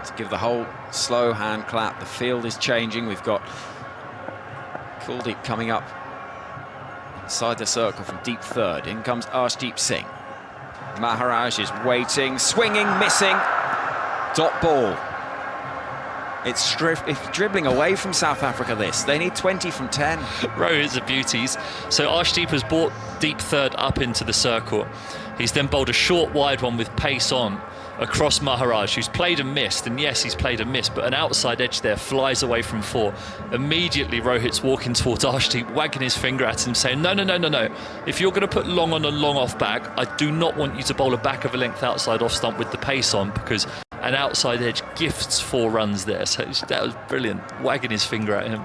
to give the whole slow hand clap. The field is changing. We've got Kuldeep coming up inside the circle from deep third. In comes Arshdeep Singh. Maharaj is waiting, swinging, missing. Dot ball. It's dribbling away from South Africa, this. They need 20 from 10. Rohit's a beauty. So Arshdeep has brought deep third up into the circle. He's then bowled a short wide one with pace on across Maharaj, who's played and missed. And yes, he's played and missed, but an outside edge there flies away from 4. Immediately, Rohit's walking towards Arshdeep, wagging his finger at him, saying, no. If you're going to put long on and long off back, I do not want you to bowl a back of a length outside off stump with the pace on, because an outside edge gifts 4 runs there. So that was brilliant, wagging his finger at him.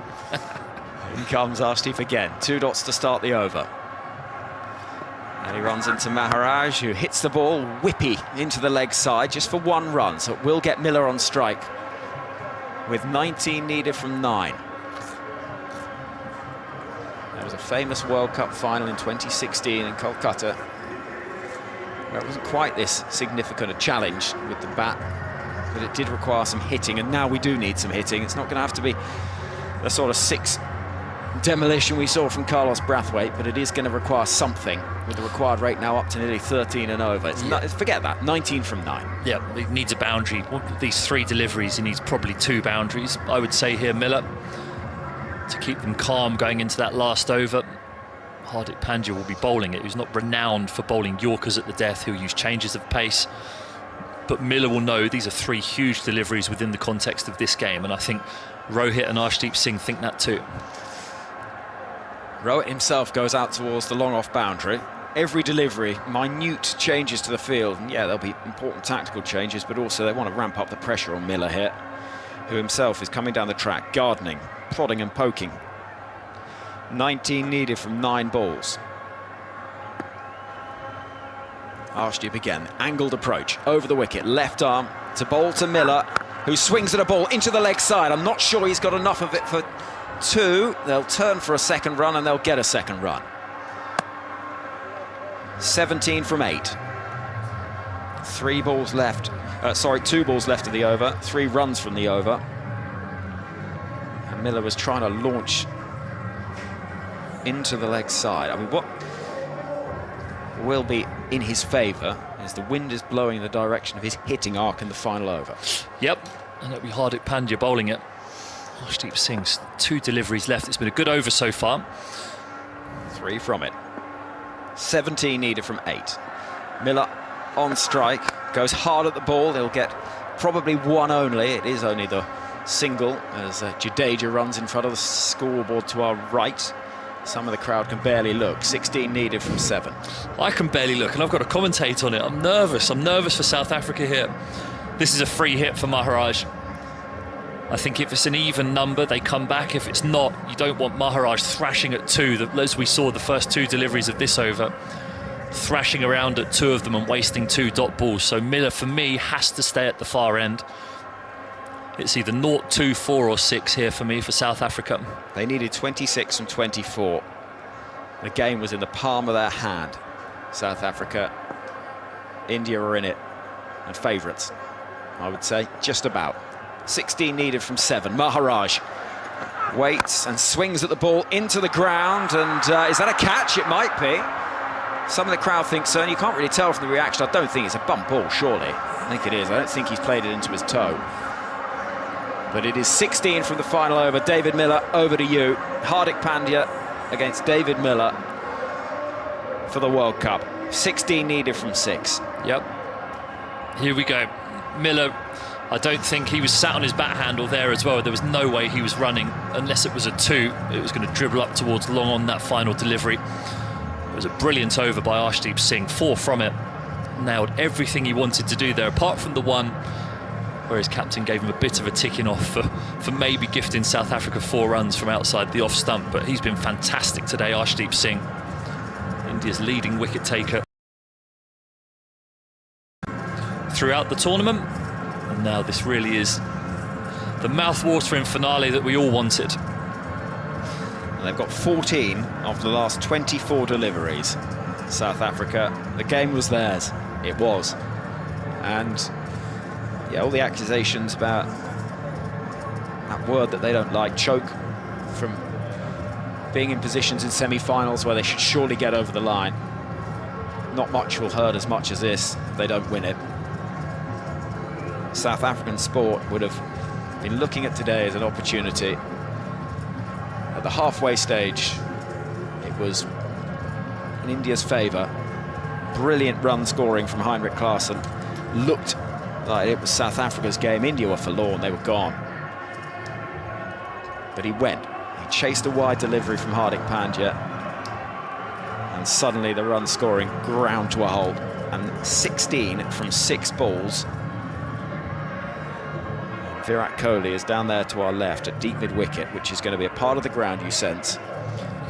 Here comes Arshdeep again. 2 dots to start the over. And he runs into Maharaj, who hits the ball whippy into the leg side just for 1 run. So it will get Miller on strike with 19 needed from 9. There was a famous World Cup final in 2016 in Kolkata, where it wasn't quite this significant a challenge with the bat, but it did require some hitting, and now we do need some hitting. It's not going to have to be the sort of 6 demolition we saw from Carlos Brathwaite, but it is going to require something, with the required rate now up to nearly 13 and over. Forget that, 19 from 9. Yeah, he needs a boundary. These 3 deliveries, he needs probably 2 boundaries, I would say here, Miller, to keep them calm going into that last over. Hardik Pandya will be bowling it, who's not renowned for bowling Yorkers at the death. He'll use changes of pace, but Miller will know these are 3 huge deliveries within the context of this game, and I think Rohit and Arshdeep Singh think that too. Rohit himself goes out towards the long off boundary. Every delivery, minute changes to the field. And yeah, there'll be important tactical changes, but also they want to ramp up the pressure on Miller here, who himself is coming down the track, gardening, prodding and poking. 19 needed from 9 balls. Arshdeep again, angled approach, over the wicket, left arm to bowl to Miller, who swings at a ball into the leg side. I'm not sure he's got enough of it for 2. They'll turn for a second run and they'll get a second run. 17 from 8. 2 balls left of the over. 3 runs from the over. And Miller was trying to launch into the leg side. I mean, what will be in his favour is the wind is blowing in the direction of his hitting arc in the final over. Yep, and it'll be Hardik Pandya bowling it. Arshdeep Singh's 2 deliveries left. It's been a good over so far. 3 from it. 17 needed from 8. Miller on strike, goes hard at the ball. He'll get probably 1 only. It is only the single as Jadeja runs in front of the scoreboard to our right. Some of the crowd can barely look. 16 needed from 7. I can barely look, and I've got to commentate on it. I'm nervous for South Africa here. This is a free hit for Maharaj. I think if it's an even number, they come back. If it's not, you don't want Maharaj thrashing at 2, as we saw the first 2 deliveries of this over, thrashing around at 2 of them and wasting 2 dot balls. So Miller, for me, has to stay at the far end. It's either 0, 2, 4 or 6 here for me for South Africa. They needed 26 from 24. The game was in the palm of their hand. South Africa, India are in it, and favourites, I would say, just about. 16 needed from 7. Maharaj waits and swings at the ball into the ground, and is that a catch? It might be. Some of the crowd think so, and you can't really tell from the reaction. I don't think it's a bump ball, surely. I think it is. I don't think he's played it into his toe. But it is 16 from the final over. David Miller, over to you. Hardik Pandya against David Miller for the World Cup. 16 needed from 6. Yep. Here we go. Miller, I don't think he was sat on his bat handle there as well. There was no way he was running unless it was a 2. It was going to dribble up towards long on that final delivery. It was a brilliant over by Arshdeep Singh. 4 from it. Nailed everything he wanted to do there, apart from the 1 where his captain gave him a bit of a ticking off for maybe gifting South Africa 4 runs from outside the off stump. But he's been fantastic today, Arshdeep Singh, India's leading wicket taker throughout the tournament. And now this really is the mouth-watering finale that we all wanted. And they've got 14 of the last 24 deliveries. South Africa, the game was theirs. It was. And yeah, all the accusations about that word that they don't like, choke, from being in positions in semi-finals where they should surely get over the line. Not much will hurt as much as this if they don't win it. South African sport would have been looking at today as an opportunity. At the halfway stage, it was in India's favour. Brilliant run scoring from Heinrich Klaasen. Looked like it was South Africa's game. India were forlorn, they were gone. But he went. He chased a wide delivery from Hardik Pandya. And suddenly the run scoring ground to a halt. And 16 from 6 balls. Virat Kohli is down there to our left at deep mid-wicket, which is going to be a part of the ground, you sense,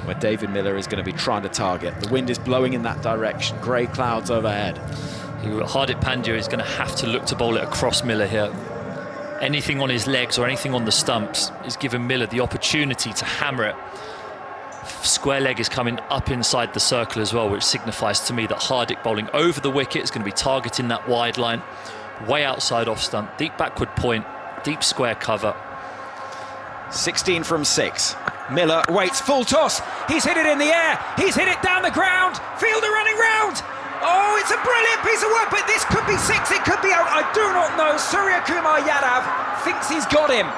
where David Miller is going to be trying to target. The wind is blowing in that direction, grey clouds overhead. Hardik Pandya is going to have to look to bowl it across Miller here. Anything on his legs or anything on the stumps is giving Miller the opportunity to hammer it. Square leg is coming up inside the circle as well, which signifies to me that Hardik bowling over the wicket is going to be targeting that wide line, way outside off stump, deep backward point, deep square cover. 16 from 6. Miller waits, full toss. He's hit it in the air. He's hit it down the ground. Fielder running round. Oh, it's a brilliant piece of work, but this could be 6, it could be out. I do not know. Surya Kumar Yadav thinks he's got him.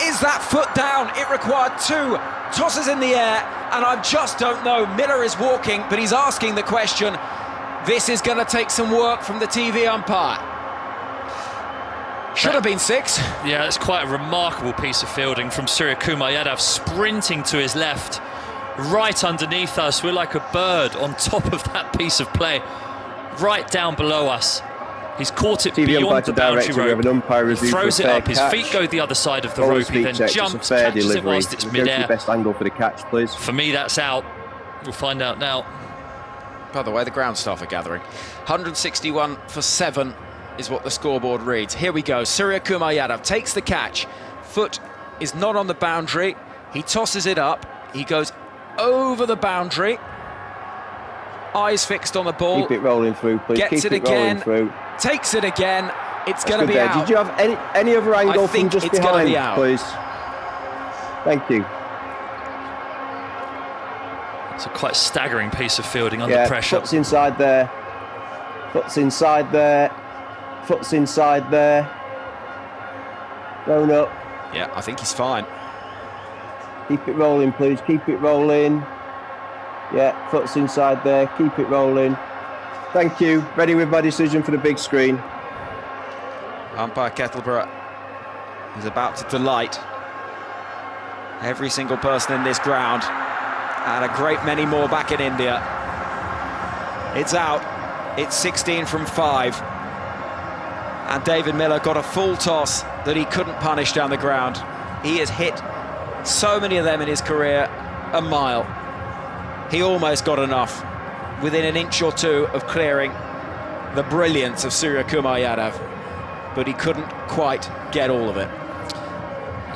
Is that foot down? It required 2 tosses in the air, and I just don't know. Miller is walking, but he's asking the question. This is going to take some work from the TV umpire. Should have been 6. Yeah, it's quite a remarkable piece of fielding from Surya Kumar Yadav, sprinting to his left, right underneath us. We're like a bird on top of that piece of play, right down below us. He's caught it beyond the boundary rope. He throws it up. His feet go the other side of the rope. He then jumps, catches it whilst it's mid-air. Best angle for the catch, please. For me, that's out. We'll find out now. By the way, the ground staff are gathering. 161 for 7 is what the scoreboard reads. Here we go. Surya Kumar Yadav takes the catch. Foot is not on the boundary. He tosses it up. He goes over the boundary. Eyes fixed on the ball. Keep it rolling through, please. Gets Keep it again. Through. Takes it again. It's going to be out. Did you have any other angle from just behind, please? Thank you. It's a quite staggering piece of fielding under pressure. Foot's inside there. Foot's inside there. Foot's inside there. Thrown up. Yeah, I think he's fine. Keep it rolling, please. Keep it rolling. Yeah, foot's inside there. Keep it rolling. Thank you. Ready with my decision for the big screen. Umpire Kettleborough is about to delight every single person in this ground and a great many more back in India. It's out. It's 16 from 5. And David Miller got a full toss that he couldn't punish down the ground. He has hit so many of them in his career a mile. He almost got enough, within an inch or 2 of clearing the brilliance of Surya Kumar Yadav, but he couldn't quite get all of it.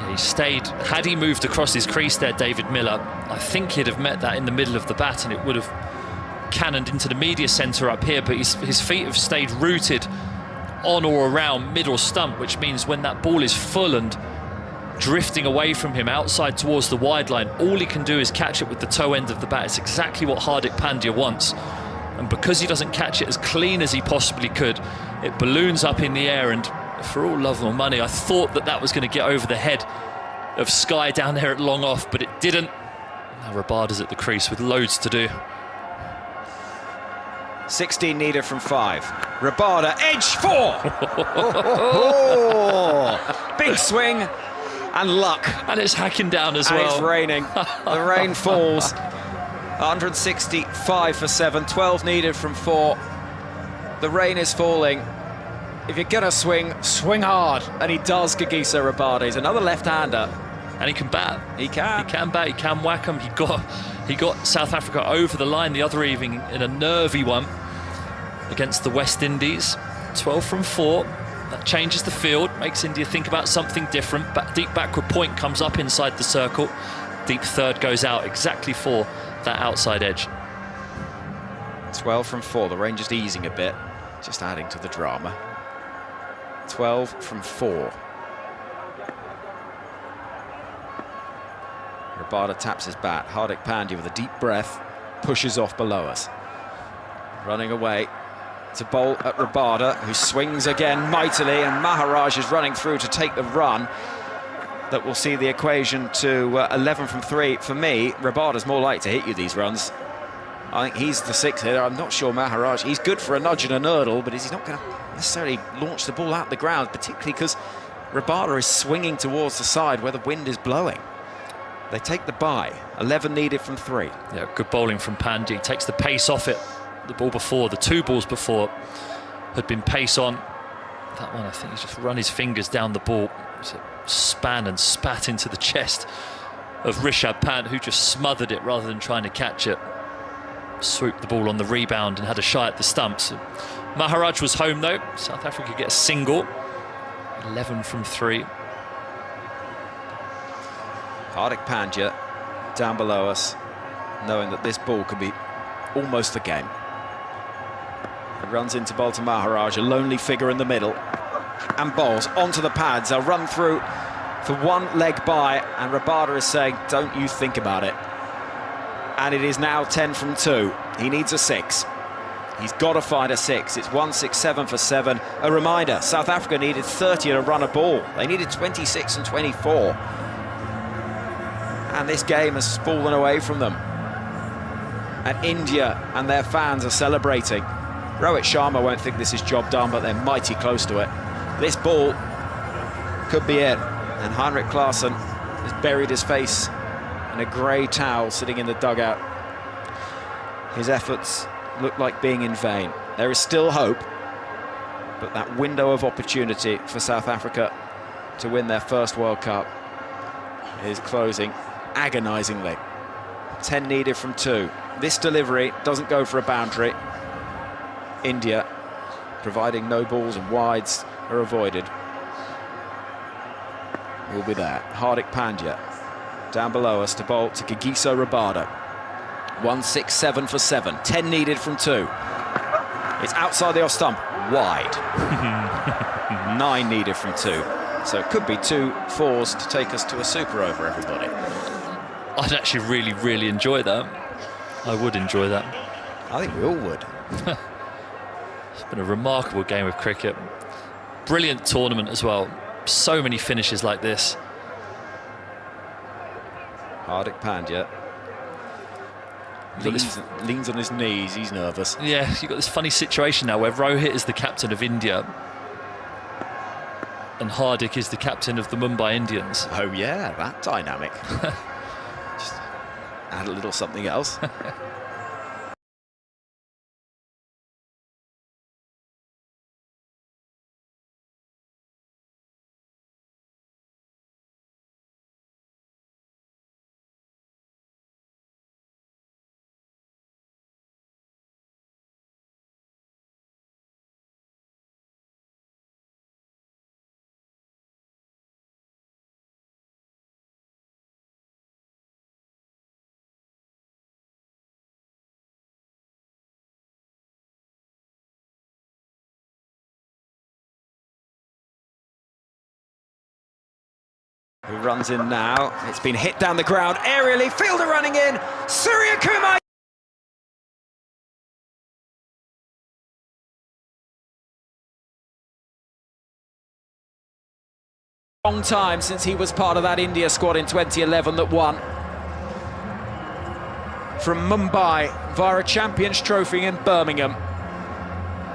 He stayed. Had he moved across his crease there, David Miller, I think he'd have met that in the middle of the bat and it would have cannoned into the media centre up here, but his feet have stayed rooted on or around middle stump, which means when that ball is full and drifting away from him outside towards the wide line, all he can do is catch it with the toe end of the bat. It's exactly what Hardik Pandya wants. And because he doesn't catch it as clean as he possibly could, it balloons up in the air, and for all love or money, I thought that was going to get over the head of Sky down there at long off, but it didn't. Now Rabada's at the crease with loads to do. 16 needed from 5. Rabada, edge 4! Big swing and luck. And it's hacking down as and well. It's raining. The rain falls. 165 for 7, 12 needed from 4. The rain is falling. If you're going to swing, swing hard. And he does, Kagiso Rabada. He's another left-hander. And he can bat. He can. He can bat, he can whack him. He got South Africa over the line the other evening in a nervy one against the West Indies. 12 from 4. That changes the field, makes India think about something different. Deep backward point comes up inside the circle. Deep third goes out exactly for that outside edge. 12 from 4. The rain just easing a bit, just adding to the drama. 12 from 4. Rabada taps his bat. Hardik Pandya with a deep breath pushes off below us. Running away to bowl at Rabada, who swings again mightily, and Maharaj is running through to take the run. that will see the equation to 11 from 3. For me, Rabada's more likely to hit you these runs. I think he's the 6 hitter. I'm not sure Maharaj. He's good for a nudge and a nurdle, but he's not going to necessarily launch the ball out the ground, particularly because Rabada is swinging towards the side where the wind is blowing. They take the bye. 11 needed from 3. Yeah, good bowling from Pandya. Takes the pace off it. The ball before, the 2 balls before, had been pace on. That one, I think he's just run his fingers down the ball. It's a span and spat into the chest of Rishabh Pant, who just smothered it rather than trying to catch it. Swooped the ball on the rebound and had a shy at the stumps. Maharaj was home though. South Africa get a single. 11 from 3. Hardik Pandya down below us, knowing that this ball could be almost the game. He runs into bowl to Maharaj, a lonely figure in the middle, and bowls onto the pads. They'll run through for 1 leg by, and Rabada is saying, don't you think about it. And it is now 10 from 2. He needs a 6. He's got to find a 6. It's 167 for 7. A reminder, South Africa needed 30 to run a ball. They needed 26 and 24. And this game has fallen away from them. And India and their fans are celebrating. Rohit Sharma won't think this is job done, but they're mighty close to it. This ball could be it. And Heinrich Klaasen has buried his face in a grey towel sitting in the dugout. His efforts look like being in vain. There is still hope, but that window of opportunity for South Africa to win their first World Cup is closing agonisingly. 10 needed from 2. This delivery doesn't go for a boundary. India, providing no balls and wides are avoided, will be there. Hardik Pandya down below us to bowl to Kagiso Rabada. 167 for 7. 10 needed from 2. It's outside the off stump, wide. 9 needed from 2. So it could be 2 fours to take us to a super over, everybody. I'd actually really enjoy that. I would enjoy that. I think we all would. It's been a remarkable game of cricket. Brilliant tournament as well. So many finishes like this. Hardik Pandya leans on his knees, he's nervous. Yeah, you've got this funny situation now where Rohit is the captain of India and Hardik is the captain of the Mumbai Indians. Oh yeah, that dynamic. Just add a little something else. Who runs in now? It's been hit down the ground aerially. Fielder running in. Surya Kumar. Long time since he was part of that India squad in 2011 that won. From Mumbai via a Champions Trophy in Birmingham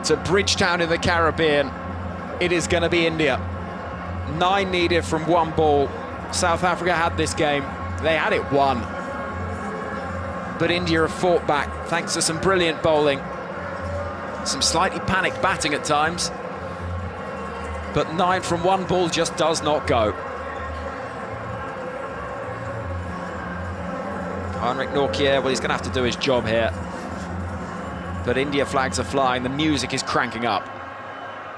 to Bridgetown in the Caribbean, it is going to be India. 9 needed from 1 ball. South Africa had this game. They had it won. But India have fought back thanks to some brilliant bowling. Some slightly panicked batting at times. But 9 from 1 ball just does not go. Heinrich Nortje, well, he's going to have to do his job here. But India flags are flying. The music is cranking up.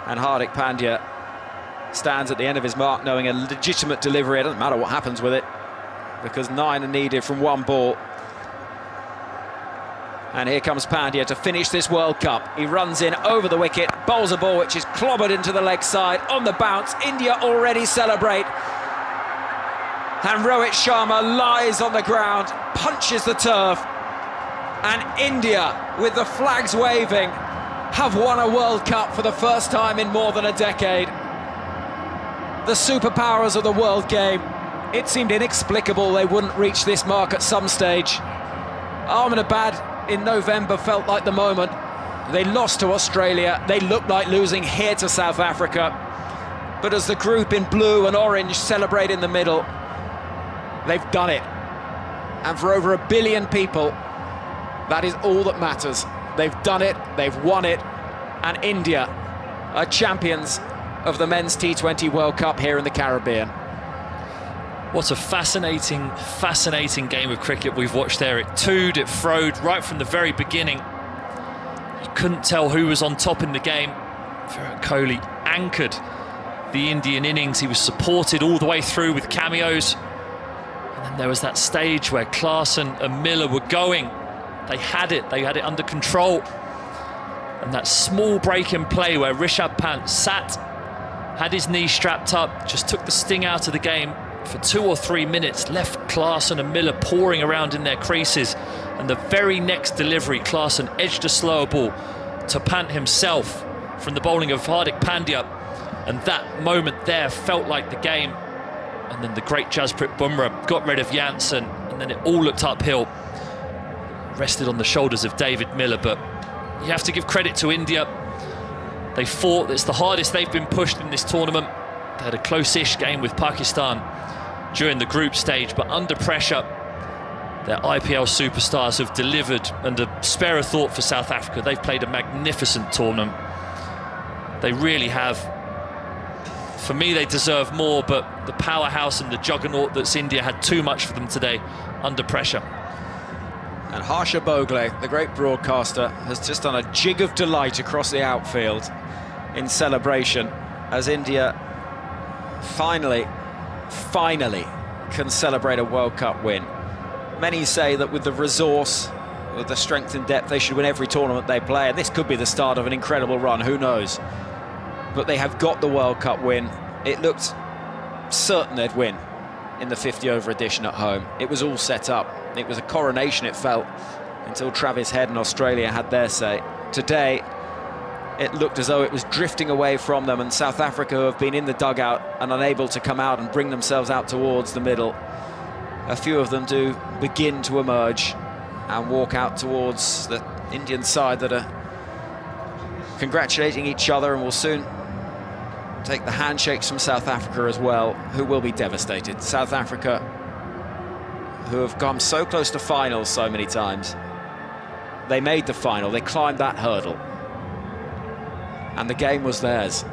And Hardik Pandya stands at the end of his mark knowing a legitimate delivery. It doesn't matter what happens with it because 9 are needed from 1 ball. And here comes Pandya to finish this World Cup. He runs in over the wicket, bowls a ball which is clobbered into the leg side on the bounce. India already celebrate. And Rohit Sharma lies on the ground, punches the turf. And India, with the flags waving, have won a World Cup for the first time in more than a decade. The superpowers of the world game It seemed inexplicable they wouldn't reach this mark at some stage. Ahmedabad in November felt like the moment. They lost to Australia. They looked like losing here to South Africa. But as the group in blue and orange celebrate in the middle, they've done it. And for over 1 billion people, that is all that matters. They've done it, they've won it, and India are champions of the Men's T20 World Cup here in the Caribbean. What a fascinating, fascinating game of cricket we've watched there. It toed, it froed right from the very beginning. You couldn't tell who was on top in the game. Virat Kohli anchored the Indian innings. He was supported all the way through with cameos. And then there was that stage where Klaasen and Miller were going. They had it under control. And that small break in play where Rishabh Pant sat, had his knee strapped up, just took the sting out of the game for 2 or 3 minutes, left Klaasen and Miller pouring around in their creases. And the very next delivery, Klaasen edged a slower ball to Pant himself from the bowling of Hardik Pandya. And that moment there felt like the game. And then the great Jasprit Bumrah got rid of Jansen, and then it all looked uphill. Rested on the shoulders of David Miller, but you have to give credit to India. They fought. It's the hardest they've been pushed in this tournament. They had a close-ish game with Pakistan during the group stage, but under pressure, their IPL superstars have delivered, and a spare a thought for South Africa. They've played a magnificent tournament. They really have. For me, they deserve more, but the powerhouse and the juggernaut that's India had too much for them today, under pressure. And Harsha Bhogle, the great broadcaster, has just done a jig of delight across the outfield in celebration as India finally can celebrate a World Cup win. Many say that with the resource, with the strength and depth, they should win every tournament they play, and this could be the start of an incredible run, who knows? But they have got the World Cup win. It looked certain they'd win in the 50-over edition at home. It was all set up. It was a coronation, it felt, until Travis Head and Australia had their say. Today, it looked as though it was drifting away from them, and South Africa, who have been in the dugout and unable to come out and bring themselves out towards the middle, a few of them do begin to emerge and walk out towards the Indian side that are congratulating each other, and will soon take the handshakes from South Africa as well, who will be devastated. South Africa, who have come so close to finals so many times. They made the final, they climbed that hurdle, and the game was theirs.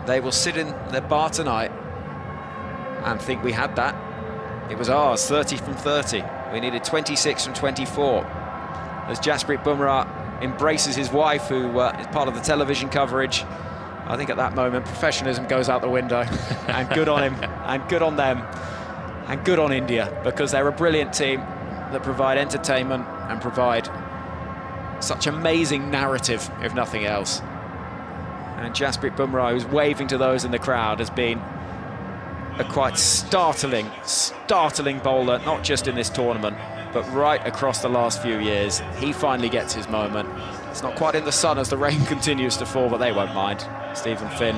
They will sit in their bar tonight and think, we had that. It was ours, 30 from 30. We needed 26 from 24. As Jasprit Bumrah embraces his wife, who is part of the television coverage, I think at that moment professionalism goes out the window. And good on him, and good on them, and good on India, because they're a brilliant team that provide entertainment and provide such amazing narrative, if nothing else. And Jasprit Bumrah, who's waving to those in the crowd, has been a quite startling bowler, not just in this tournament, but right across the last few years. He finally gets his moment. It's not quite in the sun as the rain continues to fall, but they won't mind. Stephen Finn,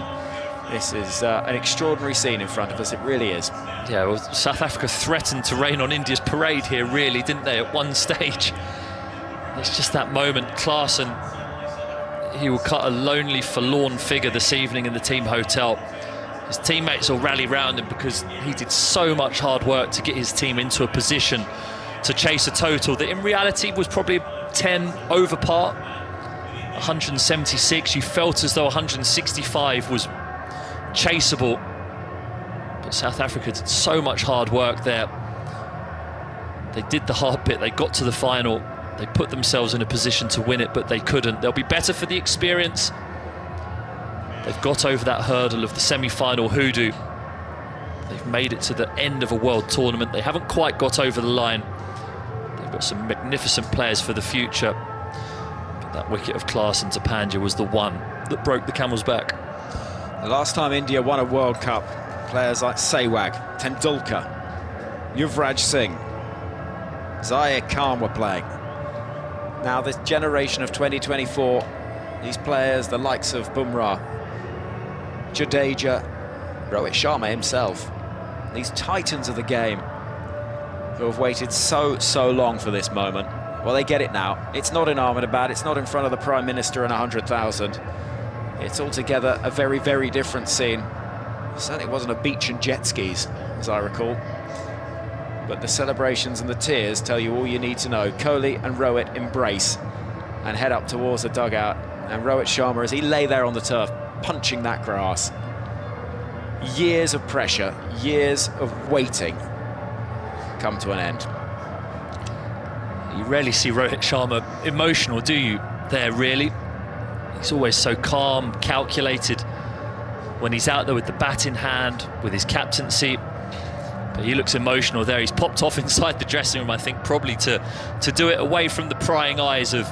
this is an extraordinary scene in front of us, it really is. Yeah, well, South Africa threatened to rain on India's parade here, really, didn't they, at one stage? It's just that moment. Klaasen, he will cut a lonely, forlorn figure this evening in the team hotel. His teammates will rally round him because he did so much hard work to get his team into a position to chase a total that in reality was probably 10 over par. 176, you felt as though 165 was chaseable. But South Africa did so much hard work there. They did the hard bit, they got to the final, they put themselves in a position to win it, but they couldn't. They'll be better for the experience. They've got over that hurdle of the semi-final hoodoo. They've made it to the end of a world tournament. They haven't quite got over the line. They've got some magnificent players for the future. But that wicket of Klaasen to Pandya was the one that broke the camel's back. The last time India won a World Cup, players like Sehwag, Tendulkar, Yuvraj Singh, Zaire Khan were playing. Now this generation of 2024, these players, the likes of Bumrah, Jadeja, Rohit Sharma himself, these titans of the game who have waited so long for this moment. Well, they get it now. It's not in Ahmedabad, it's not in front of the Prime Minister and 100,000. It's altogether a very different scene. It certainly wasn't a beach and jet skis, as I recall. But the celebrations and the tears tell you all you need to know. Kohli and Rohit embrace and head up towards the dugout. And Rohit Sharma, as he lay there on the turf, punching that grass. Years of pressure, years of waiting come to an end. You rarely see Rohit Sharma emotional, do you, there, really? He's always so calm, calculated when he's out there with the bat in hand, with his captaincy. But he looks emotional there. He's popped off inside the dressing room, I think, probably to do it away from the prying eyes of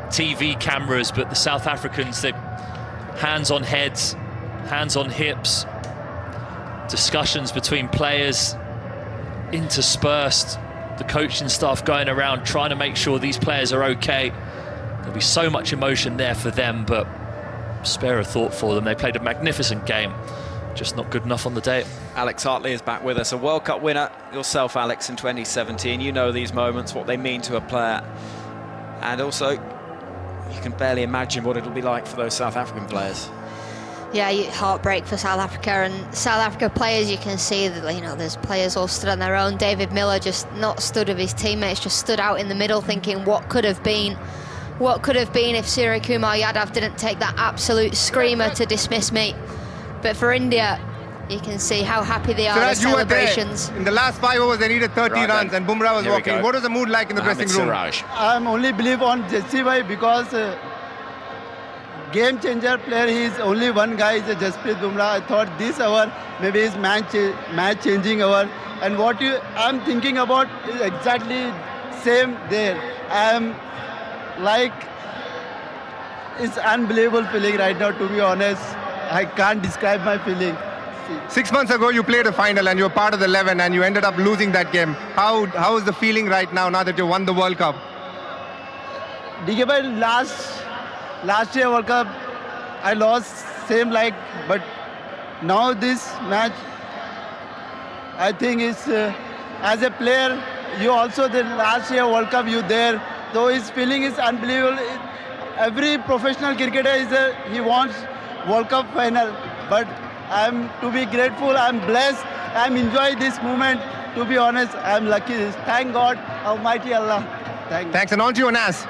TV cameras. But the South Africans, they hands on heads, hands on hips, discussions between players interspersed, the coaching staff going around trying to make sure these players are okay. There'll be so much emotion there for them, but spare a thought for them. They played a magnificent game, just not good enough on the day. Alex Hartley is back with us, a World Cup winner yourself, Alex, in 2017. You know these moments, what they mean to a player, and also you can barely imagine what it'll be like for those South African players. Yeah, heartbreak for South Africa, and South Africa players, you can see that, you know, there's players all stood on their own. David Miller just not stood with his teammates, just stood out in the middle thinking what could have been. What could have been if Suryakumar Yadav didn't take that absolute screamer to dismiss me. But for India, you can see how happy they are at the celebrations. In the last 5 overs, they needed 30 runs, and Bumrah was walking. What was the mood like in the dressing room? I'm only believe on Jesse bhai because game changer player. He is only one guy, is Jasprit Bumrah. I thought this hour maybe is match changing hour. And what I'm thinking about is exactly same there. I'm like, it's unbelievable feeling right now, to be honest. I can't describe my feeling. 6 months ago, you played a final and you were part of the 11 and you ended up losing that game. How is the feeling right now that you won the World Cup? DK bhai, last year World Cup, I lost same like, but now this match, I think it's, as a player, you also the last year World Cup, you there. So his feeling is unbelievable. Every professional cricketer he wants World Cup final. But I'm to be grateful. I'm blessed. I'm enjoying this moment. To be honest, I'm lucky. Thank God, Almighty Allah. Thanks, and on to you, Anas.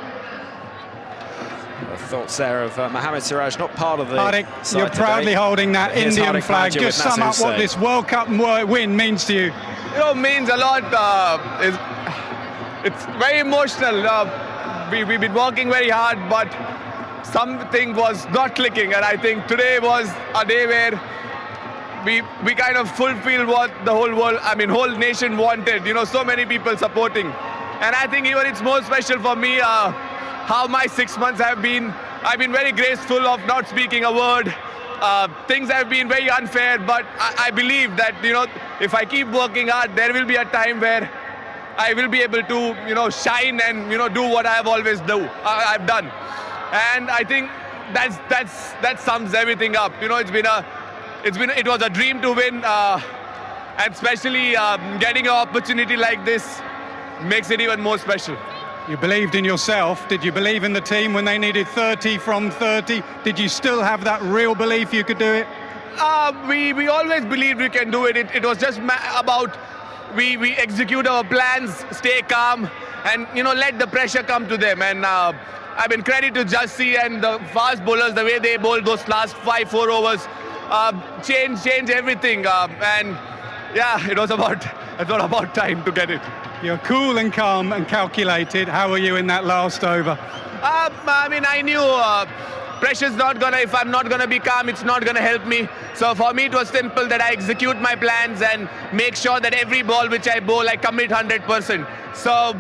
Thoughts there of Mohammad Siraj, not part of the Hardik, you're proudly today. holding that Here's Indian Hardik flag. Pandya Just with sum Nasser up what Hussain. this World Cup win means to you. You know, means a lot. It's very emotional. We've been working very hard, but something was not clicking, and I think today was a day where we kind of fulfilled what the whole world, whole nation wanted. You know, so many people supporting, and I think even it's more special for me how my 6 months have been. I've been very graceful of not speaking a word. Things have been very unfair, but I believe that, you know, if I keep working hard, there will be a time where I will be able to, you know, shine and, you know, do what I have always I've done. And I think that sums everything up. You know, it was a dream to win, and especially getting an opportunity like this makes it even more special. You believed in yourself. Did you believe in the team when they needed 30 from 30? Did you still have that real belief you could do it? We always believed we can do it. It was just about we execute our plans, stay calm, and, you know, let the pressure come to them. And credit to Jassi and the fast bowlers, the way they bowled those last 4 overs, change everything. And yeah, it was about time to get it. You're cool and calm and calculated. How were you in that last over? I knew pressure's not gonna, if I'm not gonna be calm, it's not gonna help me. So for me, it was simple that I execute my plans and make sure that every ball which I bowl, I commit 100%. So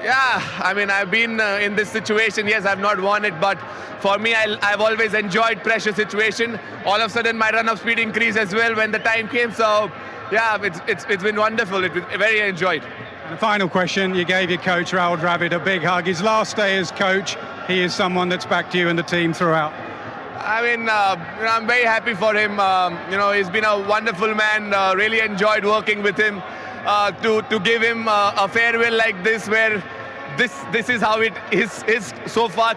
yeah, I've been in this situation. Yes, I've not won it, but for me, I've always enjoyed pressure situation. All of a sudden, my run-up speed increased as well when the time came. So yeah, it's been wonderful. It's been very enjoyed. The final question, you gave your coach Rahul Dravid a big hug. His last day as coach, he is someone that's backed you and the team throughout. I mean, I'm very happy for him. He's been a wonderful man. Really enjoyed working with him. To give him a farewell like this, where this is how his so far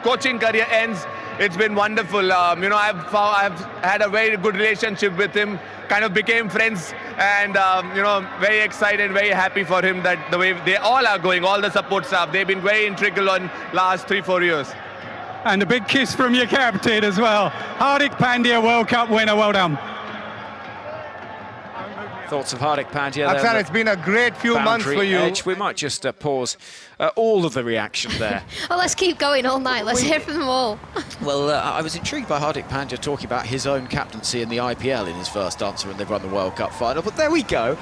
coaching career ends. It's been wonderful. I've had a very good relationship with him. Kind of became friends, and very excited, very happy for him that the way they all are going, all the support staff. They've been very integral on last 3-4 years. And a big kiss from your captain as well. Hardik Pandya, World Cup winner, well done. Thoughts of Hardik Pandya? Aksan, it's been a great few months for you. Edge. We might just pause all of the reaction there. Well, let's keep going all night. Let's hear from them all. Well, I was intrigued by Hardik Pandya talking about his own captaincy in the IPL in his first answer, and they've run the World Cup final. But there we go.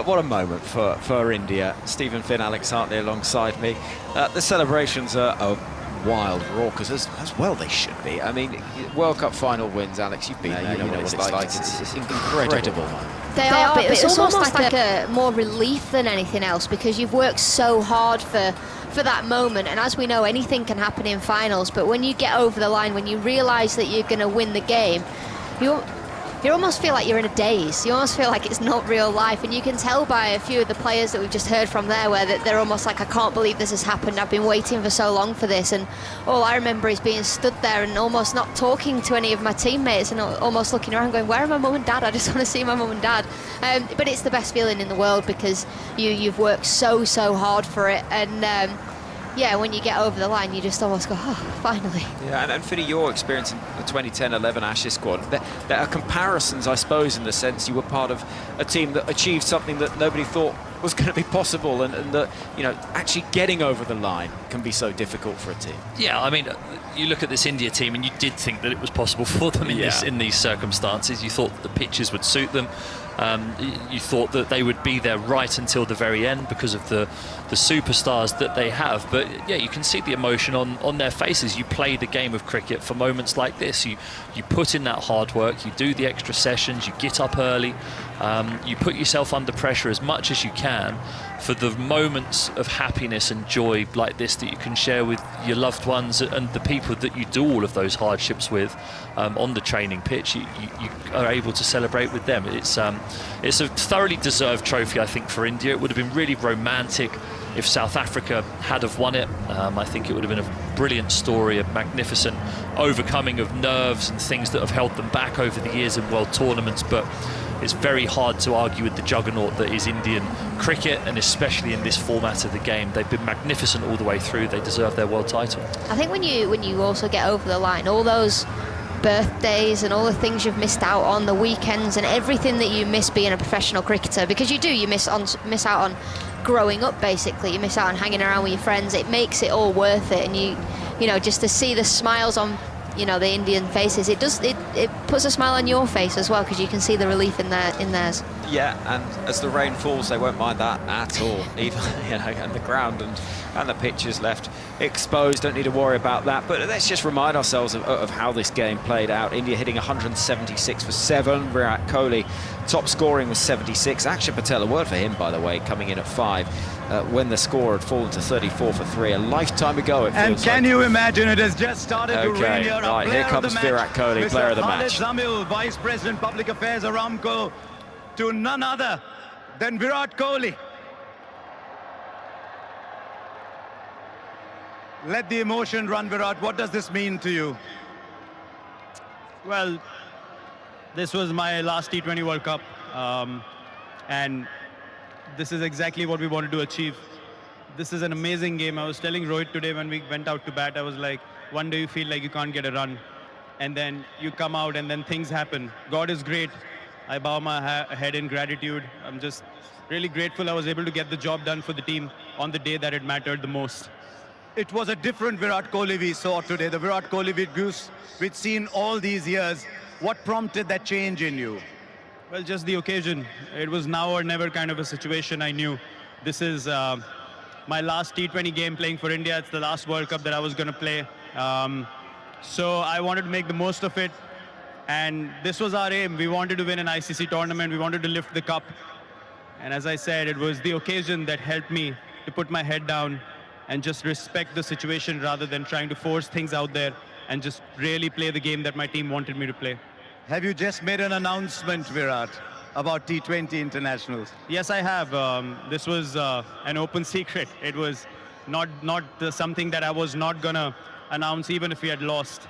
What a moment for India. Stephen Finn, Alex Hartley alongside me. The celebrations are wild, raucous, as well they should be. I mean, World Cup final wins, Alex, you've been there, you know what it's like. It's incredible. They are, but it's almost like a more relief than anything else, because you've worked so hard for that moment, and as we know, anything can happen in finals, but when you get over the line, when you realise that you're going to win the game, you almost feel like you're in a daze. You almost feel like it's not real life, and you can tell by a few of the players that we've just heard from there, where they're almost like, I can't believe this has happened. I've been waiting for so long for this, and all I remember is being stood there and almost not talking to any of my teammates, and almost looking around going, where are my mum and dad? I just want to see my mum and dad. But it's the best feeling in the world, because you've worked so hard for it, and yeah, when you get over the line, you just almost go, oh, finally. Yeah, and Finny, your experience in the 2010-11 Ashes squad, there are comparisons, I suppose, in the sense you were part of a team that achieved something that nobody thought was going to be possible, and that, actually getting over the line can be so difficult for a team. Yeah, I mean, you look at this India team and you did think that it was possible for them in these circumstances. You thought the pitches would suit them. You thought that they would be there right until the very end because of the superstars that they have. But yeah, you can see the emotion on their faces. You play the game of cricket for moments like this. You put in that hard work, you do the extra sessions, you get up early, you put yourself under pressure as much as you can for the moments of happiness and joy like this that you can share with your loved ones and the people that you do all of those hardships with on the training pitch. You are able to celebrate with them. It's a thoroughly deserved trophy, I think, for India. It would have been really romantic if South Africa had have won it. I think it would have been a brilliant story, a magnificent overcoming of nerves and things that have held them back over the years in world tournaments, but it's very hard to argue with the juggernaut that is Indian cricket, and especially in this format of the game. They've been magnificent all the way through. They deserve their world title. I think when you also get over the line, all those birthdays and all the things you've missed out on, the weekends and everything that you miss being a professional cricketer, because you miss out on growing up, basically. You miss out on hanging around with your friends. It makes it all worth it, and you know, just to see the smiles on the Indian faces, it puts a smile on your face as well, because you can see the relief in theirs. Yeah, and as the rain falls, they won't mind that at all. Even and the ground and the pitch is left exposed. Don't need to worry about that. But let's just remind ourselves of how this game played out. India hitting 176 for 7. Virat Kohli top scoring was 76. Akshay Patel, a word for him, by the way, coming in at 5. When the score had fallen to 34 for 3 a lifetime ago, it feels and can you imagine, it has just started to rain here. Right, here comes Virat Kohli, player of the match. Zamil, Vice President Public Affairs Aramco, to none other than Virat Kohli. Let the emotion run, Virat. What does this mean to you? Well, this was my last T20 World Cup, and this is exactly what we wanted to achieve. This is an amazing game. I was telling Rohit today when we went out to bat, I was like, one day you feel like you can't get a run, and then you come out and then things happen. God is great. I bow my head in gratitude. I'm just really grateful I was able to get the job done for the team on the day that it mattered the most. It was a different Virat Kohli we saw today, the Virat Kohli we'd seen all these years. What prompted that change in you? Well, just the occasion. It was now or never kind of a situation. I knew this is my last T20 game playing for India. It's the last World Cup that I was going to play. So I wanted to make the most of it. And this was our aim. We wanted to win an ICC tournament. We wanted to lift the cup. And as I said, it was the occasion that helped me to put my head down and just respect the situation rather than trying to force things out there and just really play the game that my team wanted me to play. Have you just made an announcement, Virat, about T20 internationals? Yes, I have. This was an open secret. It was not something that I was not gonna announce even if we had lost.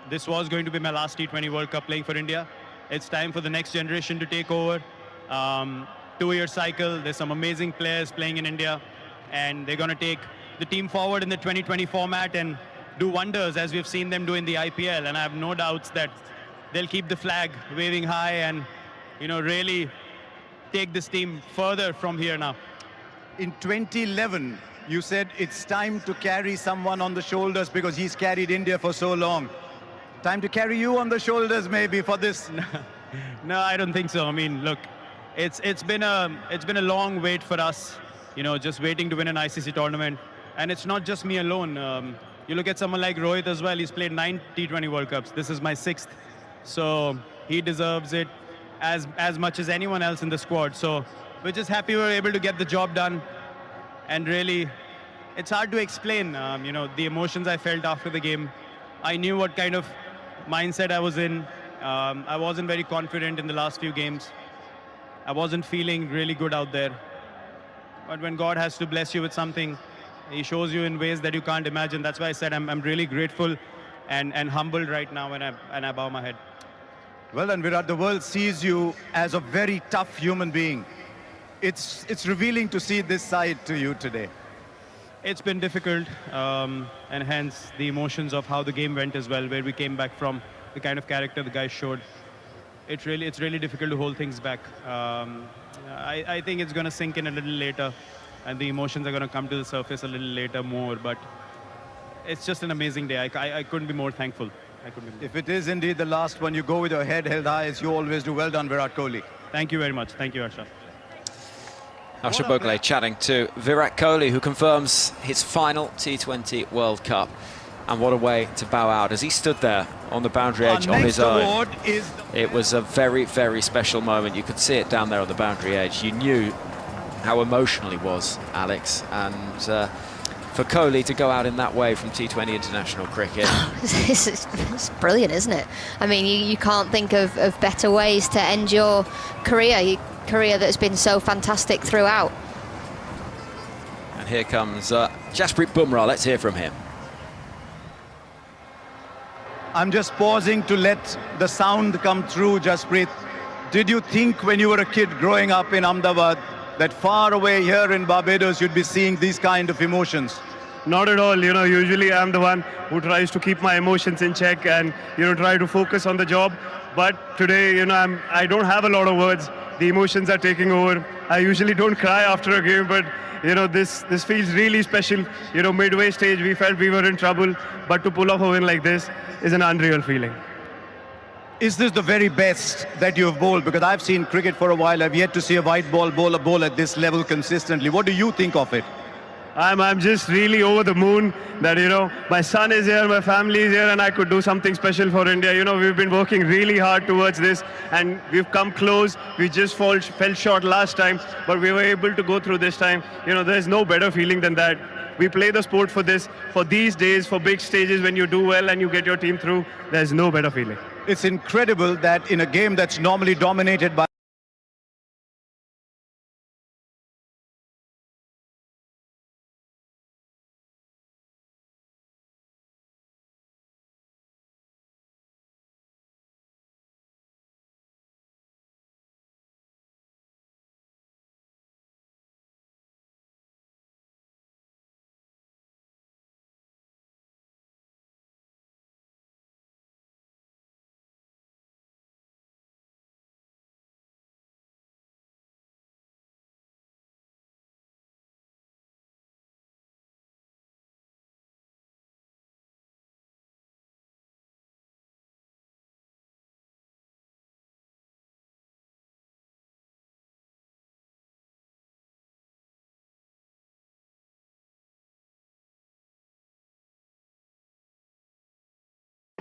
This was going to be my last T20 World Cup playing for India. It's time for the next generation to take over. 2-year cycle. There's some amazing players playing in India, and they're going to take the team forward in the 2020 format and do wonders as we've seen them do in the IPL. And I have no doubts that they'll keep the flag waving high and, you know, really take this team further from here now. In 2011, you said it's time to carry someone on the shoulders because he's carried India for so long. Time to carry you on the shoulders maybe for this. No, I don't think so. I mean, look, it's been a long wait for us, you know, just waiting to win an ICC tournament. And it's not just me alone. You look at someone like Rohit as well. He's played 9 T20 World Cups. This is my 6th. So he deserves it as much as anyone else in the squad. So we're just happy we were able to get the job done. And really, it's hard to explain, you know, the emotions I felt after the game. I knew what kind of mindset I was in. I wasn't very confident in the last few games. I wasn't feeling really good out there. But when God has to bless you with something, He shows you in ways that you can't imagine. That's why I said I'm really grateful and humbled right now when I bow my head. Well done, Virat. The world sees you as a very tough human being. It's revealing to see this side to you today. It's been difficult, and hence the emotions of how the game went as well, where we came back from, the kind of character the guys showed. It's really difficult to hold things back. I think it's going to sink in a little later, and the emotions are going to come to the surface a little later more, but it's just an amazing day. I couldn't be more thankful. If it is indeed the last one, you go with your head held high as you always do. Well done, Virat Kohli. Thank you very much. Thank you, Harsha. Harsha Bogle chatting to Virat Kohli, who confirms his final T20 World Cup. And what a way to bow out as he stood there on the boundary edge on his own. It was a very, very special moment. You could see it down there on the boundary edge. You knew how emotional he was, Alex. And for Kohli to go out in that way from T20 international cricket. It's brilliant, isn't it? I mean, you can't think of better ways to end your career that's been so fantastic throughout. And here comes Jasprit Bumrah. Let's hear from him. I'm just pausing to let the sound come through, Jasprit. Did you think when you were a kid growing up in Ahmedabad that far away here in Barbados you'd be seeing these kind of emotions? Not at all. You know, usually I'm the one who tries to keep my emotions in check and, you know, try to focus on the job. But today, you know, I don't have a lot of words. The emotions are taking over. I usually don't cry after a game, but you know, this feels really special. You know, midway stage we felt we were in trouble, but to pull off a win like this is an unreal feeling. Is this the very best that you have bowled? Because I've seen cricket for a while. I've yet to see a white ball bowler bowl at this level consistently. What do you think of it? I'm just really over the moon that, you know, my son is here, my family is here, and I could do something special for India. You know, we've been working really hard towards this, and we've come close. We just fell short last time, but we were able to go through this time. You know, there's no better feeling than that. We play the sport for this, for these days, for big stages. When you do well and you get your team through, there's no better feeling. It's incredible that in a game that's normally dominated by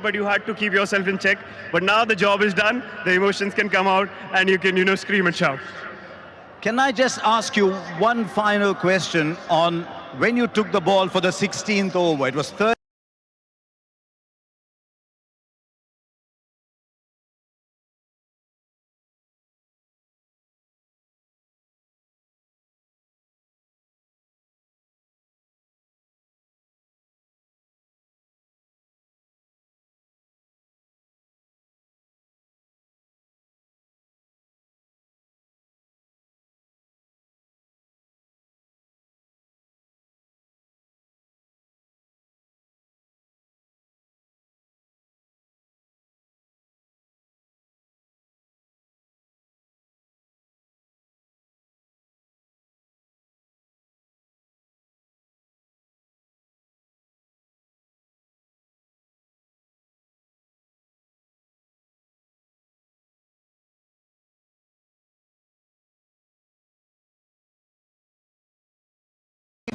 but you had to keep yourself in check. But now the job is done, the emotions can come out and you can, you know, scream and shout. Can I just ask you one final question on when you took the ball for the 16th over? It was 30.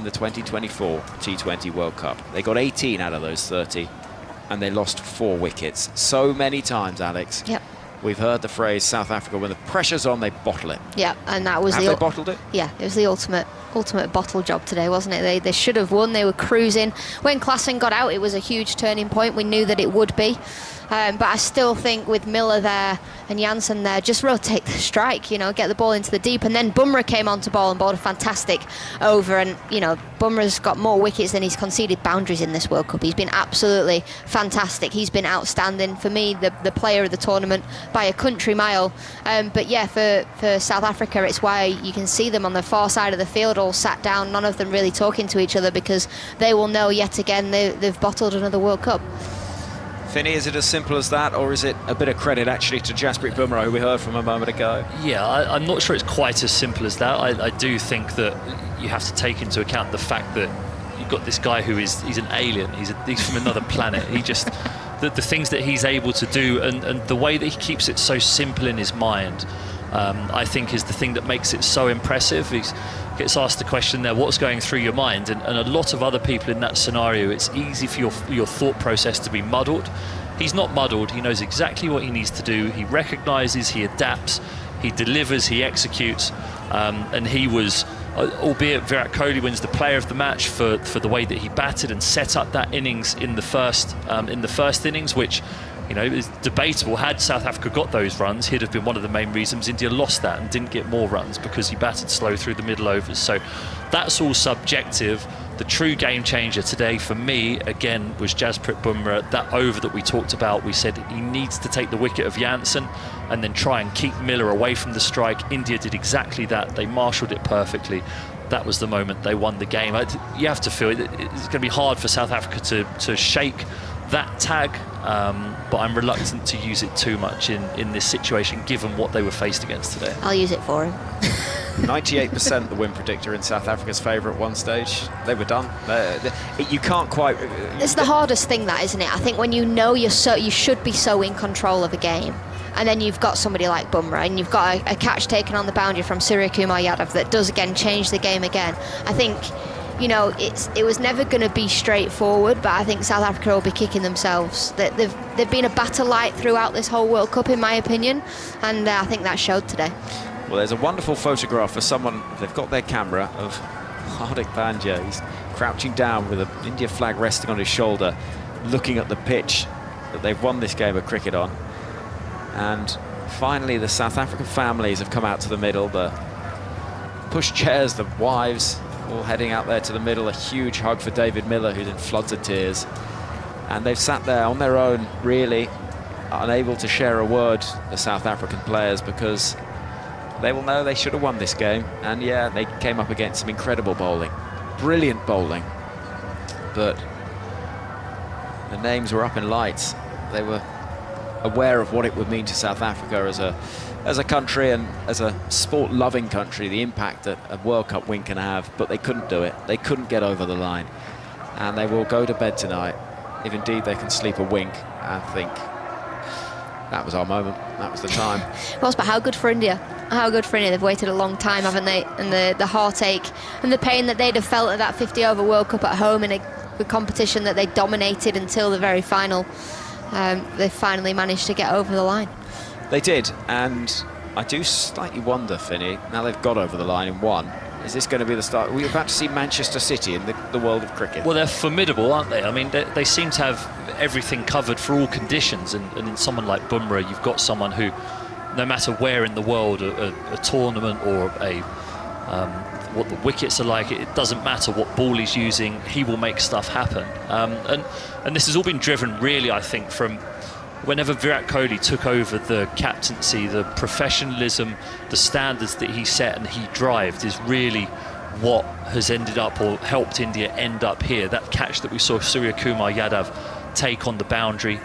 in the 2024 T20 World Cup. They got 18 out of those 30, and they lost 4 wickets. So many times, Alex. Yep. We've heard the phrase South Africa, when the pressure's on, they bottle it. Yeah, and that was Have they bottled it? Yeah, it was the ultimate bottle job today, wasn't it? They should have won. They were cruising. When Klaasen got out, it was a huge turning point. We knew that it would be. But I still think with Miller there and Jansen there, just rotate the strike, you know, get the ball into the deep. And then Bumrah came on to bowl and bowled a fantastic over. And, you know, Bumrah's got more wickets than he's conceded boundaries in this World Cup. He's been absolutely fantastic. He's been outstanding. For me, the player of the tournament by a country mile. But yeah, for South Africa, it's why you can see them on the far side of the field all sat down, none of them really talking to each other, because they will know yet again they've bottled another World Cup. Finney, is it as simple as that, or is it a bit of credit actually to Jasprit Bumrah, who we heard from a moment ago? Yeah, I'm not sure it's quite as simple as that. I do think that you have to take into account the fact that you've got this guy who he's an alien. He's from another planet. He just the things that he's able to do, and the way that he keeps it so simple in his mind, I think is the thing that makes it so impressive. He gets asked the question there, what's going through your mind? And a lot of other people in that scenario, it's easy for your thought process to be muddled. He's not muddled. He knows exactly what he needs to do. He recognises, he adapts, he delivers, he executes. And he was, albeit Virat Kohli wins the player of the match for the way that he batted and set up that innings in the first innings, which, you know, is debatable. Had South Africa got those runs, he'd have been one of the main reasons India lost that and didn't get more runs, because he batted slow through the middle overs. So that's all subjective. The true game changer today for me, again, was Jasprit Bumrah. That over that we talked about, we said he needs to take the wicket of Jansen and then try and keep Miller away from the strike. India did exactly that. They marshalled it perfectly. That was the moment they won the game. You have to feel it's going to be hard for South Africa to shake that tag, but I'm reluctant to use it too much in this situation, given what they were faced against today. I'll use it for him. 98% the win predictor in South Africa's favour at one stage. They were done. You can't quite... It's the hardest thing, that, isn't it? I think when you know you should be so in control of a game, and then you've got somebody like Bumrah, and you've got a catch taken on the boundary from Suryakumar Yadav that does again change the game again. I think, you know, it was never going to be straightforward, but I think South Africa will be kicking themselves. That they've been a battle light throughout this whole World Cup, in my opinion, and I think that showed today. Well, there's a wonderful photograph for someone, they've got their camera, of Hardik Pandya. He's crouching down with an India flag resting on his shoulder, looking at the pitch that they've won this game of cricket on. And finally, the South African families have come out to the middle, the pushchairs, the wives, all heading out there to the middle. A huge hug for David Miller, who's in floods of tears. And they've sat there on their own, really unable to share a word, the South African players, because they will know they should have won this game. And yeah, they came up against some incredible bowling, brilliant bowling, but the names were up in lights. They were aware of what it would mean to South Africa as a country and as a sport-loving country, the impact that a World Cup win can have, but they couldn't do it. They couldn't get over the line, and they will go to bed tonight, if indeed they can sleep a wink and think, that was our moment, that was the time. Well, but how good for India? How good for India? They've waited a long time, haven't they? And the heartache and the pain that they'd have felt at that 50-over World Cup at home in a competition that they dominated until the very final, they finally managed to get over the line. They did, and I do slightly wonder, Finney, now they've got over the line and won, is this going to be the start? We're about to see Manchester City in the world of cricket. Well, they're formidable, aren't they? I mean, they seem to have everything covered for all conditions, and in someone like Bumrah, you've got someone who, no matter where in the world, a tournament or what the wickets are like, it doesn't matter what ball he's using, he will make stuff happen. And this has all been driven, really, I think, from whenever Virat Kohli took over the captaincy, the professionalism, the standards that he set and he drived is really what has ended up or helped India end up here. That catch that we saw Suryakumar Yadav take on the boundary,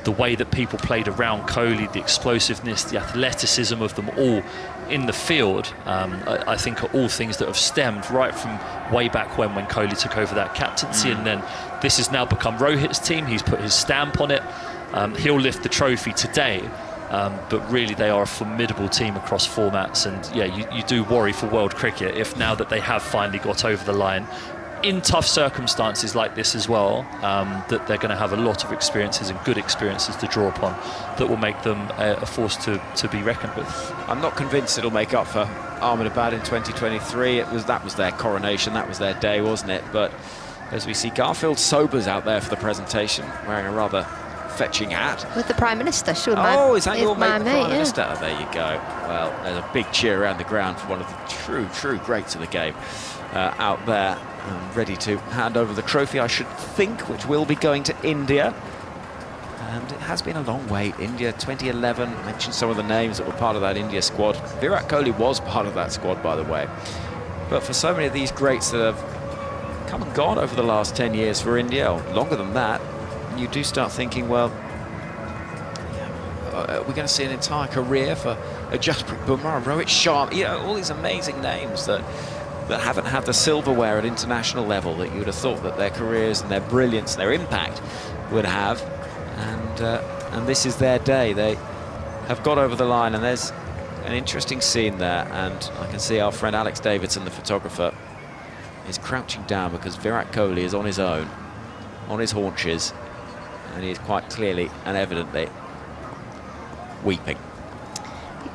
the way that people played around Kohli, the explosiveness, the athleticism of them all in the field, I think are all things that have stemmed right from way back when Kohli took over that captaincy. And then this has now become Rohit's team. He's put his stamp on it. He'll lift the trophy today, but really they are a formidable team across formats, and yeah, you do worry for world cricket if now that they have finally got over the line in tough circumstances like this as well, that they're going to have a lot of experiences and good experiences to draw upon that will make them a force to be reckoned with. I'm not convinced it'll make up for Ahmedabad in 2023. That was their coronation, that was their day, wasn't it? But as we see, Garfield Sobers out there for the presentation, wearing a rather fetching hat. With the Prime Minister, Is that your mate, the Prime Minister? Oh, there you go. Well, there's a big cheer around the ground for one of the true greats of the game out there, ready to hand over the trophy, I should think, which will be going to India. And it has been a long wait. India 2011, I mentioned some of the names that were part of that India squad. Virat Kohli was part of that squad, by the way. But for so many of these greats that have come and gone over the last 10 years for India, or longer than that, you do start thinking, well, we're going to see an entire career for Jasprit Bumrah, Rohit Sharma, all these amazing names that haven't had the silverware at international level that you would have thought that their careers and their brilliance and their impact would have. And this is their day. They have got over the line, and there's an interesting scene there, and I can see our friend Alex Davidson, the photographer, is crouching down because Virat Kohli is on his own, on his haunches, and he is quite clearly and evidently weeping.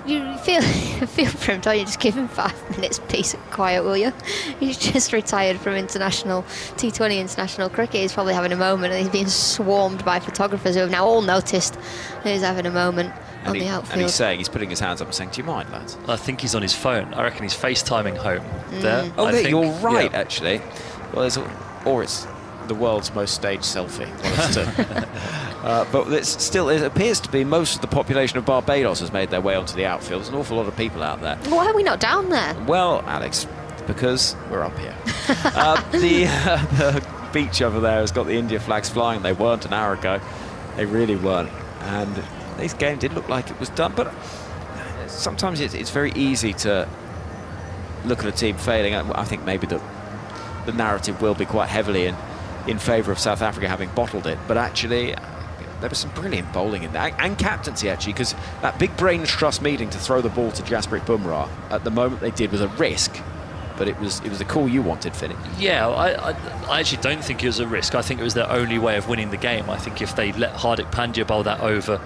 You feel for him, don't you? Just give him 5 minutes peace and quiet, will you? He's just retired from international T20 international cricket. He's probably having a moment, and he's being swarmed by photographers who have now all noticed that he's having a moment on the outfield. And he's saying, he's putting his hands up and saying, "Do you mind, lads?" I think he's on his phone. I reckon he's FaceTiming home there. Oh, there, you're right, actually. Well, or it's the world's most staged selfie. But it appears to be most of the population of Barbados has made their way onto the outfield. There's an awful lot of people out there. Why are we not down there? Well, Alex, because we're up here. The beach over there has got the India flags flying. They weren't an hour ago. They really weren't. And this game did look like it was done. But sometimes it's very easy to look at a team failing. I think maybe the narrative will be quite heavily in favour of South Africa having bottled it, but actually there was some brilliant bowling in there, and captaincy actually, because that big brains trust meeting to throw the ball to Jasprit Bumrah at the moment they did was a risk, but it was the call you wanted, Finney. Yeah, I actually don't think it was a risk. I think it was their only way of winning the game. I think if they let Hardik Pandya bowl that over,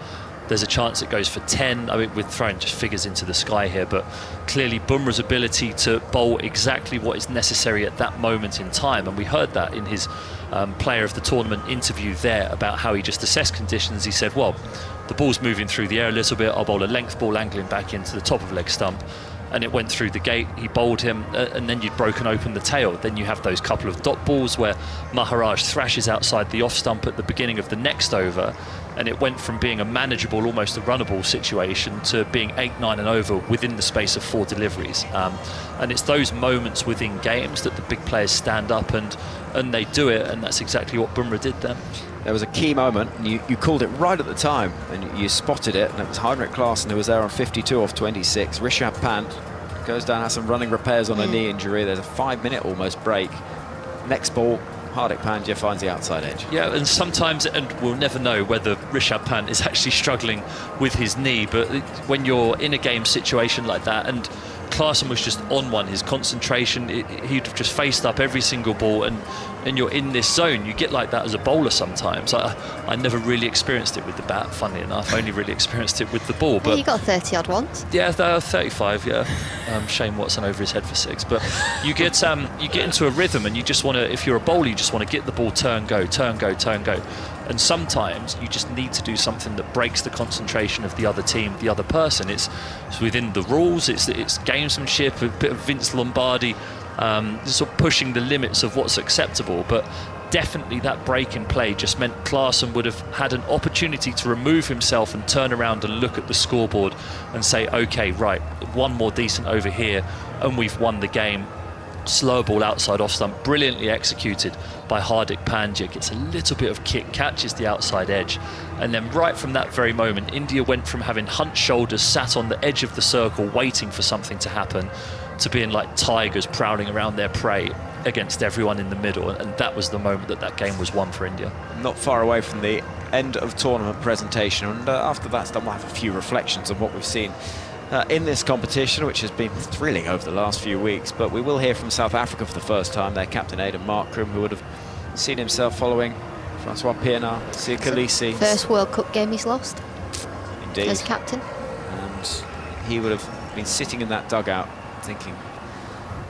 there's a chance it goes for 10. I mean, we're throwing just figures into the sky here, but clearly Bumrah's ability to bowl exactly what is necessary at that moment in time, and we heard that in his player of the tournament interview there about how he just assessed conditions. He said, well, the ball's moving through the air a little bit, I'll bowl a length ball angling back into the top of leg stump, and it went through the gate, he bowled him, and then you'd broken open the tail. Then you have those couple of dot balls where Maharaj thrashes outside the off stump at the beginning of the next over, and it went from being a manageable, almost a runnable situation to being 8, 9 and over within the space of 4 deliveries. And it's those moments within games that the big players stand up and they do it, and that's exactly what Bumrah did then. There was a key moment, and you called it right at the time, and you spotted it, and it was Heinrich Klaasen who was there on 52 off 26. Rishabh Pant goes down, has some running repairs on a knee injury. There's a 5-minute almost break. Next ball, Hardik Pandya finds the outside edge. Yeah, and sometimes, and we'll never know whether Rishabh Pant is actually struggling with his knee, but when you're in a game situation like that, and Klaasen was just on one, his concentration, he'd have just faced up every single ball, and you're in this zone. You get like that as a bowler sometimes. I never really experienced it with the bat, funnily enough. I only really experienced it with the ball. But you got 30 odd once. Yeah, 35, yeah. Shane Watson over his head for 6. But you get into a rhythm, and you just want to, if you're a bowler, you just want to get the ball, turn, go, turn, go, turn, go. And sometimes you just need to do something that breaks the concentration of the other team, the other person. It's within the rules, it's gamesmanship, a bit of Vince Lombardi, sort of pushing the limits of what's acceptable. But definitely that break in play just meant Klaasen would have had an opportunity to remove himself and turn around and look at the scoreboard and say, okay, right, one more decent over here and we've won the game. Slow ball outside off stump, brilliantly executed by Hardik Pandya, gets a little bit of kick, catches the outside edge, and then right from that very moment, India went from having hunched shoulders, sat on the edge of the circle waiting for something to happen, to being like tigers prowling around their prey against everyone in the middle, and that was the moment that game was won for India. Not far away from the end of tournament presentation, and after that's done, we'll have a few reflections on what we've seen in this competition, which has been thrilling over the last few weeks. But we will hear from South Africa for the first time, their captain Aiden Markram, who would have seen himself following Francois Pienaar, Sia Khaleesi. First World Cup game he's lost. Indeed. As captain. And he would have been sitting in that dugout thinking,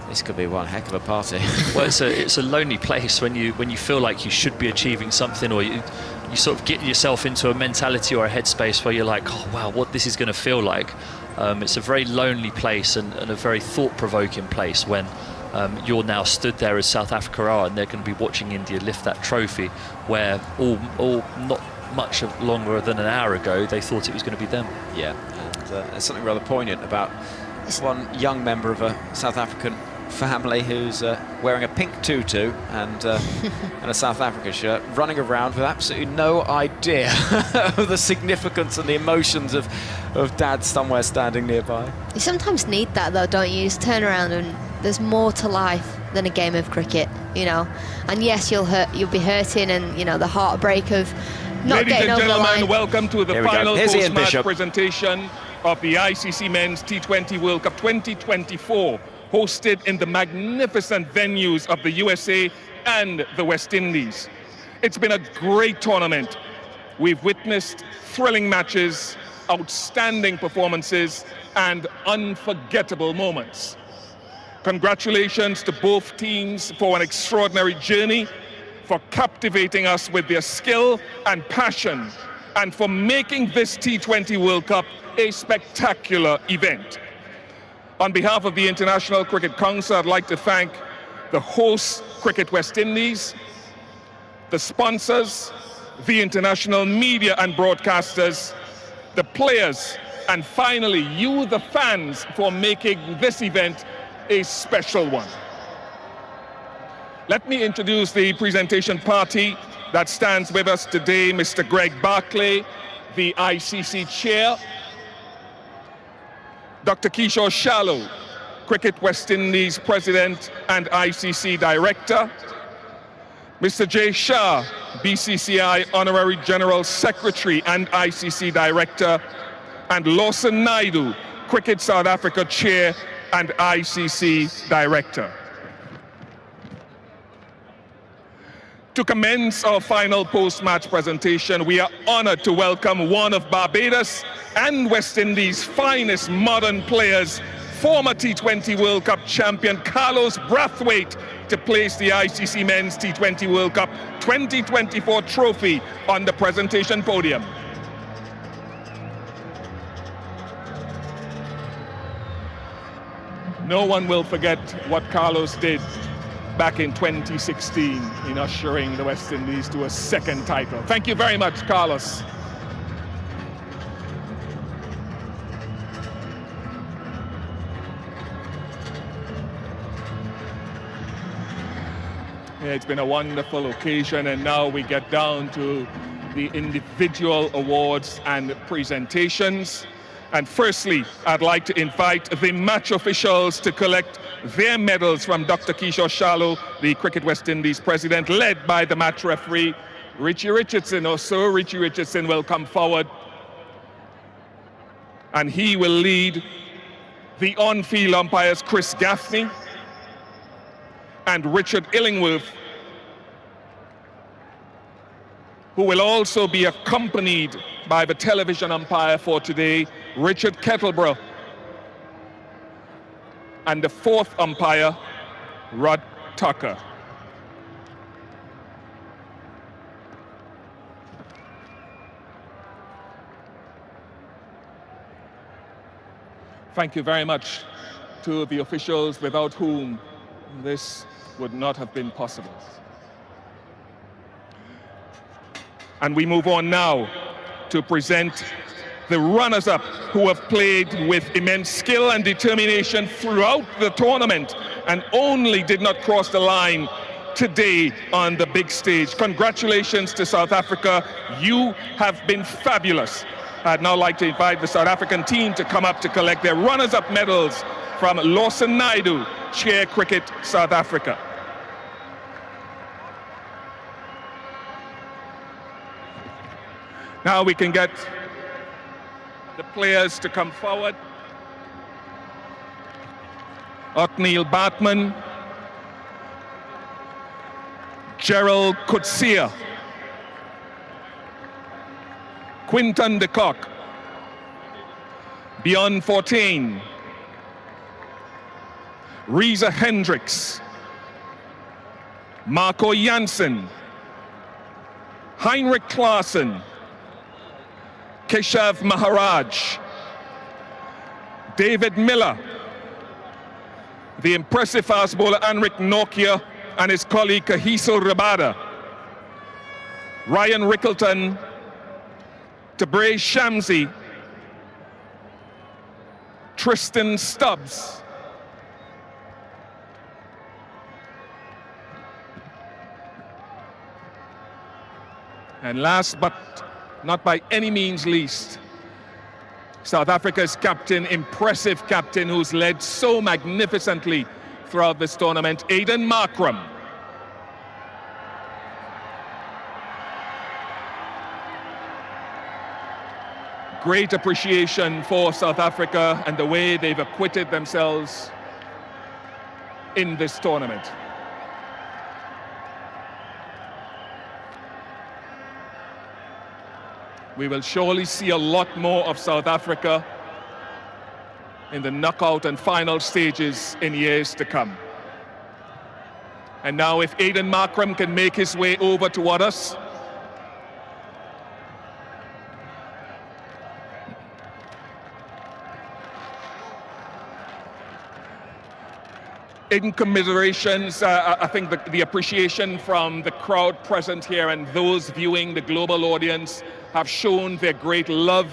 this could be one heck of a party. Well, it's a lonely place when you feel like you should be achieving something, or you sort of get yourself into a mentality or a headspace where you're like, oh wow, what this is going to feel like. It's a very lonely place and a very thought-provoking place when you're now stood there as South Africa are, and they're going to be watching India lift that trophy, where all not much longer than an hour ago they thought it was going to be them. Yeah, and there's something rather poignant about one young member of a South African family who's wearing a pink tutu and a South Africa shirt, running around with absolutely no idea of the significance and the emotions of Dad somewhere standing nearby. You sometimes need that though, don't you? Just turn around and there's more to life than a game of cricket, you know. And yes, you'll be hurting, and you know the heartbreak of not getting over the line. Ladies and gentlemen, welcome to the final post-match match presentation of the ICC Men's T20 World Cup 2024, hosted in the magnificent venues of the USA and the West Indies. It's been a great tournament. We've witnessed thrilling matches, outstanding performances, and unforgettable moments. Congratulations to both teams for an extraordinary journey, for captivating us with their skill and passion, and for making this T20 World Cup a spectacular event. On behalf of the International Cricket Council, I'd like to thank the host, Cricket West Indies, the sponsors, the international media and broadcasters, the players, and finally you, the fans, for making this event a special one. Let me introduce the presentation party that stands with us today. Mr. Greg Barclay, the ICC chair. Dr. Kishore Shallow, Cricket West Indies president and ICC director. Mr. Jay Shah, BCCI honorary general secretary and ICC director. And Lawson Naidu, Cricket South Africa chair and ICC director. To commence our final post-match presentation, we are honored to welcome one of Barbados and West Indies' finest modern players, former T20 World Cup champion Carlos Brathwaite, to place the ICC Men's T20 World Cup 2024 trophy on the presentation podium. No one will forget what Carlos did back in 2016 in ushering the West Indies to a second title. Thank you very much, Carlos. Yeah, it's been a wonderful occasion, and now we get down to the individual awards and presentations. And firstly, I'd like to invite the match officials to collect their medals from Dr. Kishore Shallow, the Cricket West Indies president, led by the match referee, Richie Richardson. Also, Richie Richardson will come forward, and he will lead the on-field umpires, Chris Gaffaney and Richard Illingworth, who will also be accompanied by the television umpire for today, Richard Kettleborough, and the fourth umpire, Rod Tucker. Thank you very much to the officials without whom this would not have been possible. And we move on now to present the runners-up who have played with immense skill and determination throughout the tournament and only did not cross the line today on the big stage. Congratulations to South Africa. You have been fabulous. I'd now like to invite the South African team to come up to collect their runners-up medals from Lawson Naidu, Chair Cricket South Africa. Now we can get the players to come forward. Othniel Batman, Gerald Coetzee, Quinton de Kock, Bjorn Fortuin, Reeza Hendricks, Marco Jansen, Heinrich Klaasen, Keshav Maharaj, David Miller, the impressive fast bowler Anrich Nortje and his colleague Kagiso Rabada, Ryan Rickleton, Tabraiz Shamsi, Tristan Stubbs, and last but not by any means least, South Africa's captain, impressive captain who's led so magnificently throughout this tournament, Aiden Markram. Great appreciation for South Africa and the way they've acquitted themselves in this tournament. We will surely see a lot more of South Africa in the knockout and final stages in years to come. And now if Aiden Markram can make his way over toward us, in commiserations, I think the appreciation from the crowd present here and those viewing the global audience have shown their great love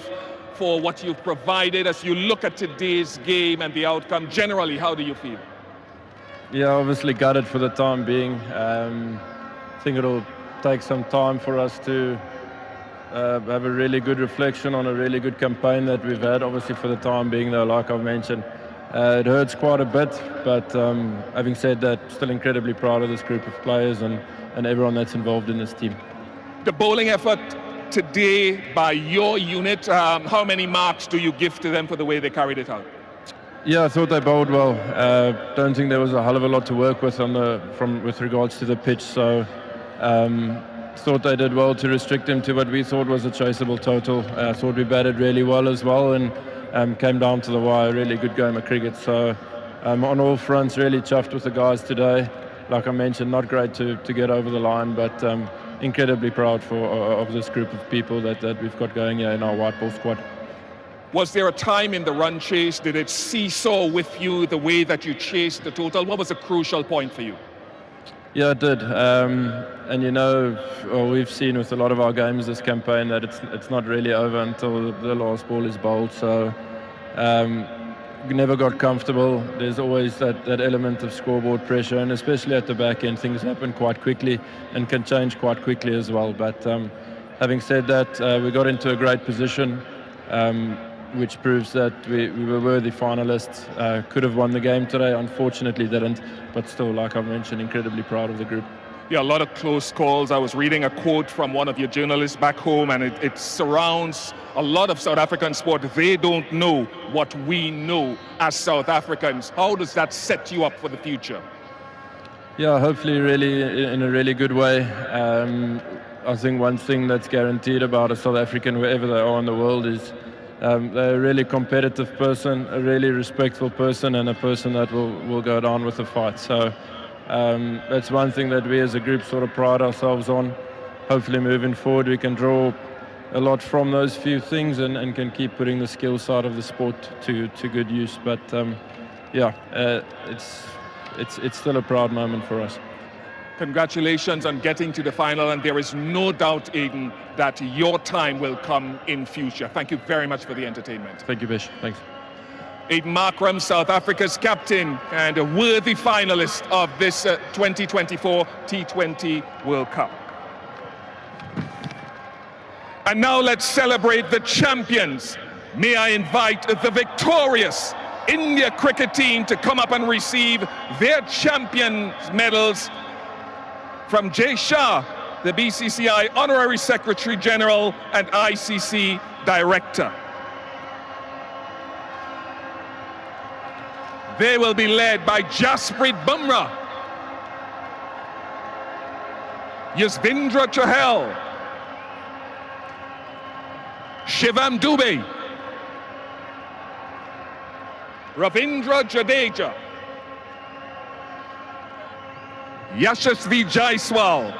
for what you've provided. As you look at today's game and the outcome, generally, how do you feel? Yeah, obviously gutted for the time being. I think it'll take some time for us to have a really good reflection on a really good campaign that we've had. Obviously for the time being though, like I've mentioned, it hurts quite a bit, but having said that, still incredibly proud of this group of players and everyone that's involved in this team. The bowling effort today by your unit, how many marks do you give to them for the way they carried it out? Yeah, I thought they bowled well. Don't think there was a hell of a lot to work with with regards to the pitch, so thought they did well to restrict them to what we thought was a chaseable total. Thought we batted really well as well and came down to the wire. Really good game of cricket. So on all fronts, really chuffed with the guys today. Like I mentioned, not great to get over the line, but incredibly proud of this group of people that we've got going here in our white ball squad. Was there a time in the run chase, did it seesaw with you the way that you chased the total? What was a crucial point for you? Yeah, it did. And you know, we've seen with a lot of our games this campaign that it's not really over until the last ball is bowled. So we never got comfortable. There's always that element of scoreboard pressure, and especially at the back end, things happen quite quickly and can change quite quickly as well. But having said that, we got into a great position, which proves that we were worthy finalists. Could have won the game today, unfortunately didn't, but still, like I mentioned, incredibly proud of the group. Yeah, a lot of close calls. I was reading a quote from one of your journalists back home, and it surrounds a lot of South African sport. They don't know what we know as South Africans. How does that set you up for the future? Yeah, hopefully really in a really good way. I think one thing that's guaranteed about a South African, wherever they are in the world, is they're a really competitive person, a really respectful person, and a person that will go down with the fight. So that's one thing that we as a group sort of pride ourselves on. Hopefully moving forward we can draw a lot from those few things and can keep putting the skill side of the sport to good use. But it's still a proud moment for us. Congratulations on getting to the final, and there is no doubt, Aiden, that your time will come in future. Thank you very much for the entertainment. Thank you, Bish. Thanks. Aiden Markram, South Africa's captain and a worthy finalist of this 2024 T20 World Cup. And now let's celebrate the champions. May I invite the victorious India cricket team to come up and receive their champions medals from Jay Shah the BCCI Honorary Secretary General and ICC Director. They will be led by Jasprit Bumrah, Yasvindra Chahal, Shivam Dubey, Ravindra Jadeja, Yashasvi Jaiswal,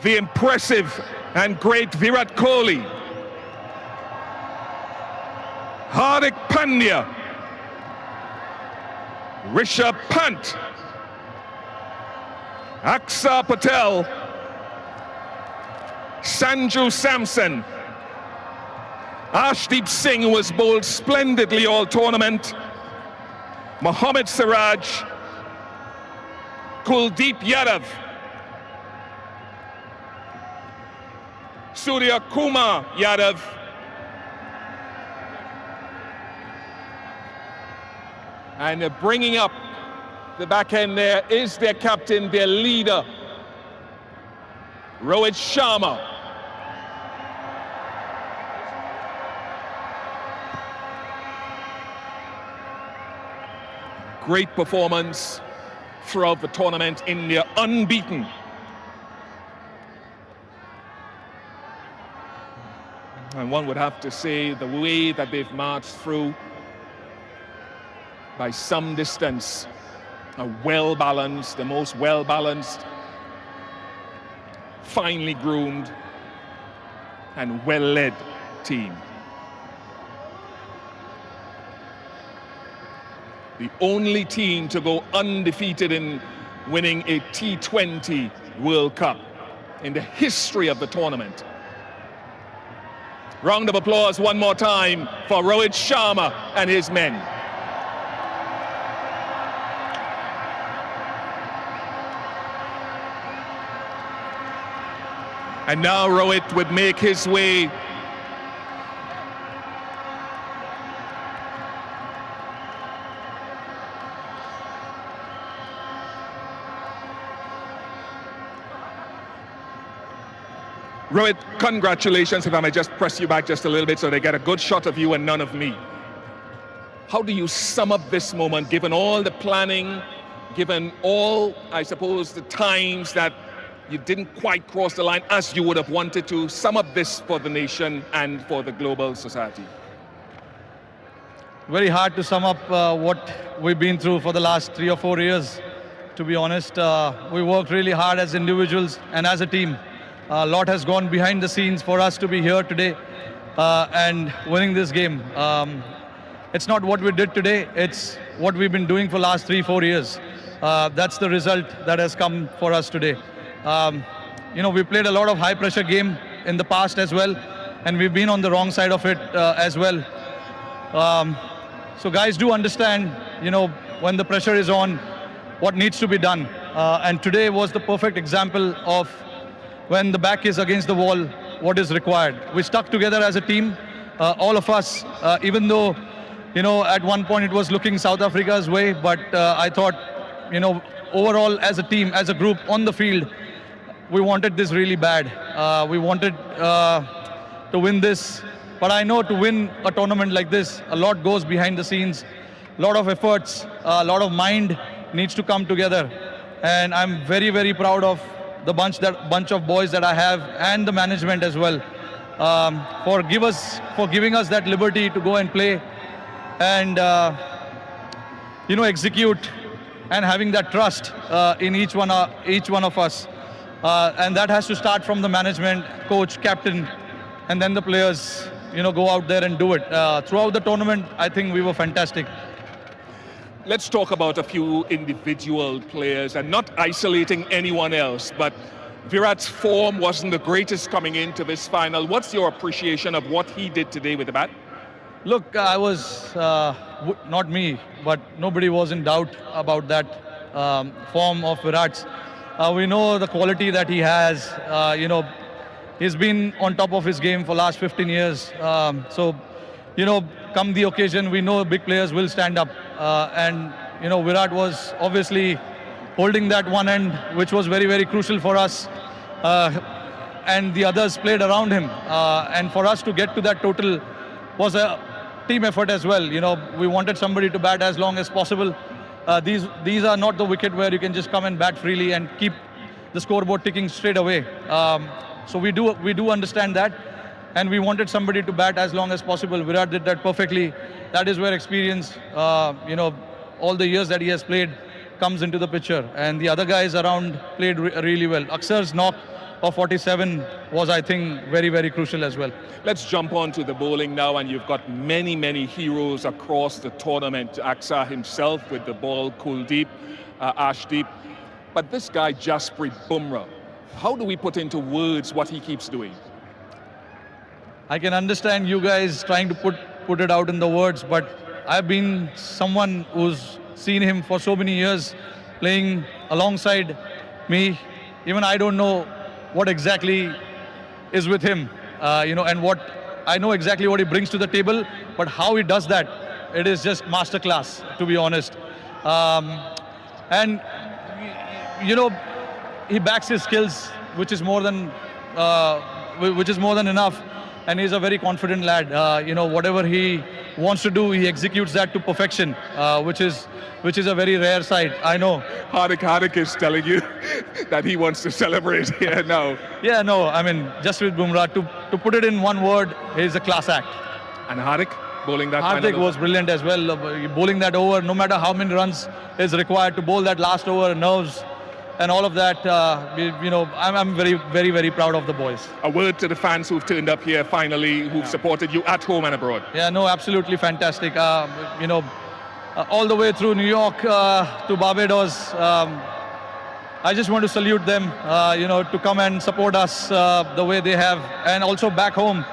the impressive and great Virat Kohli, Hardik Pandya, Rishabh Pant, Aksa Patel, Sanju Samson, Ashdeep Singh, who was bowled splendidly all tournament, Mohammad Siraj, Kuldeep Yadav, Surya Kumar Yadav, and bringing up the back end there is their captain, their leader, Rohit Sharma. Great performance throughout the tournament. India unbeaten. And one would have to say the way that they've marched through, by some distance, a well-balanced, the most well-balanced, finely groomed and well-led team. The only team to go undefeated in winning a T20 World Cup in the history of the tournament. Round of applause one more time for Rohit Sharma and his men. And now Rohit would make his way Rohit, congratulations. If I may just press you back just a little bit so they get a good shot of you and none of me. How do you sum up this moment, given all the planning, given all, I suppose, the times that you didn't quite cross the line as you would have wanted to? Sum up this for the nation and for the global society. Very hard to sum up what we've been through for the last 3 or 4 years. To be honest, we worked really hard as individuals and as a team. A lot has gone behind the scenes for us to be here today and winning this game. It's not what we did today, it's what we've been doing for the last 3-4 years. That's the result that has come for us today. You know, we played a lot of high pressure game in the past as well, and we've been on the wrong side of it as well. So guys do understand, you know, when the pressure is on, what needs to be done. And today was the perfect example of when the back is against the wall, what is required. We stuck together as a team, all of us, even though, you know, at one point it was looking South Africa's way, but I thought, you know, overall as a team, as a group on the field, we wanted this really bad. We wanted to win this, but I know to win a tournament like this, a lot goes behind the scenes, a lot of efforts, a lot of mind needs to come together. And I'm very, very proud of the bunch of boys that I have and the management as well for giving us that liberty to go and play and you know, execute and having that trust in each one of us. And that has to start from the management, coach, captain, and then the players, you know, go out there and do it. Throughout the tournament, I think we were fantastic. Let's talk about a few individual players and not isolating anyone else, but Virat's form wasn't the greatest coming into this final. What's your appreciation of what he did today with the bat? Look, I was, not me, but nobody was in doubt about that form of Virat's. We know the quality that he has. You know, he's been on top of his game for the last 15 years. So, you know, come the occasion, we know big players will stand up. And, you know, Virat was obviously holding that one end, which was very, very crucial for us. And the others played around him. And for us to get to that total was a team effort as well. You know, we wanted somebody to bat as long as possible. These are not the wicket where you can just come and bat freely and keep the scoreboard ticking straight away. So we do understand that, and we wanted somebody to bat as long as possible. Virat did that perfectly. That is where experience, you know, all the years that he has played comes into the picture. And the other guys around played really well. Aksar's knock of 47 was, I think, very, very crucial as well. Let's jump on to the bowling now, and you've got many, many heroes across the tournament. Aksar himself with the ball, Kuldeep, Ashdeep. But this guy, Jasprit Bumrah, how do we put into words what he keeps doing? I can understand you guys trying to put it out in the words, but I've been someone who's seen him for so many years playing alongside me. Even I don't know what exactly is with him, you know, and what I know exactly what he brings to the table, but how he does that, it is just masterclass, to be honest. And you know, he backs his skills, which is more than enough. And he's a very confident lad. You know, whatever he wants to do, he executes that to perfection, which is a very rare sight. I know. Hardik is telling you that he wants to celebrate here now. Yeah, no, I mean, just with Bumrah, to put it in one word, he's a class act. And Hardik bowling that? Hardik was brilliant as well. Bowling that over, no matter how many runs is required to bowl that last over, nerves and all of that, you know, I'm very, very, very proud of the boys. A word to the fans who've turned up here finally, who've supported you at home and abroad. Yeah, no, absolutely fantastic. You know, all the way through New York to Barbados, I just want to salute them, you know, to come and support us the way they have. And also back home,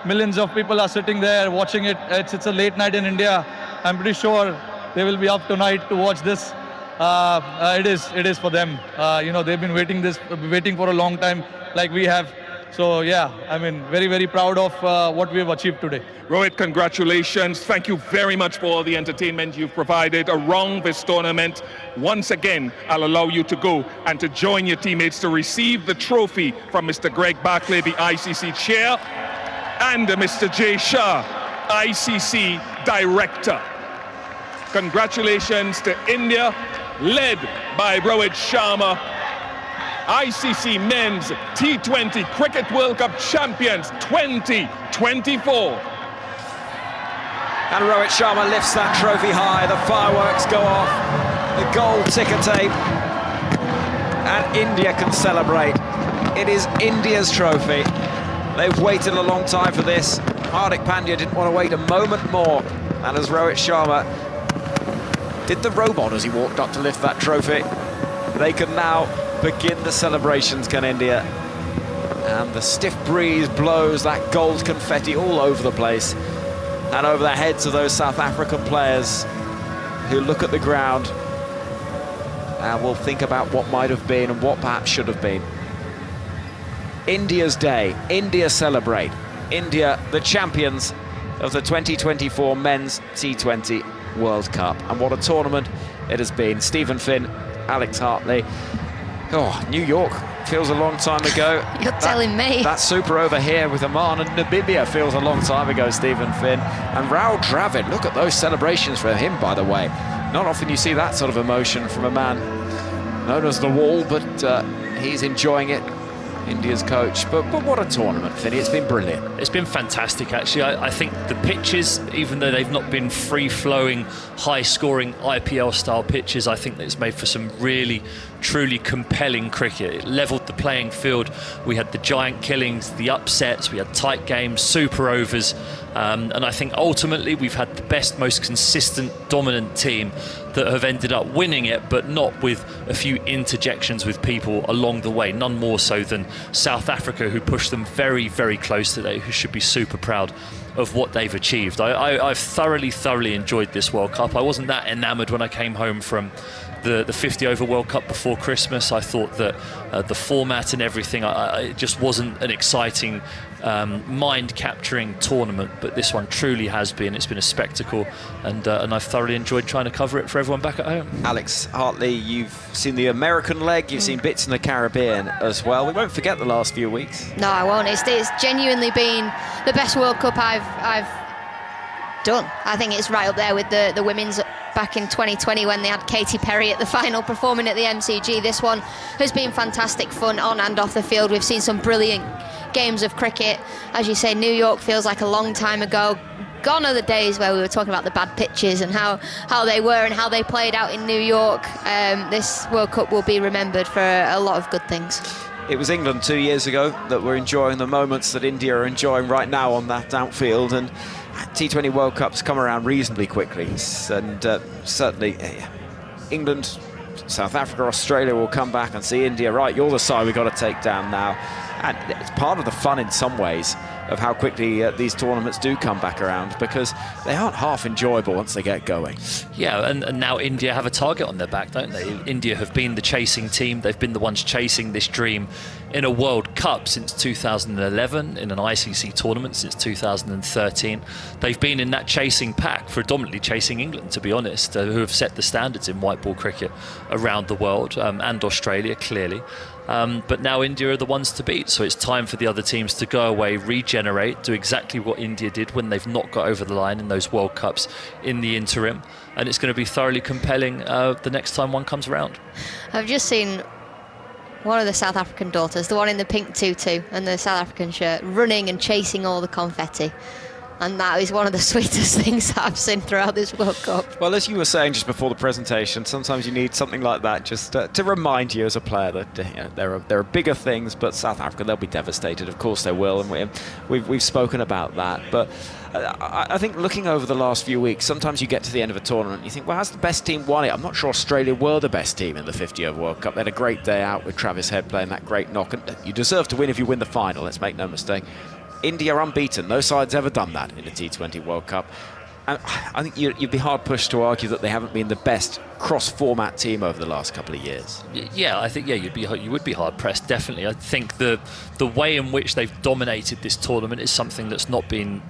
millions of people are sitting there watching it. It's a late night in India. I'm pretty sure they will be up tonight to watch this. It is for them. You know, they've been waiting for a long time, like we have. So yeah, I mean, very, very proud of what we have achieved today. Rohit, congratulations. Thank you very much for all the entertainment you've provided around this tournament. Once again, I'll allow you to go and to join your teammates to receive the trophy from Mr. Greg Barclay, the ICC chair, and Mr. Jay Shah, ICC director. Congratulations to India, led by Rohit Sharma, ICC Men's T20 Cricket World Cup champions 2024. And Rohit Sharma lifts that trophy high, the fireworks go off, the gold ticker tape, and India can celebrate. It is India's trophy. They've waited a long time for this. Hardik Pandya didn't want to wait a moment more, and as Rohit Sharma did the robot as he walked up to lift that trophy, they can now begin the celebrations, can India. And the stiff breeze blows that gold confetti all over the place and over the heads of those South African players who look at the ground and will think about what might have been and what perhaps should have been. India's day, India celebrate. India, the champions of the 2024 Men's T20 World Cup. And what a tournament it has been. Stephen Finn, Alex Hartley. Oh, New York feels a long time ago. You're telling me. That super over here with Oman and Namibia feels a long time ago, Stephen Finn. And Rahul Dravid, look at those celebrations for him, by the way. Not often you see that sort of emotion from a man known as The Wall, but he's enjoying it. India's coach, but what a tournament, Finny. It's been brilliant. It's been fantastic, actually. I think the pitches, even though they've not been free-flowing, high-scoring IPL-style pitches, I think that it's made for some really, truly compelling cricket. It levelled the playing field. We had the giant killings, the upsets, we had tight games, super overs, and I think ultimately we've had the best, most consistent, dominant team that have ended up winning it, but not with a few interjections with people along the way, none more so than South Africa, who pushed them very, very close today, who should be super proud of what they've achieved. I've thoroughly enjoyed this World Cup. I wasn't that enamoured when I came home from the 50 over World Cup before Christmas. I thought that the format and everything, it just wasn't an exciting mind-capturing tournament, but this one truly has been. It's been a spectacle, and I've thoroughly enjoyed trying to cover it for everyone back at home. Alex Hartley, you've seen the American leg, you've seen bits in the Caribbean as well. We won't forget the last few weeks. No, I won't. It's genuinely been the best World Cup I've done. I think it's right up there with the women's back in 2020 when they had Katy Perry at the final performing at the MCG. This one has been fantastic fun on and off the field. We've seen some brilliant games of cricket. As you say, New York feels like a long time ago. Gone are the days where we were talking about the bad pitches and how they were and how they played out in New York. This World Cup will be remembered for a lot of good things. It was England 2 years ago that were enjoying the moments that India are enjoying right now on that outfield, and T20 World Cups come around reasonably quickly, and certainly England, South Africa, Australia will come back and see India, right, you're the side we've got to take down now. And it's part of the fun in some ways of how quickly these tournaments do come back around, because they aren't half enjoyable once they get going. Yeah, and now India have a target on their back, don't they? India have been the chasing team. They've been the ones chasing this dream in a World Cup since 2011, in an ICC tournament since 2013. They've been in that chasing pack, predominantly chasing England, to be honest, who have set the standards in white ball cricket around the world, and Australia, clearly. But now India are the ones to beat, so it's time for the other teams to go away, regenerate, do exactly what India did when they've not got over the line in those World Cups in the interim, and it's going to be thoroughly compelling the next time one comes around. I've just seen one of the South African daughters, the one in the pink tutu and the South African shirt, running and chasing all the confetti. And that is one of the sweetest things that I've seen throughout this World Cup. Well, as you were saying just before the presentation, sometimes you need something like that just to remind you as a player that there are bigger things, but South Africa, they'll be devastated. Of course they will, and we've spoken about that. But I think looking over the last few weeks, sometimes you get to the end of a tournament and you think, well, has the best team won it? I'm not sure Australia were the best team in the 50-over World Cup. They had a great day out with Travis Head playing that great knock, and you deserve to win if you win the final, let's make no mistake. India unbeaten. No side's ever done that in a T20 World Cup. And I think you'd be hard pushed to argue that they haven't been the best cross-format team over the last couple of years. Yeah, I think you would be hard pressed. Definitely, I think the way in which they've dominated this tournament is something that's not been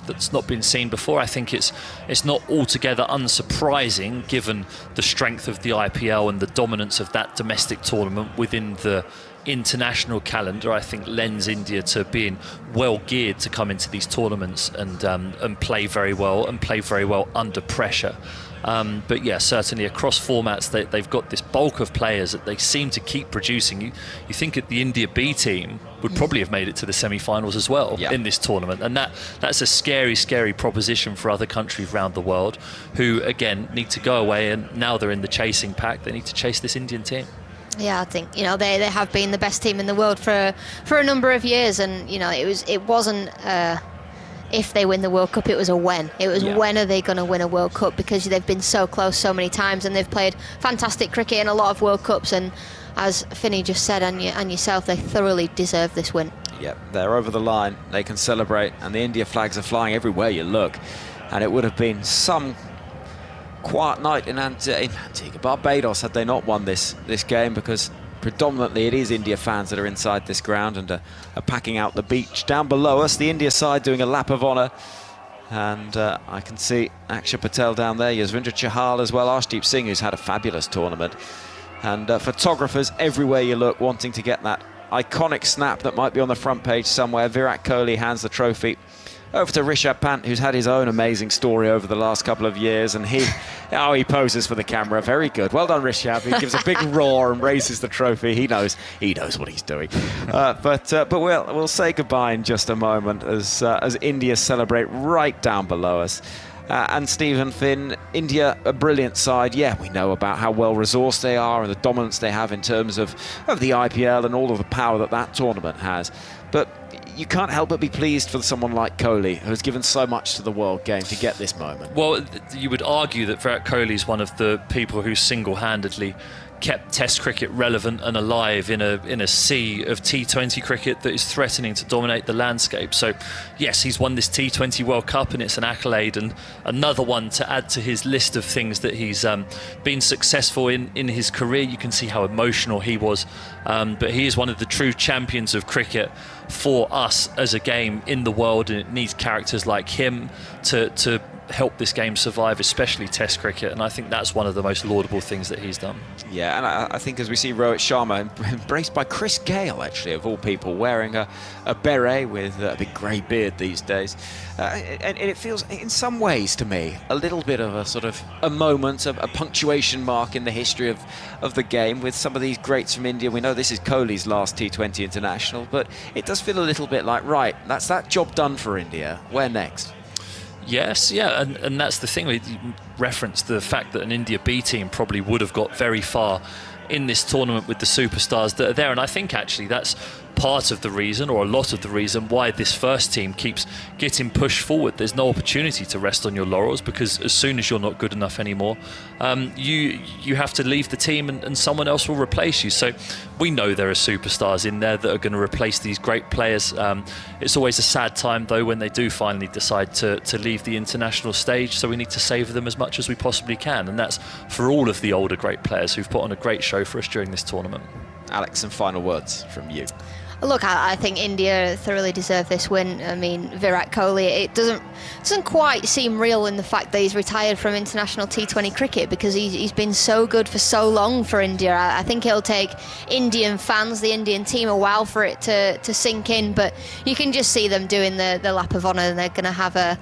seen before. I think it's not altogether unsurprising given the strength of the IPL and the dominance of that domestic tournament within the international calendar. I think lends India to being well geared to come into these tournaments and play very well under pressure. But yeah, certainly across formats they've got this bulk of players that they seem to keep producing. You think that the India B team would probably have made it to the semi-finals as well in this tournament, and that's a scary proposition for other countries around the world who again need to go away, and now they're in the chasing pack. They need to chase this Indian team. Yeah, I think they have been the best team in the world for a number of years, and it wasn't if they win the World Cup, it was a when. It was when are they going to win a World Cup, because they've been so close so many times and they've played fantastic cricket in a lot of World Cups, and as Finney just said and yourself, they thoroughly deserve this win. Yep, they're over the line, they can celebrate, and the India flags are flying everywhere you look, and it would have been some quiet night in Antigua, Barbados, had they not won this game, because predominantly it is India fans that are inside this ground and are packing out the beach. Down below us, the India side doing a lap of honour, and I can see Akshay Patel down there, Yuzvendra Chahal as well, Arshdeep Singh, who's had a fabulous tournament, and photographers everywhere you look wanting to get that iconic snap that might be on the front page somewhere. Virat Kohli hands the trophy over to Rishabh Pant, who's had his own amazing story over the last couple of years, and he poses for the camera. Very good. Well done, Rishabh. He gives a big roar and raises the trophy. He knows what he's doing. But we'll say goodbye in just a moment as India celebrate right down below us. And Stephen, Finn, India, a brilliant side. Yeah, we know about how well resourced they are and the dominance they have in terms of the IPL and all of the power that tournament has. But you can't help but be pleased for someone like Kohli, who has given so much to the world game, to get this moment. Well, you would argue that Virat Kohli is one of the people who single-handedly kept Test cricket relevant and alive in a sea of T20 cricket that is threatening to dominate the landscape. So yes, he's won this T20 World Cup, and it's an accolade and another one to add to his list of things that he's been successful in his career. You can see how emotional he was, but he is one of the true champions of cricket for us as a game in the world, and it needs characters like him to help this game survive, especially Test cricket, and I think that's one of the most laudable things that he's done. Yeah, and I think as we see Rohit Sharma embraced by Chris Gale, actually, of all people, wearing a beret with a big grey beard these days, and it feels in some ways to me a little bit of a sort of a moment, a punctuation mark in the history of the game with some of these greats from India. We know this is Kohli's last T20 international, but it does feel a little bit like, right, that's that job done for India. Where next? Yes, yeah, and that's the thing. We referenced the fact that an India B team probably would have got very far in this tournament with the superstars that are there, and I think actually that's part of the reason, or a lot of the reason, why this first team keeps getting pushed forward. There's no opportunity to rest on your laurels, because as soon as you're not good enough anymore, you have to leave the team and someone else will replace you. So we know there are superstars in there that are going to replace these great players. It's always a sad time though when they do finally decide to leave the international stage, so we need to savour them as much as we possibly can, and that's for all of the older great players who've put on a great show for us during this tournament. Alex, some final words from you. Look, I think India thoroughly deserve this win. I mean, Virat Kohli, it doesn't quite seem real in the fact that he's retired from international T20 cricket, because he's been so good for so long for India. I think it'll take Indian fans, the Indian team, a while for it to sink in, but you can just see them doing the lap of honour, and they're going to have a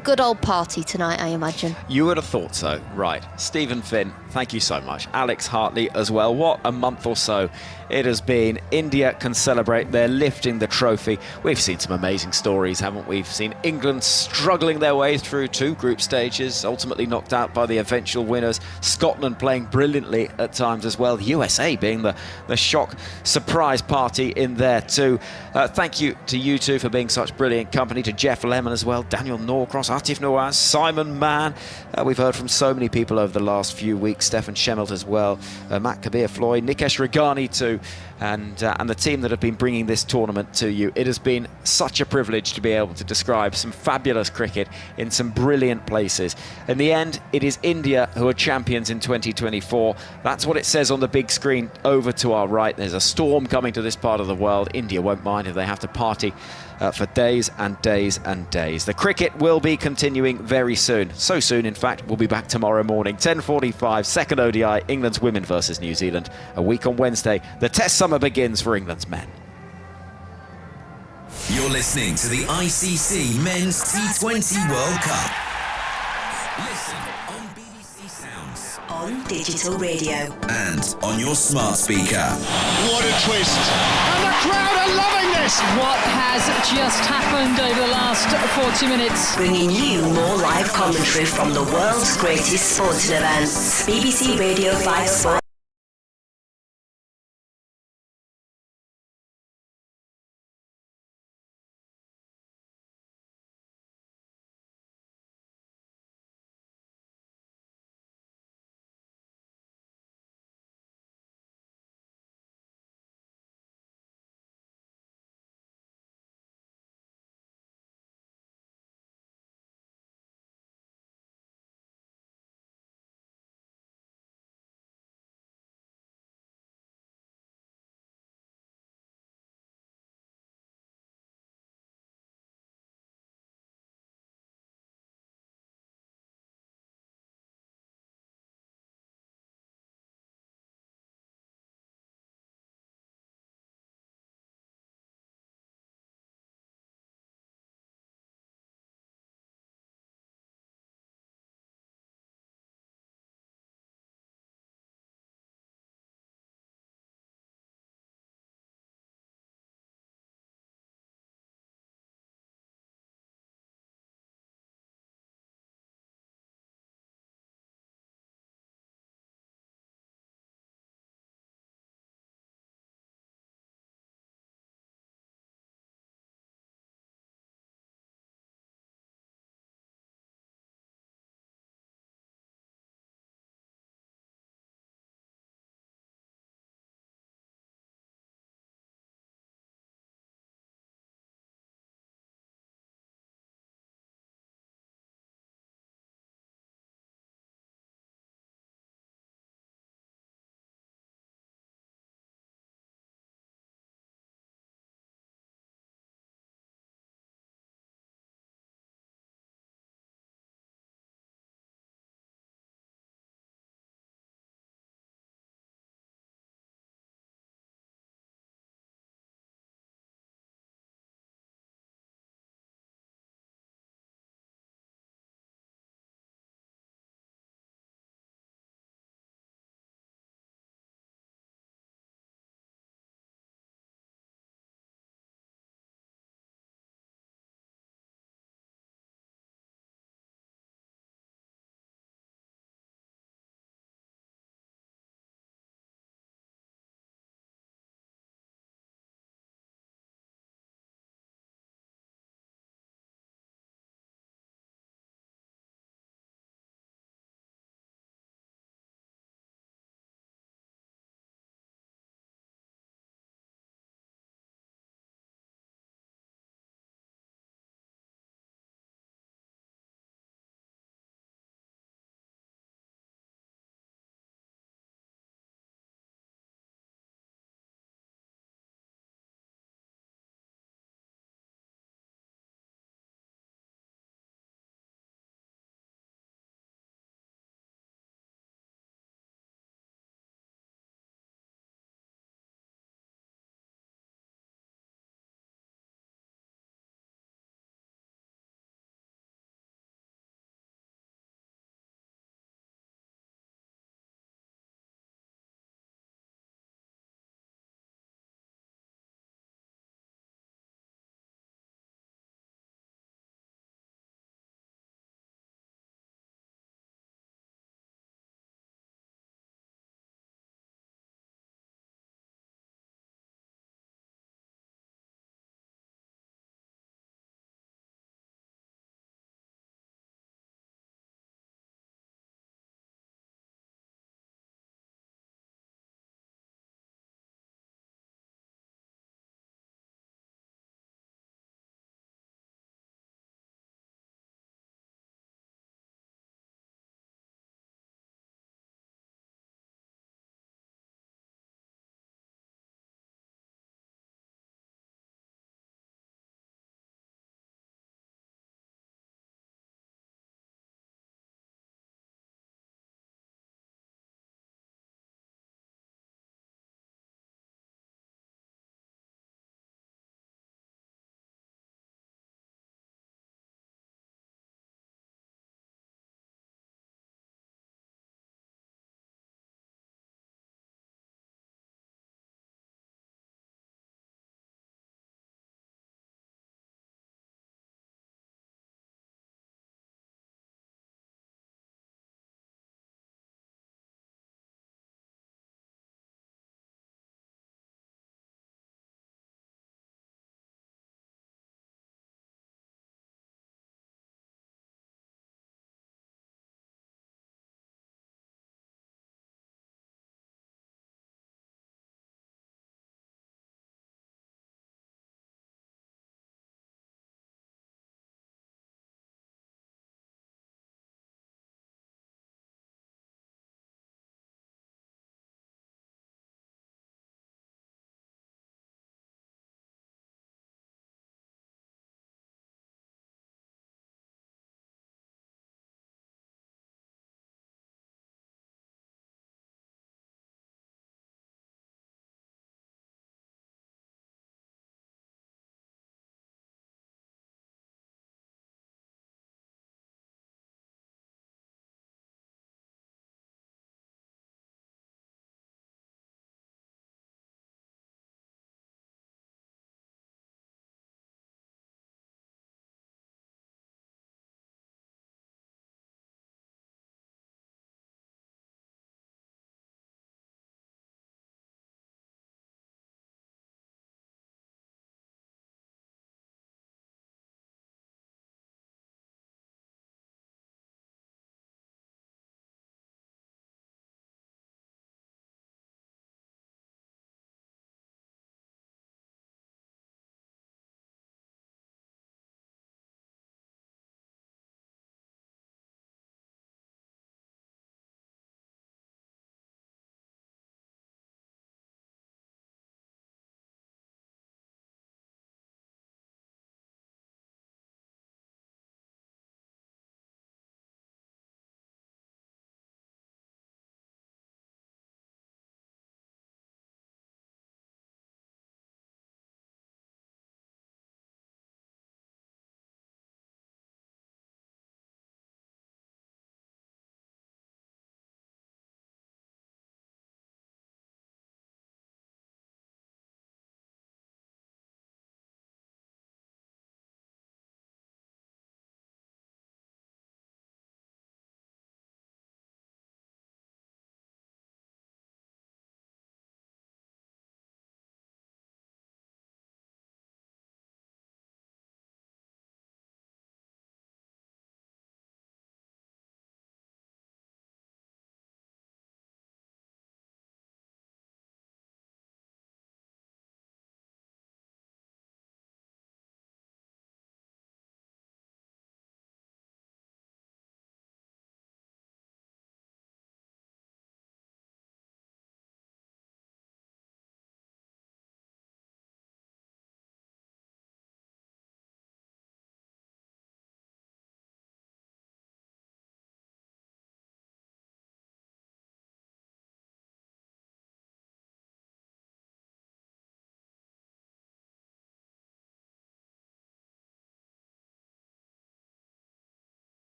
good old party tonight, I imagine. You would have thought so. Right. Stephen Finn, thank you so much. Alex Hartley as well. What a month or so it has been. India can celebrate. They're lifting the trophy. We've seen some amazing stories, haven't we? We've seen England struggling their way through 2 group stages, ultimately knocked out by the eventual winners. Scotland playing brilliantly at times as well. The USA being the shock surprise party in there too. Thank you to you two for being such brilliant company. To Jeff Lemon as well, Daniel Norcross, Atif Nawaz, Simon Mann. We've heard from so many people over the last few weeks. Stefan Schemmelt as well, Matt Kabir-Floyd, Nikesh Regani too, and the team that have been bringing this tournament to you. It has been such a privilege to be able to describe some fabulous cricket in some brilliant places. In the end, it is India who are champions in 2024. That's what it says on the big screen over to our right. There's a storm coming to this part of the world. India won't mind if they have to party for days and days and days. The cricket will be continuing very soon. So soon, in fact, we'll be back tomorrow morning, 10:45, second ODI, England's women versus New Zealand. A week on Wednesday, the Test summer begins for England's men. You're listening to the ICC Men's T20 World Cup. Listen on BBC Sounds, on digital radio, and on your smart speaker. What a twist! And the crowd are loving this! What has just happened over the last 40 minutes? Bringing you more live commentary from the world's greatest sporting events. BBC Radio 5 Sport.